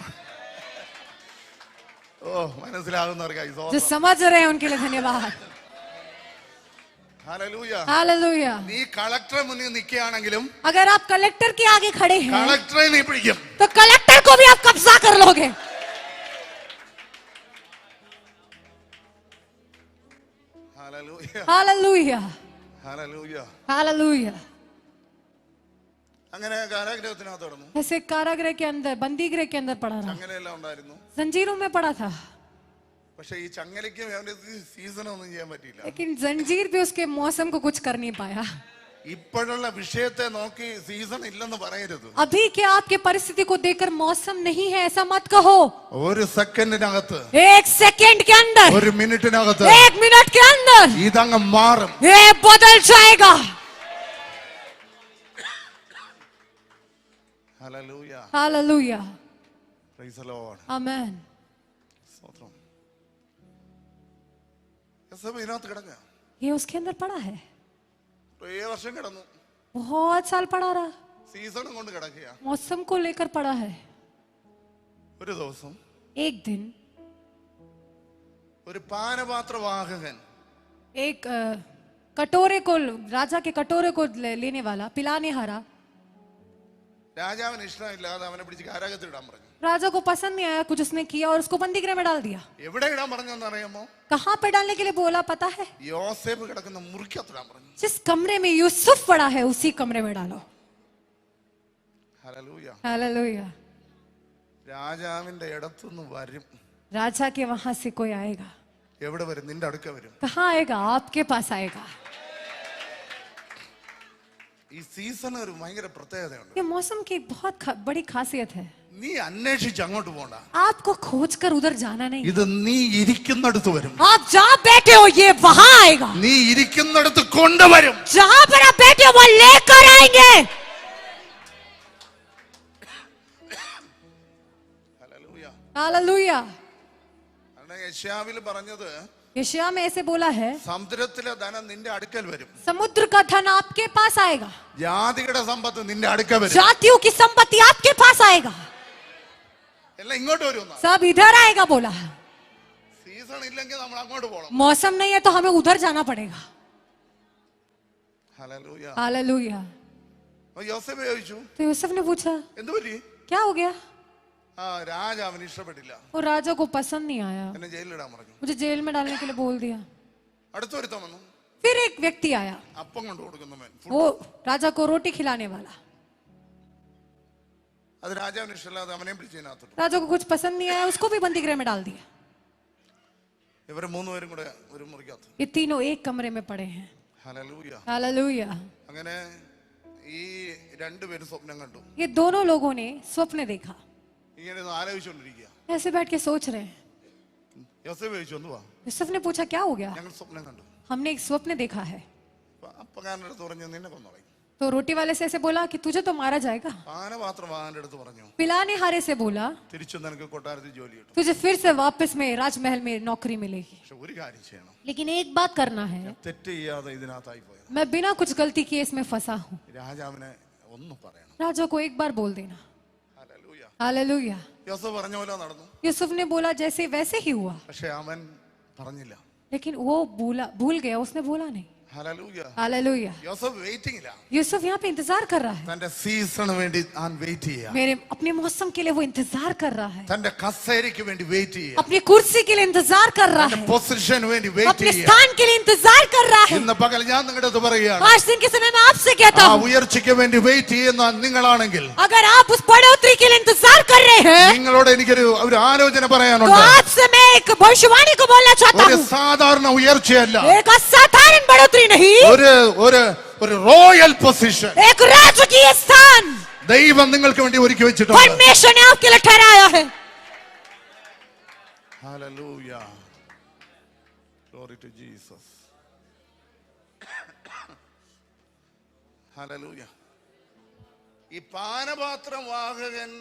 ഓ, മനസ്സിലാകുന്നവർക്കായി जो സ്തോത്രം. समझ रहे हैं उनके लिए धन्यवाद। ഹല്ലേലൂയ. हालेलुया। നീ കളക്ടറെ മുന്നിൽ നിൽക്കുകയാണെങ്കിലും अगर आप कलेक्टर के आगे खड़े हैं കളക്ടറെ നീ പിടിക്കും. तो कलेक्टर को भी आप कब्जा कर लोगे। ഹല്ലേലൂയ. हालेलुया। ഹല്ലേലൂയ. हालेलुया। അങ്ങനെ കാരാഗ്രഹത്തിനകത്ത് കടന്നു. ऐसे कारागृह के अंदर, बंदी गृह के अंदर पड़ा रहा, അങ്ങനെയെല്ലാം ഉണ്ടായിരുന്നു. जंजीरों में पड़ा था। പക്ഷെ ഈ ചങ്ങലയ്ക്കും അവന്റെ സീസണൊന്നും ചെയ്യാൻ പറ്റിയില്ല. लेकिन जंजीर भी उसके मौसम को कुछ कर नहीं पाया. ഇപ്പോഴുള്ള വിഷയത്തെ നോക്കി സീസൺ ഇല്ലെന്ന് പറയരുത്. अभी के आपके परिस्थिति को देखकर मौसम नहीं है ऐसा मत कहो. ഒരു സെക്കൻഡിനകത്ത്, एक सेकंड के अंदर, ഒരു മിനിറ്റിനകത്ത്, एक मिनट के अंदर ഇതങ്ങ് മാറും. ये बदल जाएगा. Hallelujah. Hallelujah. Praise the Lord. Amen. സ്തോത്രം. യോസേഫ് ഇതിനകത്ത് കിടക്കുക. ये उसके अंदर पड़ा है. 7 വർഷം കിടന്നു. बहुत साल पड़ा रहा. സീസണും കൊണ്ട് കിടക്കുക. मौसम को लेकर पड़ा है. ഒരു ദിവസം एक दिन ഒരു പാനപാത്രവാഹകൻ एक कटोरे को, राजा के कटोरे को लेने वाला, पिलाने हारा, രാജാവിന് ഇഷ്ടമില്ലാതെ അവനെ പിടിച്ച് കാരാഗൃഹത്തിൽ ഇടാൻ പറഞ്ഞു. राजा को पसंद नहीं आया कुछ उसने किया और उसको बंदी गृह में डाल दिया. എവിടെ ഇടാൻ പറഞ്ഞെന്ന് അറിയാമോ? कहाँ पे डालने के लिए बोला पता है? യോസേഫ് കിടക്കുന്ന മുറിക്കകത്ത് ഇടാൻ പറഞ്ഞു. जिस कमरे में यूसुफ पड़ा है उसी कमरे में डालो. ഹല്ലേലൂയ. हालेलुया. രാജാവിന്റെ ഇടത്തുനിന്ന് വരും. राजा के वहां से कोई आएगा. എവിടെ വരും? നിന്റെ അടുക്ക വരും. कहाँ आएगा? आपके पास आएगा. ഈ സീസൺ ഒരു ഭയങ്കര പ്രത്യേകതയുണ്ട്. ये मौसम की बहुत बड़ी खासियत है. നീ അന്വേഷിച്ച് അങ്ങോട്ട് പോണ്ട. आपको खोज कर उधर जाना नहीं. ഇത് നീ ഇരിക്കുന്നിടത്ത് വരും. आप जहाँ बैठे हो ये वहां आएगा. നീ ഇരിക്കുന്നിടത്ത് കൊണ്ടുവരും. जहाँ पर आप बैठे हो वो लेकर आएंगे. ഹല്ലേലൂയ. हालेलुया. കാരണം യെശയ്യാവിൽ പറഞ്ഞത് यशायाह में ऐसे बोला है, സമുദ്രത്തിലെ ധനം നിന്റെ അടുക്കൽ വരും. समुद्र का धन आपके पास आएगा. ജാതികളുടെ സമ്പത്ത് നിന്റെ അടുക്ക വരും. जातियों की संपत्ति आपके पास आएगा. എല്ലാം ഇങ്ങോട്ട് വരും. सब इधर आएगा बोला. സീസൺ ഇല്ലെങ്കിൽ നമ്മൾ അങ്ങോട്ട് പോകണം. मौसम नहीं है तो हमें उधर जाना पड़ेगा. ഹല്ലേലൂയ. हालेलुया. അപ്പോൾ യോസേഫ് ചോദിച്ചു, तो यूसुफ ने पूछा എന്ത് പറ്റി? क्या हो गया? രാജാവിന് ഇഷ്ടപ്പെട്ടില്ല. और राजा को पसंद नहीं आया, എന്നെ ജയിലിലിടാൻ പറഞ്ഞു. मुझे जेल में डालने के लिए बोल दिया. അടുത്തൊരുത്തം വന്നു. फिर एक व्यक्ति आया, അപ്പം കൊണ്ട് കൊടുക്കുന്നവൻ. वो राजा को रोटी खिलाने वाला. അത് രാജാവിന് ഇഷ്ടമില്ലാതെ അവനെ പിടിച്ചതിനകത്തോട്ട്. राजा को कुछ पसंद नहीं आया, उसको भी बंदी गृह में डाल दिया. ഇവര് മൂന്നുപേരും കൂടെ ഒരു മുറിക്കകത്ത്. ये तीनों एक कमरे में पड़े हैं. ഹല്ലേലൂയ. हालेलुया. അങ്ങനെ ഈ രണ്ടുപേരും സ്വപ്നം കണ്ടു. ये दोनों लोगों ने स्वप्न देखा. ഇങ്ങനെ ഒന്ന് ആലോചിച്ചുകൊണ്ടിരിക്കുക. ऐसे बैठ के सोच रहे हैं. യോസേഫ് ചോദിച്ചു, എന്തുവാ? यूसुफ ने पूछा क्या हो गया? ഞങ്ങൾ സ്വപ്നം കണ്ടു. हमने एक स्वप्न देखा है. അപ്പക്കാരൻ്റെ അടുത്ത് പറഞ്ഞു, നിന്നെ കൊന്നുകളയും. तो रोटी वाले से ऐसे बोला कि तुझे तो मारा जाएगा. പാനപാത്രവാഹകന്റെ അടുത്ത് പറഞ്ഞു, पिलाने हारे से बोला തിരിച്ചു നിനക്ക് കൊട്ടാരത്തിൽ ജോലി കിട്ടും. तुझे फिर से वापस में राजमहल में नौकरी मिलेगी. പക്ഷെ ഒരു കാര്യം ചെയ്യണം. लेकिन एक बात करना है, തെറ്റ് ചെയ്യാതെ ഇതിനകത്തായി പോയത്. मैं बिना कुछ गलती किए इसमें फंसा हूँ. രാജാവിനെ ഒന്നും പറയണം. राजा को एक बार बोल देना. ഹല്ലേലൂയ. हालेलुया. യോസേഫ് പറഞ്ഞ പോലെ നടന്നു. यूसुफ ने बोला जैसे वैसे ही हुआ, പക്ഷെ അവൻ പറഞ്ഞില്ല. लेकिन वो भूल गया, उसने बोला नहीं. ഹല്ലേലൂയ. हालेलुया. യോസേഫ് വെയിറ്റിംഗില്ല. यूसुफ यहाँ पे इंतजार कर रहा है. തന്റെ സീസണ് വേണ്ടി താൻ വെയിറ്റ് ചെയ്യുക. मेरे अपने मौसम के लिए वो इंतजार कर रहा है. തന്റെ കസേരയ്ക്ക് വേണ്ടി വെയിറ്റ് ചെയ്യുക. अपनी कुर्सी के लिए इंतजार कर रहा है. പൊസിഷന് വേണ്ടി വെയിറ്റ് अपने ചെയ്യുക. स्थान के लिए इंतजार कर रहा है. ഇന്ന് പകൽ ഞാൻ നിങ്ങളുടെ അടുത്ത് പറയുകയാണ്, आज दिन के समय में आपसे कहता ആ हूँ, ഉയർച്ചയ്ക്ക് വേണ്ടി വെയിറ്റ് ചെയ്യുന്ന നിങ്ങളാണെങ്കിൽ अगर आप उस बढ़ोतरी के लिए इंतजार कर रहे हैं നിങ്ങളോട് എനിക്കൊരു ഒരു ആലോചന तो പറയാനുണ്ട്. आपसे मैं एक भविष्यवाणी को बोलना चाहता ഒരു हूँ. സാധാരണ ഉയർച്ചയല്ല, एक असाधारण बढ़ोतरी नहीं, ഒരു ഒരു ഒരു റോയൽ പൊസിഷൻ एक राजकीय स्थान ദൈവം നിങ്ങൾക്ക് വേണ്ടി ഒരുക്കി വെച്ചിട്ടുണ്ട്. परमेश्वर ने आपके लिए ठहराया है. Hallelujah. Glory to Jesus. Hallelujah. ഈ പാനപാത്രം വാഹകൻ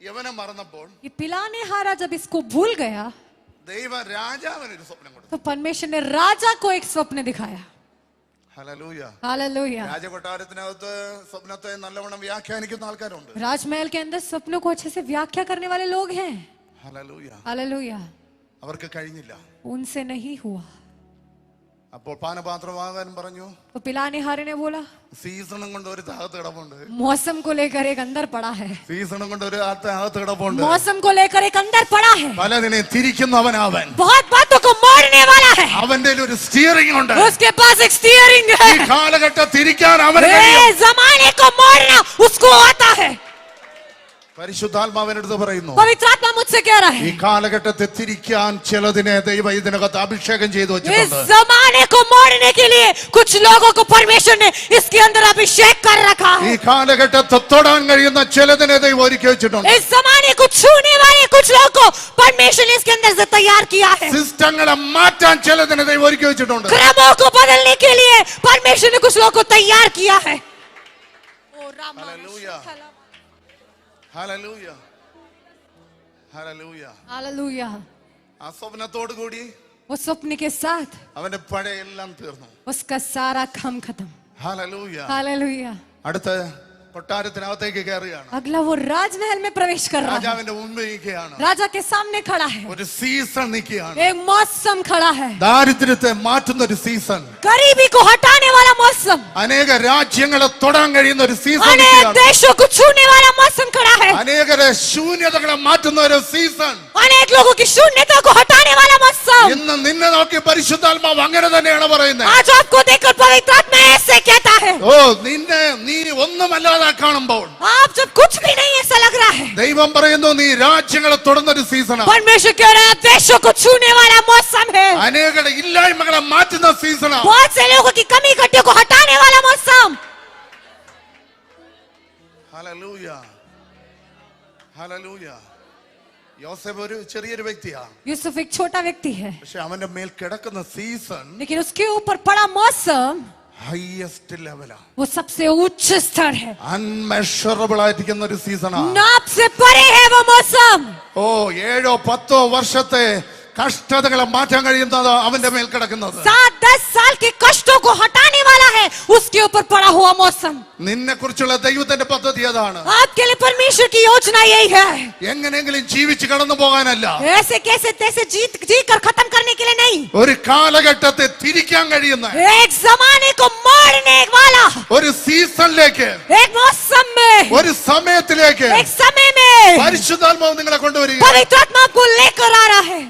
യവനെ മറന്നപ്പോൾ ये पिलाने हारा जब इसको भूल गया ദൈവം രാജാവിന് ഒരു സ്വപ്നം കൊടുത്തു. तो परमेश्वर ने राजा को एक स्वप्न दिखाया. ഹല്ലേലൂയ. हालेलुया. രാജകൊട്ടാരത്തിനകത്ത് സ്വപ്നത്തെ നല്ലവണ്ണം വ്യാഖ്യാനിക്കുന്ന ആൾക്കാരുണ്ട്. राजमहल के अंदर सपनों को अच्छे से व्याख्या करने वाले लोग हैं. ഹല്ലേലൂയ. हालेलुया. അവർക്ക് കഴിഞ്ഞില്ല. उनसे नहीं हुआ. അപ്പോൾ പാനപാത്രവാഹകൻ പറഞ്ഞു, तो पिलाने हारे ने बोला സീസണും കൊണ്ട് ഒരു താകത്ത് കിടപ്പുണ്ട്. मौसम को लेकर एक अंदर पड़ा है. സീസണും കൊണ്ട് ഒരു താകത്ത് കിടപ്പുണ്ട്. मौसम को लेकर एक अंदर पड़ा है. പലതിനെ തിരിക്കുന്നവനവൻ. बहुत बातों को मोड़ने वाला है. അവന്റെ ഒരു സ്റ്റിയറിംഗ് ഉണ്ട്. उसके पास एक स्टीयरिंग ഈ है. കാലഘട്ടം തിരിക്കാൻ അവന് ये കഴിയും. जमाने को मोड़ना उसको आता है. പരിശുദ്ധാത്മാവിനടുത്ത് പറയുന്നു, पवित्र आत्मा मुझसे कह रहा ഈ है, കാലഘട്ടത്തെ തിരിക്കാൻ ചിലതിനെ ദൈവം ഇതിനകത്ത് അഭിഷേകം ചെയ്തു इस വെച്ചിട്ടുണ്ട്. जमाने को मोड़ने के लिए कुछ लोगों को परमेश्वर ने इसके अंदर अभिषेक कर रखा ഈ है। കാലഘട്ടത്തെ തൊടാൻ കഴിയുന്ന ചിലതിനെ ദൈവം ഒരുക്കി വെച്ചിട്ടുണ്ട്. इस जमाने को छूने वाले कुछ लोगों को परमेश्वर ने इसके अंदर से तैयार किया है। സിസ്റ്റങ്ങളെ മാറ്റാൻ ചിലതിനെ ദൈവം ഒരുക്കി വെച്ചിട്ടുണ്ട്. क्रमों को बदलने के लिए परमेश्वर ने कुछ लोगों को तैयार किया है। Hallelujah, hallelujah, hallelujah. हालेलुया। ആ സ്വപ്നത്തോടു കൂടി उस स्वप्न के साथ അവന്റെ പഴയ എല്ലാം തീർന്നു. उसका सारा काम खत्म। हालेलुया. हालेलुया। അടുത്ത കൊട്ടാരത്തിനകത്തേക്ക് കയറുകയാണ്. अगला वो राजमहल में प्रवेश कर रहा है। രാജാവിന്റെ മുമ്പിൽ നിൽക്കുകയാണ്. राजा के सामने खड़ा है। ഒരു സീസൺ നിൽക്കുകയാണ്. एक मौसम खड़ा है, ദാരിദ്ര്യത്തെ മാറ്റുന്ന ഒരു സീസൺ. गरीबी को हटाने वाला मौसम, അനേക രാജ്യങ്ങളെ തൊടാൻ കഴിയുന്ന ഒരു സീസൺ अनेक നിൽക്കുകയാണ്. देशों को छूने वाला मौसम खड़ा है, അനേകരെ ശൂന്യതകളെ മാറ്റുന്ന ഒരു സീസൺ. अनेक लोगों की शून्यता को हटाने वाला मौसम। ഇന്ന് നിന്നെ നോക്കി പരിശുദ്ധാത്മാവ് അങ്ങനെ തന്നെയാണ് പറയുന്നത്. आज आपको देखकर पवित्र आत्मा ऐसे कहता है, ഓ നിന്നെ നീ ഒന്നുമല്ലാതെ കാണുമ്പോൾ आप जब कुछ भी नहीं ऐसा लग रहा है, ദൈവം പറയുന്നു നീ രാജ്യങ്ങളെ തൊടുന്ന ഒരു സീസണാണ്. परमेश्वर कह रहा है देशों को छूने वाला मौसम है, അനേകരുടെ ഇല്ലായ്മകളെ മാറ്റുന്ന സീസണാണ്. बहुत से लोगों की कमी कटियों को हटाने वाला मौसम। Hallelujah, hallelujah. യോസേഫ് ഒരു ചെറിയൊരു വ്യക്തിയാ, यूसुफ एक छोटा व्यक्ति है, പക്ഷെ അവന്റെ മേൽ കിടക്കുന്ന സീസൺ लेकिन उसके ऊपर पड़ा मौसम ഹൈയസ്റ്റ് ലെവലാ. वो सबसे उच्च स्तर है, അൺമെഷറബിൾ ആയിരിക്കുന്ന ഒരു സീസണാ. नाप से परे है वो मौसम। ഓ 7-10 വർഷത്തെ കഷ്ടതകളെ മാറ്റാൻ കഴിയുന്നത് അവന്റെ മേൽ കിടക്കുന്നത്. 7-10 साल के कष्टों को हटाने वाला है उसके ऊपर पड़ा हुआ मौसम। നിന്നെ കുറിച്ചുള്ള ദൈവത്തിന്റെ പദ്ധതി അതാണ്. आपके लिए परमेश्वर की योजना यही है, എങ്ങനെയെങ്കിലും ജീവിച്ച് കടന്നു പോകാനല്ല, ऐसे कैसे तैसे जी कर खत्म करने के लिए नहीं, ഒരു കാലഘട്ടത്തെ തിരിക്കാൻ കഴിയുന്ന एक जमाने को मोड़ने वाला, ഒരു സീസണിലേക്ക്, एक मौसम में, ഒരു സമയത്തിലേക്ക് एक समय में പരിശുദ്ധാത്മാവ് നിങ്ങളെ കൊണ്ടുവരിക. पवित्र आत्मा आपको लेकर आ रहा है।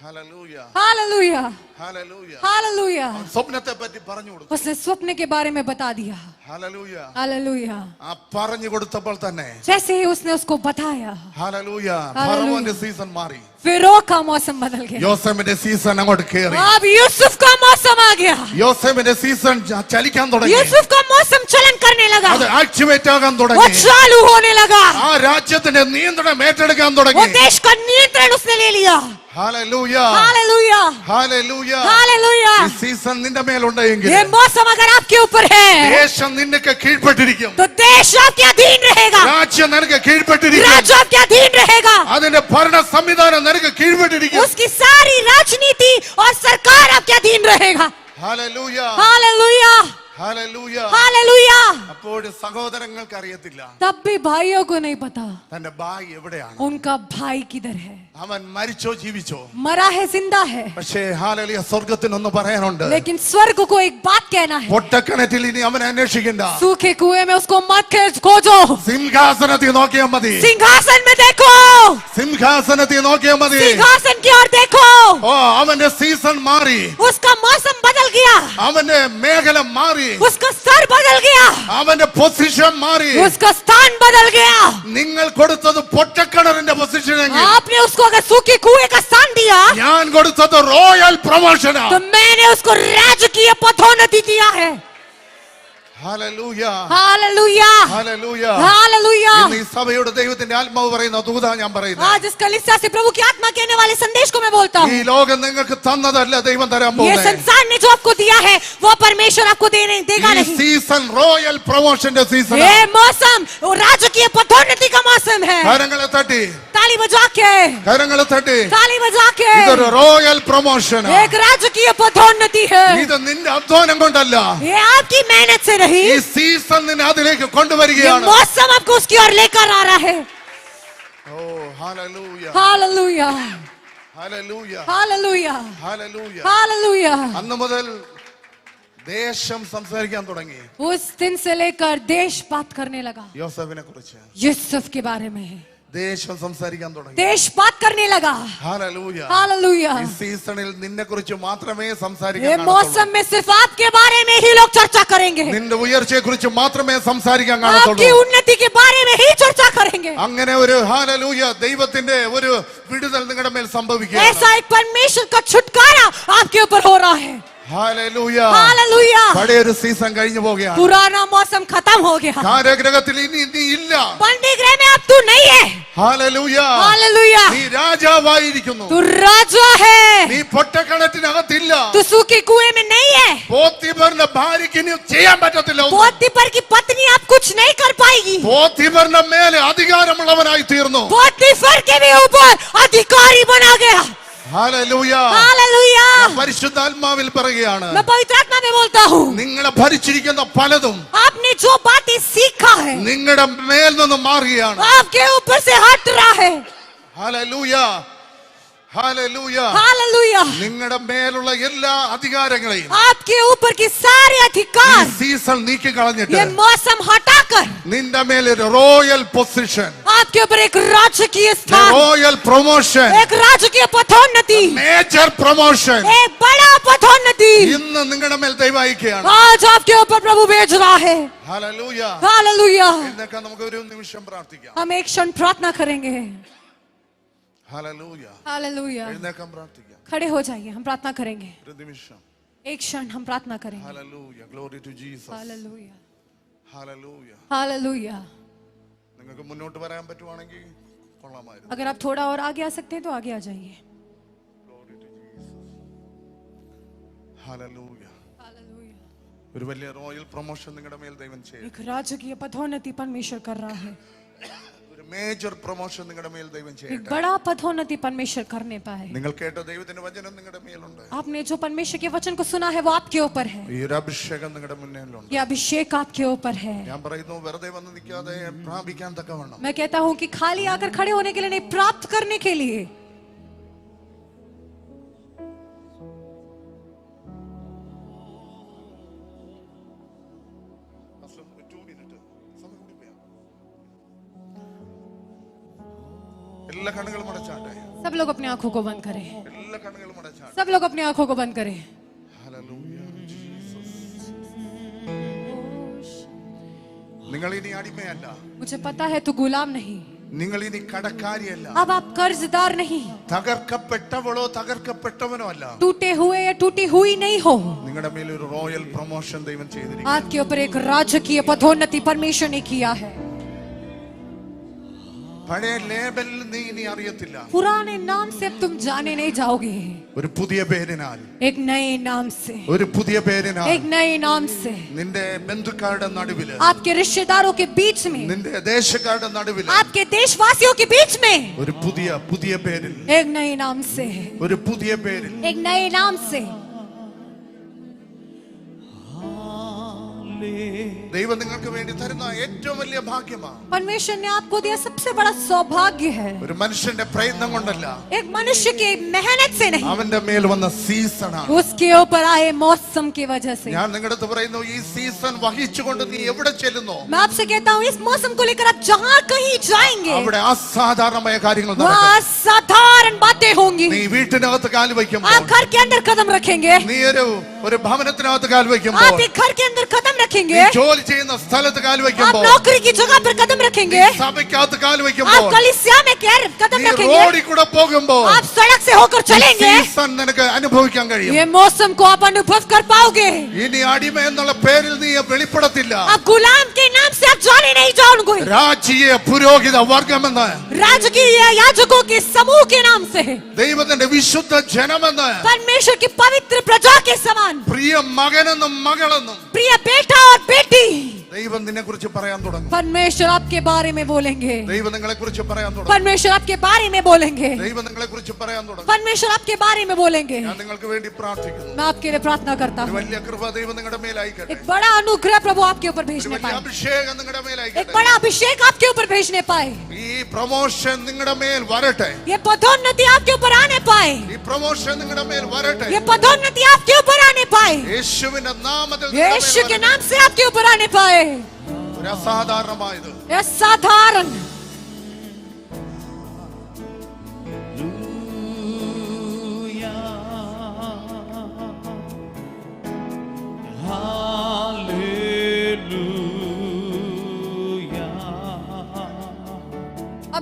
Hallelujah, hallelujah, hallelujah. हालेलुया। സ്വപ്നത്തെ പറ്റി പറഞ്ഞു കൊടുത്തു. उसने स्वप्न के बारे में बता दिया। ഹല്ലേലൂയ. हालेलुया। ആ പറഞ്ഞു കൊടുത്തപ്പോൾ തന്നെ जैसे ही उसने उसको बताया, ഹല്ലേലൂയ, ഹല്ലേലൂയ. ഫറവോന്റെ സീസൺ മാറി. फिरो का मौसम बदल गया, യോസേഫിന്റെ സീസൺ അങ്ങോട്ട് കയറി. अब यूसुफ का मौसम आ गया। യോസേഫിന്റെ സീസൺ ചലിക്കാൻ തുടങ്ങി. यूसुफ का मौसम चलन करने लगा, അത് ആക്ടിവേറ്റ് ആകാൻ वो തുടങ്ങി. चालू होने लगा, ആ രാജ്യത്തിന്റെ നിയന്ത്രണം ഏറ്റെടുക്കാൻ वो തുടങ്ങി. देश का नियंत्रण उसने ले लिया। Hallelujah, hallelujah, hallelujah. हालेलुया। ഈ സീസൺ നിന്റെ മേലുണ്ടെങ്കിൽ ये मौसम अगर आपके ऊपर है ദേശം നിനക്ക് കീഴ്പ്പെട്ടിരിക്കും. तो देश आपके अधीन रहेगा, രാജ്യം നിനക്ക് കീഴ്പ്പെട്ടിരിക്കും. राज्य आपके अधीन रहेगा, അതിന്റെ ഭരണ സംവിധാനം നിനക്ക് കീഴ്പ്പെട്ടിരിക്കും. उसकी सारी राजनीति और सरकार आपके अधीन रहेगा। Hallelujah, hallelujah, hallelujah. हालेलुया। അപ്പോൾ സഹോദരങ്ങൾക്ക് അറിയത്തില്ല तब भी भाइयों को नहीं पता തന്റെ ഭായി എവിടെയാണ്. उनका भाई किधर है, അവൻ മരിച്ചോ ജീവിച്ചോ. मरा है जिंदा है। പക്ഷേ ഹല്ലേലൂയ, സ്വർഗത്തിനൊന്ന് പറയാനുണ്ട്. लेकिन स्वर्ग को एक बात कहना है, പൊട്ടക്കിണറ്റിൽ ഇനി അവനെ അന്വേഷിക്കണ്ട. सूखे कुएं में उसको मत खोजो, സിംഹാസനത്തിൽ നോക്കിയാൽ മതി. सिंहासन में देखो, സിംഹാസനത്തിൽ നോക്കിയാൽ മതി. सिंहासन की ओर देखो। ഓ അവന്റെ സീസൺ മാറി. उसका मौसम बदल गया, അവന്റെ മേഖല മാറി. उसका स्तर बदल गया, അവന്റെ പൊസിഷൻ മാറി. उसका स्थान बदल गया। നിങ്ങൾ കൊടുത്തത് പൊട്ടക്കിണറിന്റെ പൊസിഷൻ എങ്കിൽ आपने उसको अगर सूखे कुएं का स्थान दिया ഞാൻ കൊടുത്തത് റോയൽ പ്രൊമോഷനാ. तो मैंने उसको राजकीय पदोन्नति दिया है। Hallelujah, hallelujah, hallelujah. हालेलुया। ഇന്ന് ഈ സഭയുടെ ദൈവത്തിന്റെ ആത്മാവ് പറയുന്ന ദൂതാ ഞാൻ പറയുന്നത്. आज इस कलीसिया से प्रभु की आत्मा कहने वाले संदेश को मैं बोलता ഈ हूँ, ലോകം നിങ്ങൾക്ക് തന്നതല്ല ദൈവം തരാൻ ये പോകുന്നത്. संसार ने जो आपको दिया है वो परमेश्वर आपको देगा ഈ नहीं। സീസൺ റോയൽ പ്രൊമോഷന്റെ സീസൺ. ये मौसम वो राजकीय पदोन्नति का मौसम है। കരങ്ങളെ തട്ടി, ताली बजा के, കരങ്ങളെ തട്ടി. ताली बजा के, ഇതൊരു റോയൽ പ്രൊമോഷനാ. एक राजकीय पदोन्नति है। ഇത് നിന്റെ അധ്വാനം കൊണ്ടല്ല. ये आपकी मेहनत से नहीं, ഈ സീസൺ നിന്നെ അതിലേക്ക് ये കൊണ്ടുവരികയാണ്. मौसम आपको उसकी ओर लेकर आ रहा है। ഓ hallelujah, hallelujah, hallelujah, hallelujah, hallelujah. Hallelujah. അന്ന് മുതൽ ദേശം സംസാരിക്കാൻ തുടങ്ങി उस दिन से लेकर देश बात करने लगा യോസേഫിനെ കുറിച്ച്. यूसुफ के बारे में। ദേശം സംസാരിക്കാൻ തുടങ്ങി. देश बात करने लगा. ഹല്ലേലൂയ. हालेलुया. ഈ സീസണിൽ നിന്നെ കുറിച്ച് മാത്രമേ ये സംസാരിക്കാൻ मौसम में सिर्फ आपके बारे में ही लोग चर्चा करेंगे. നിന്റെ ഉയർച്ചയെ കുറിച്ച് മാത്രമേ സംസാരിക്കാൻ आपकी കാണത്തുള്ളൂ. उन्नति के बारे में ही चर्चा करेंगे. അങ്ങനെ ഒരു ഹല്ലേലൂയ ദൈവത്തിന്റെ ഒരു വിടുതൽ നിങ്ങളുടെ മേൽ സംഭവിക്കുക. ऐसा एक परमेश्वर का छुटकारा आपके ऊपर हो रहा है. ഹല്ലേലൂയ. हालेलुया. പഴയ ഒരു സീസൺ കഴിഞ്ഞു പോകുകയാണ്. पुराना मौसम खत्म हो गया. കാരാഗൃഹത്തിൽ ഇനി നീ ഇല്ല. बंदी गृह में अब तू नहीं है. ഹല്ലേലൂയ. हालेलुया. നീ രാജാവായിരിക്കുന്നു. तू राजा है. നീ പൊട്ടക്കിണറ്റിനകത്തില്ല. तू सूखे कुएं में नहीं है. പോത്തിഫറിന്റെ ഭാര്യയ്ക്ക് ഇനി ചെയ്യാൻ പറ്റത്തില്ല. पोतीफर की पत्नी अब कुछ नहीं कर पाएगी. പോത്തിഫറിന്റെ മേലെ അധികാരമുള്ളവനായി തീർന്നു. पोतीफर के भी ऊपर अधिकारी बना गया. ഹല്ലേലൂയ. हालेलुया. പരിശുദ്ധാത്മാവിൽ പറയുകയാണ്, मैं पवित्र आत्मा में बोलता हूँ, നിങ്ങളെ ഭരിച്ചിരിക്കുന്ന പലതും आपने जो बातें सीखा है നിങ്ങളുടെ മേൽ നിന്ന് മാറുകയാണ്. आपके ऊपर से हट रहा है. ഹല്ലേലൂയ. ഹല്ലേലൂയ. हालेलुया. നിങ്ങളുടെ മേലുള്ള എല്ലാ അധികാരങ്ങളെയും आपके ऊपर की सारे ഈ अधिकार സീസൺ നീക്കി കളഞ്ഞിട്ട് ये मौसम हटाकर നിന്റെ മേൽ ഒരു റോയൽ പൊസിഷൻ, आपके ऊपर एक राजकीय स्थान, റോയൽ പ്രൊമോഷൻ, एक राजकीय पदोन्नति, മേജർ പ്രൊമോഷൻ एक बड़ा पदोन्नति ഇന്ന് നിങ്ങളുടെ മേൽ ദൈവം അയക്കുകയാണ്. आज आपके ऊपर प्रभु भेज रहा है. ഹല്ലേലൂയ. हालेलुया. എന്നൊക്കെ നമുക്ക് ഒരു നിമിഷം പ്രാർത്ഥിക്കാം. हम एक क्षण प्रार्थना करेंगे. ഹല്ലേലൂയ. हालेलुया. എഴുന്നേൽക്കാൻ പ്രാർത്ഥിക്കാം. खड़े हो जाइए, हम प्रार्थना करेंगे. ഒരു നിമിഷം. एक क्षण हम प्रार्थना करेंगे. Hallelujah. Glory to Jesus. Hallelujah. Hallelujah. Hallelujah. നിങ്ങൾക്ക് മുന്നോട്ട് വരാൻ പറ്റുവാണെങ്കിൽ കൊള്ളാമായിരുന്നു. अगर आप थोड़ा और आगे आ सकते हैं तो आगे आ जाइए. Glory to Jesus. Hallelujah. Hallelujah. ഒരു വലിയ റോയൽ പ്രൊമോഷൻ നിങ്ങളുടെ മേൽ ദൈവം ചെയ്യും. एक राजकीय पदोन्नति परमेश्वर कर रहा है. ഒരു മേജർ പ്രൊമോഷൻ നിങ്ങളുടെ മേൽ ദൈവം एक ചെയ്യട്ടെ. बड़ा पदोन्नति परमेश्वर करने पाए. നിങ്ങൾ കേട്ട ദൈവത്തിന്റെ വചനം നിങ്ങളുടെ മേലുണ്ട്. आपने जो परमेश्वर के वचन को सुना है वो आपके ऊपर है. ഈ ഒരു അഭിഷേകം നിങ്ങളുടെ മുന്നിലുണ്ട്. ये अभिषेक आपके ऊपर है. ഞാൻ പറയുന്നു, വെറുതെ വന്ന് നിൽക്കാതെ പ്രാപിക്കാൻ തക്കവണ്ണം मैं कहता हूँ कि खाली आकर खड़े होने के लिए नहीं, प्राप्त करने के लिए. എല്ലാ കണ്ണുകളും അടച്ചാട്ടെ. सब लोग अपनी आंखों को बंद करें. എല്ലാ കണ്ണുകളും അടച്ചാട്ടെ. सब लोग अपनी आंखों को बंद करें. ഹല്ലേലൂയ. ജീസസ്. നിങ്ങൾ ഇനി അടിമയല്ല. मुझे पता है तू गुलाम नहीं. നിങ്ങൾ ഇനി കടക്കാരിയല്ല. अब आप कर्जदार नहीं. തകർക്കപ്പെട്ടവളോ തകർക്കപ്പെട്ടവനോ അല്ല. टूटे हुए या टूटी हुई नहीं हो. നിങ്ങളുടെ മേൽ ഒരു റോയൽ പ്രൊമോഷൻ ദൈവം ചെയ്തിരിക്കുന്നു. आपके ऊपर एक राजकीय पदोन्नति परमेश्वर ने किया है. പഴയ ലേബൽ നീ ഇനി അറിയത്തില്ല. पुराने नाम से अब तुम जाने नहीं जाओगे. ഒരു പുതിയ പേരിനാൽ, एक नए नाम से, ഒരു പുതിയ പേരിനാൽ एक नए नाम से നിന്റെ ബന്ധുക്കാരുടെ നടുവില്, आपके रिश्तेदारों के बीच में, നിന്റെ ദേശക്കാരുടെ നടുവില് आपके देशवासियों के बीच में, ഒരു പുതിയ പേരിൽ, एक नए नाम से, ഒരു പുതിയ പേരിൽ एक नए नाम से ദൈവം നിങ്ങൾക്ക് വേണ്ടി തരുന്ന ഏറ്റവും വലിയ ഭാഗ്യമാണ്. परमेश्वर ने आपको दिया सबसे बड़ा सौभाग्य है. ഒരു മനുഷ്യന്റെ പ്രയത്നം കൊണ്ടല്ല, एक मनुष्य की मेहनत से नहीं, അവന്റെ മേൽ വന്ന സീസണാണ്. उसके ऊपर आए मौसम की वजह से. ഞാൻ നിങ്ങളുടെ അടുത്ത് പറയുന്നു, ഈ സീസൺ വഹിച്ചുകൊണ്ട് നീ എവിടെ ചെല്ലുന്നോ मैं आपसे कहता हूँ, इस मौसम को लेकर आप जहाँ कहीं जाएंगे അവിടെ असाധാരണമായ കാര്യങ്ങൾ वहाँ നടക്കും. असाधारण बातें होंगी. നീ വീട്ടിനകത്ത് കാൽ വയ്ക്കുമ്പോൾ, आप घर के अंदर कदम रखेंगे, നീ ഒരു ഭവനത്തിനകത്ത് കാൽ വയ്ക്കുമ്പോൾ, आप एक घर के अंदर कदम നീ रखेंगे, ജോലി ചെയ്യുന്ന സ്ഥലത്ത് കാൽ आप വയ്ക്കുമ്പോൾ, नौकरी की जगह पर कदम रखेंगे, സഭയ്ക്കകത്ത് കാൽ आप വയ്ക്കുമ്പോൾ, कलीसिया में कदम നീ रखेंगे, റോഡിൽ കൂടെ പോകുമ്പോൾ आप सड़क से होकर चलेंगे, സീസൺ നിനക്ക് അനുഭവിക്കാൻ കഴിയും. ये मौसम को आप अनुभव कर पाओगे. ഇനി അടിമ എന്നുള്ള പേരിൽ നീ വെളിപ്പെടത്തില്ല. आप गुलाम के नाम से आप जाने नहीं जाओगे, രാജീയ പുരോഹിത വർഗമെന്ന്, राजकीय याजकों के समूह के नाम से, ദൈവത്തിന്റെ വിശുദ്ധ ജനമെന്ന്, परमेश्वर की पवित्र प्रजा के समान, പ്രിയ മകനെന്നും മകളെന്നും प्रिय बेटा और बेटी, ദൈവം നിന്നെ കുറിച്ച് പറയാൻ തുടങ്ങും. परमेश्वर आपके बारे में बोलेंगे, ദൈവം നിങ്ങളെ കുറിച്ച് പറയാൻ തുടങ്ങും. परमेश्वर आपके बारे में बोलेंगे, ദൈവം നിങ്ങളെ കുറിച്ച് പറയാൻ തുടങ്ങും. परमेश्वर आपके बारे में बोलेंगे. ഞാൻ നിങ്ങൾക്ക് വേണ്ടി പ്രാർത്ഥിക്കുന്നു. मैं आपके लिए प्रार्थना करता ഒരു हूँ, വലിയ കൃപ ദൈവം നിങ്ങളുടെ മേലായിക്കട്ടെ. एक बड़ा अनुग्रह प्रभु आपके ऊपर ഒരു भेजने വലിയ पाए, അഭിഷേകം നിങ്ങളുടെ एक മേലായിക്കട്ടെ. बड़ा अभिषेक आपके ऊपर भेजने पाए, ഈ പ്രൊമോഷൻ നിങ്ങളുടെ മേൽ വരട്ടെ. ये पदोन्नति आपके ऊपर आने पाए, ഈ പ്രൊമോഷൻ നിങ്ങളുടെ മേൽ വരട്ടെ. ये पदोन्नति आपके ऊपर आने पाए, യേശുവിന്റെ നാമത്തിൽ നിങ്ങളുടെ മേൽ यीशु के വരട്ടെ. नाम से आपके ऊपर आने पाए. ഒരു അസാധാരണമായത് ये साधारण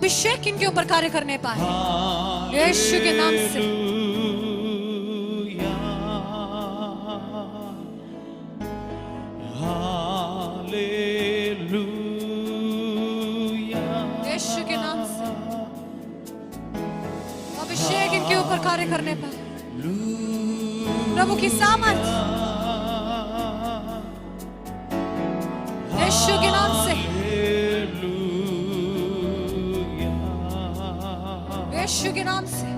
अभिषेक इनके ऊपर कार्य करने पाए यीशु के नाम से। यीशु के नाम से अभिषेक इनके ऊपर कार्य करने पाए, प्रभु की सामर्थ यीशु के नाम से, यीशु के नाम से।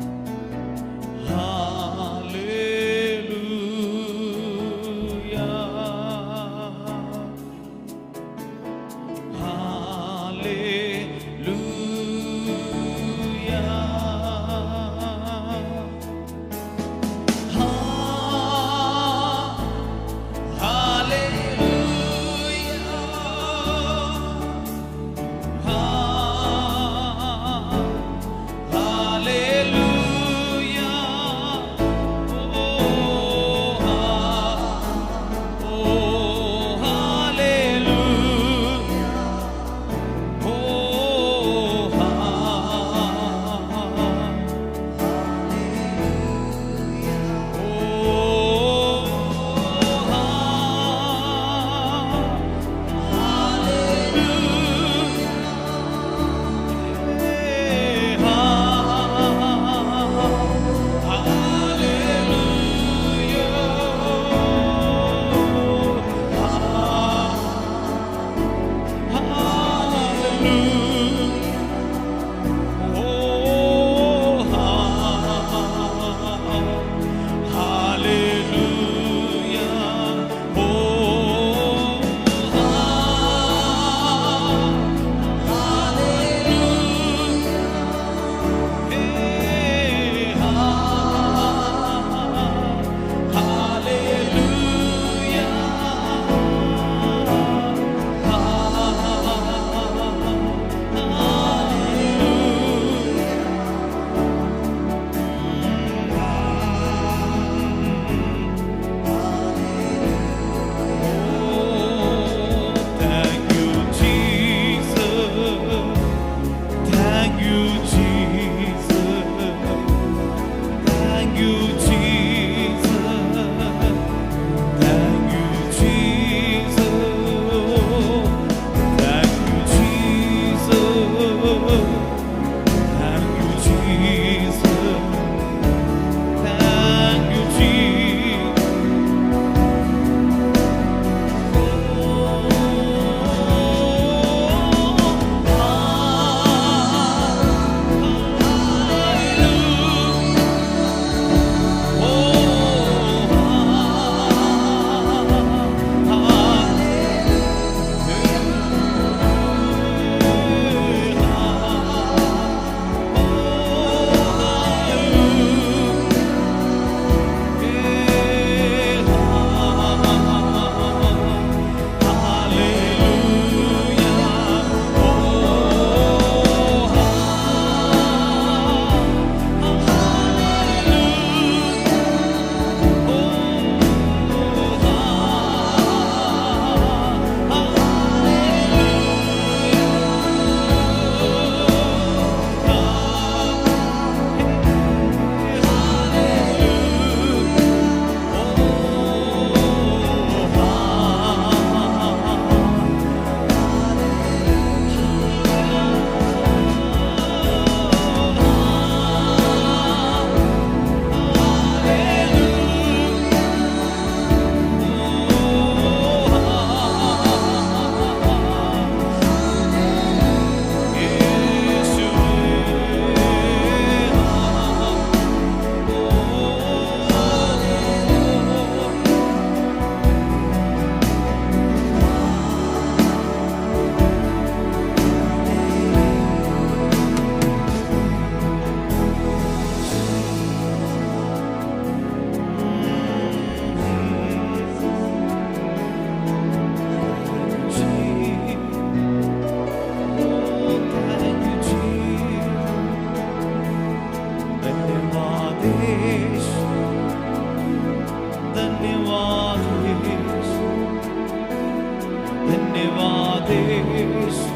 धन्यवाद यीशु,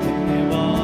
धन्यवाद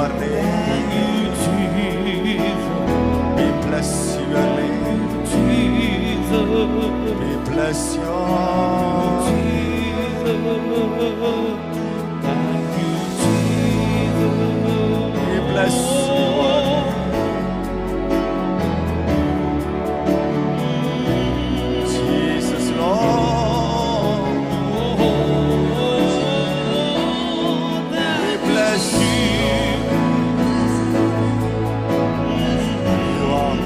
your name. We bless your name. We bless your We bless Jesus, Lord. We bless you. You are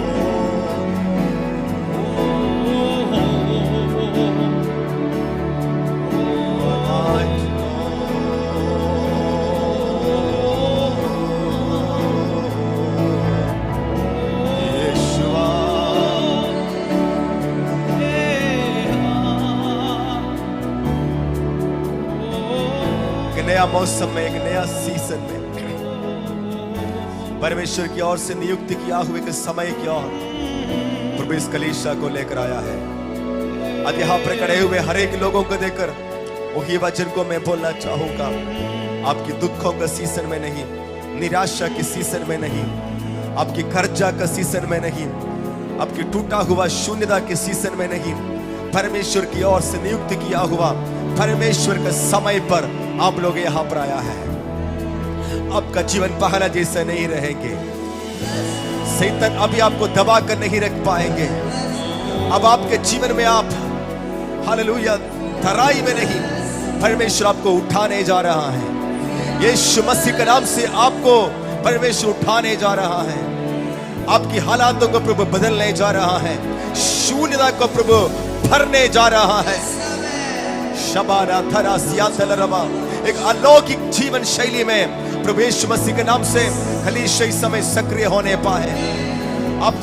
mighty नया मौसम में, एक नया सीजन में परमेश्वर की ओर से नियुक्त किया हुए के समय की ओर प्रभु इस कलीसिया को लेकर आया है। आज यहाँ पर खड़े हुए हर एक लोगों को देखकर वही वचन को मैं बोलना चाहूंगा। आपकी दुखों का सीजन में नहीं, निराशा के सीजन में नहीं, आपकी कर्जा का सीजन में नहीं, आपकी टूटा हुआ शून्यता के सीजन में नहीं, परमेश्वर की ओर से नियुक्त किया हुआ परमेश्वर के समय पर आप लोग यहाँ पर आया है। आपका जीवन पहला जैसा नहीं रहेंगे। शैतान अभी आपको दबा कर नहीं रख पाएंगे। अब आपके जीवन में आप हालेलुया तराई में नहीं, परमेश्वर आपको उठाने जा रहा है। यीशु मसीह के नाम से आपको परमेश्वर उठाने जा रहा है। आपकी हालातों को प्रभु बदलने जा रहा है। शून्यता को प्रभु भरने जा रहा है। शबाना थरा सियातल रवा, एक अलौकिक जीवन शैली में प्रभु यीशु मसीह के नाम से कलीसिया इस समय सक्रिय होने पाए। आप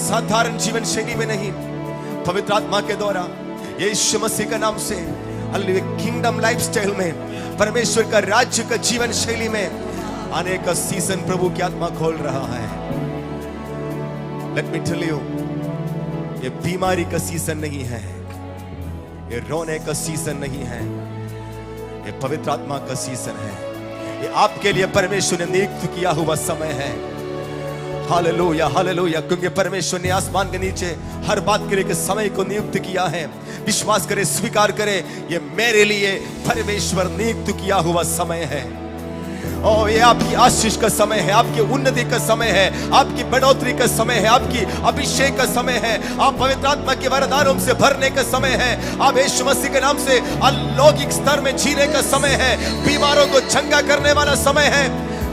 साधारण जीवन शैली में नहीं, पवित्र आत्मा के द्वारा यीशु मसीह के नाम से किंगडम लाइफस्टाइल में, परमेश्वर का राज्य का जीवन शैली में आने का सीजन प्रभु की आत्मा खोल रहा है। लेट मी टेल यू, ये बीमारी का सीजन नहीं है, ये रोने का सीजन नहीं है, ये पवित्र आत्मा का सीजन है। ये आपके लिए परमेश्वर ने नियुक्त किया हुआ समय है। हालेलुया हालेलुया, क्योंकि परमेश्वर ने आसमान के नीचे हर बात के लिए समय को नियुक्त किया है। विश्वास करें, स्वीकार करें, ये मेरे लिए परमेश्वर नियुक्त किया हुआ समय है। और ये आपकी आशीष का समय है, आपकी उन्नति का समय है, आपकी बढ़ोतरी का समय है, आपकी अभिषेक का समय है, आप पवित्र आत्मा के वरदानों से भरने का समय है, आप यीशु मसीह के नाम से अलौकिक स्तर में जीने का समय है, बीमारों को चंगा करने वाला समय है।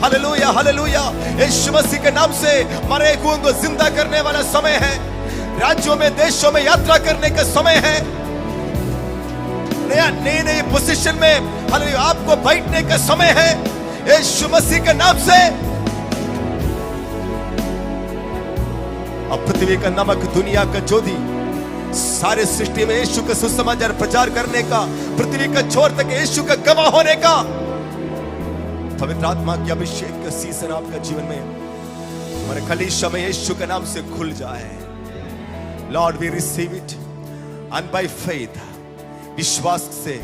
हालेलुया हालेलुया, यीशु मसीह के नाम से मरे हुओं को जिंदा करने वाला समय है। राज्यों में देशों में यात्रा करने का समय है। नए पोजीशन में हालेलुया आपको बैठने का समय है यीशु मसीह के नाम से। अब पृथ्वी का नमक, दुनिया का ज्योति, सारे सृष्टि में यीशु का सुसमाचार प्रचार करने का, पृथ्वी का छोर तक यीशु का गवाह होने का पवित्र आत्मा की अभिषेक का सीजन आपका जीवन में, हमारे कलीसिया में यीशु के नाम से खुल जाए। Lord we receive it and by faith, विश्वास से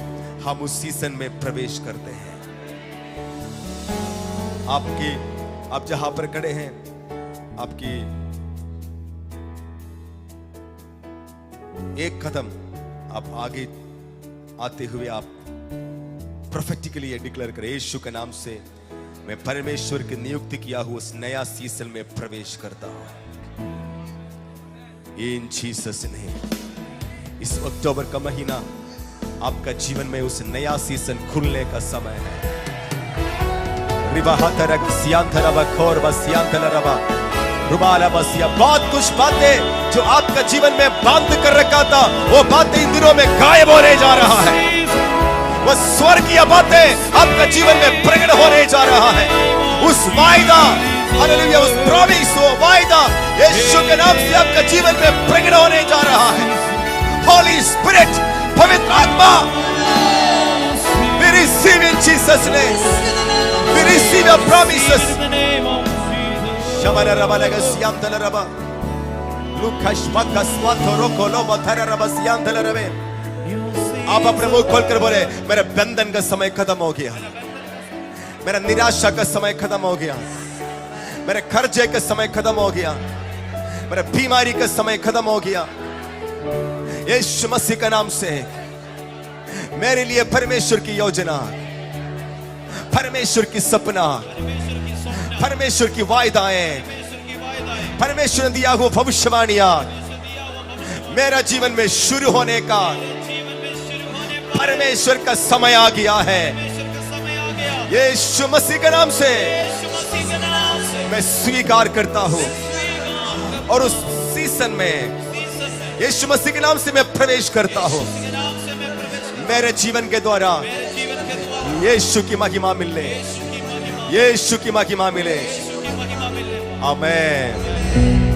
हम उस सीजन में प्रवेश करते हैं। आप जहां पर खड़े हैं, आपकी एक कदम आप आगे आते हुए आप प्रोफेटिकली डिक्लेयर करें, यीशु के नाम से मैं परमेश्वर के नियुक्त किया हुआ उस नया सीजन में प्रवेश करता हूं। इन जीसस नेम। इस अक्टूबर का महीना आपका जीवन में उस नया सीजन खुलने का समय है। बहुत कुछ बातें जो आपका जीवन में बांध कर रखा था, वो बातें इन दिनों में गायब होने जा रहा है। वो स्वर्गीय बातें आपका जीवन में प्रकट होने जा रहा है। उस वायदा, हालेलुया, उस प्रॉमिस, वो वायदा यीशु के नाम से आपका जीवन में प्रकट होने जा रहा है। होली स्पिरिट, पवित्र आत्मा, we receive in Jesus name, we receive your promises. Shamana raba lega siantala raba, Lukas bakas watoro kolo matara raba siantala rabe। आप अपने मुंह खोलकर बोले, मेरे बंधन का समय खत्म हो गया, मेरा निराशा का समय खत्म हो गया, मेरे खर्चे का समय खत्म हो गया, मेरे बीमारी का समय खत्म हो गया। यीशु मसीह का नाम से मेरे लिए परमेश्वर की योजना, परमेश्वर की सपना, परमेश्वर की वायदाएं, परमेश्वर ने दिया हुआ भविष्यवाणियां मेरा जीवन में शुरू होने का परमेश्वर का समय आ गया है। यीशु मसीह के नाम से मैं स्वीकार करता हूं और उस सीजन में यीशु मसीह के नाम से मैं प्रवेश करता हूं। मेरे जीवन के द्वारा यीशु की महिमा मिले, यीशु की महिमा मिले। आमीन।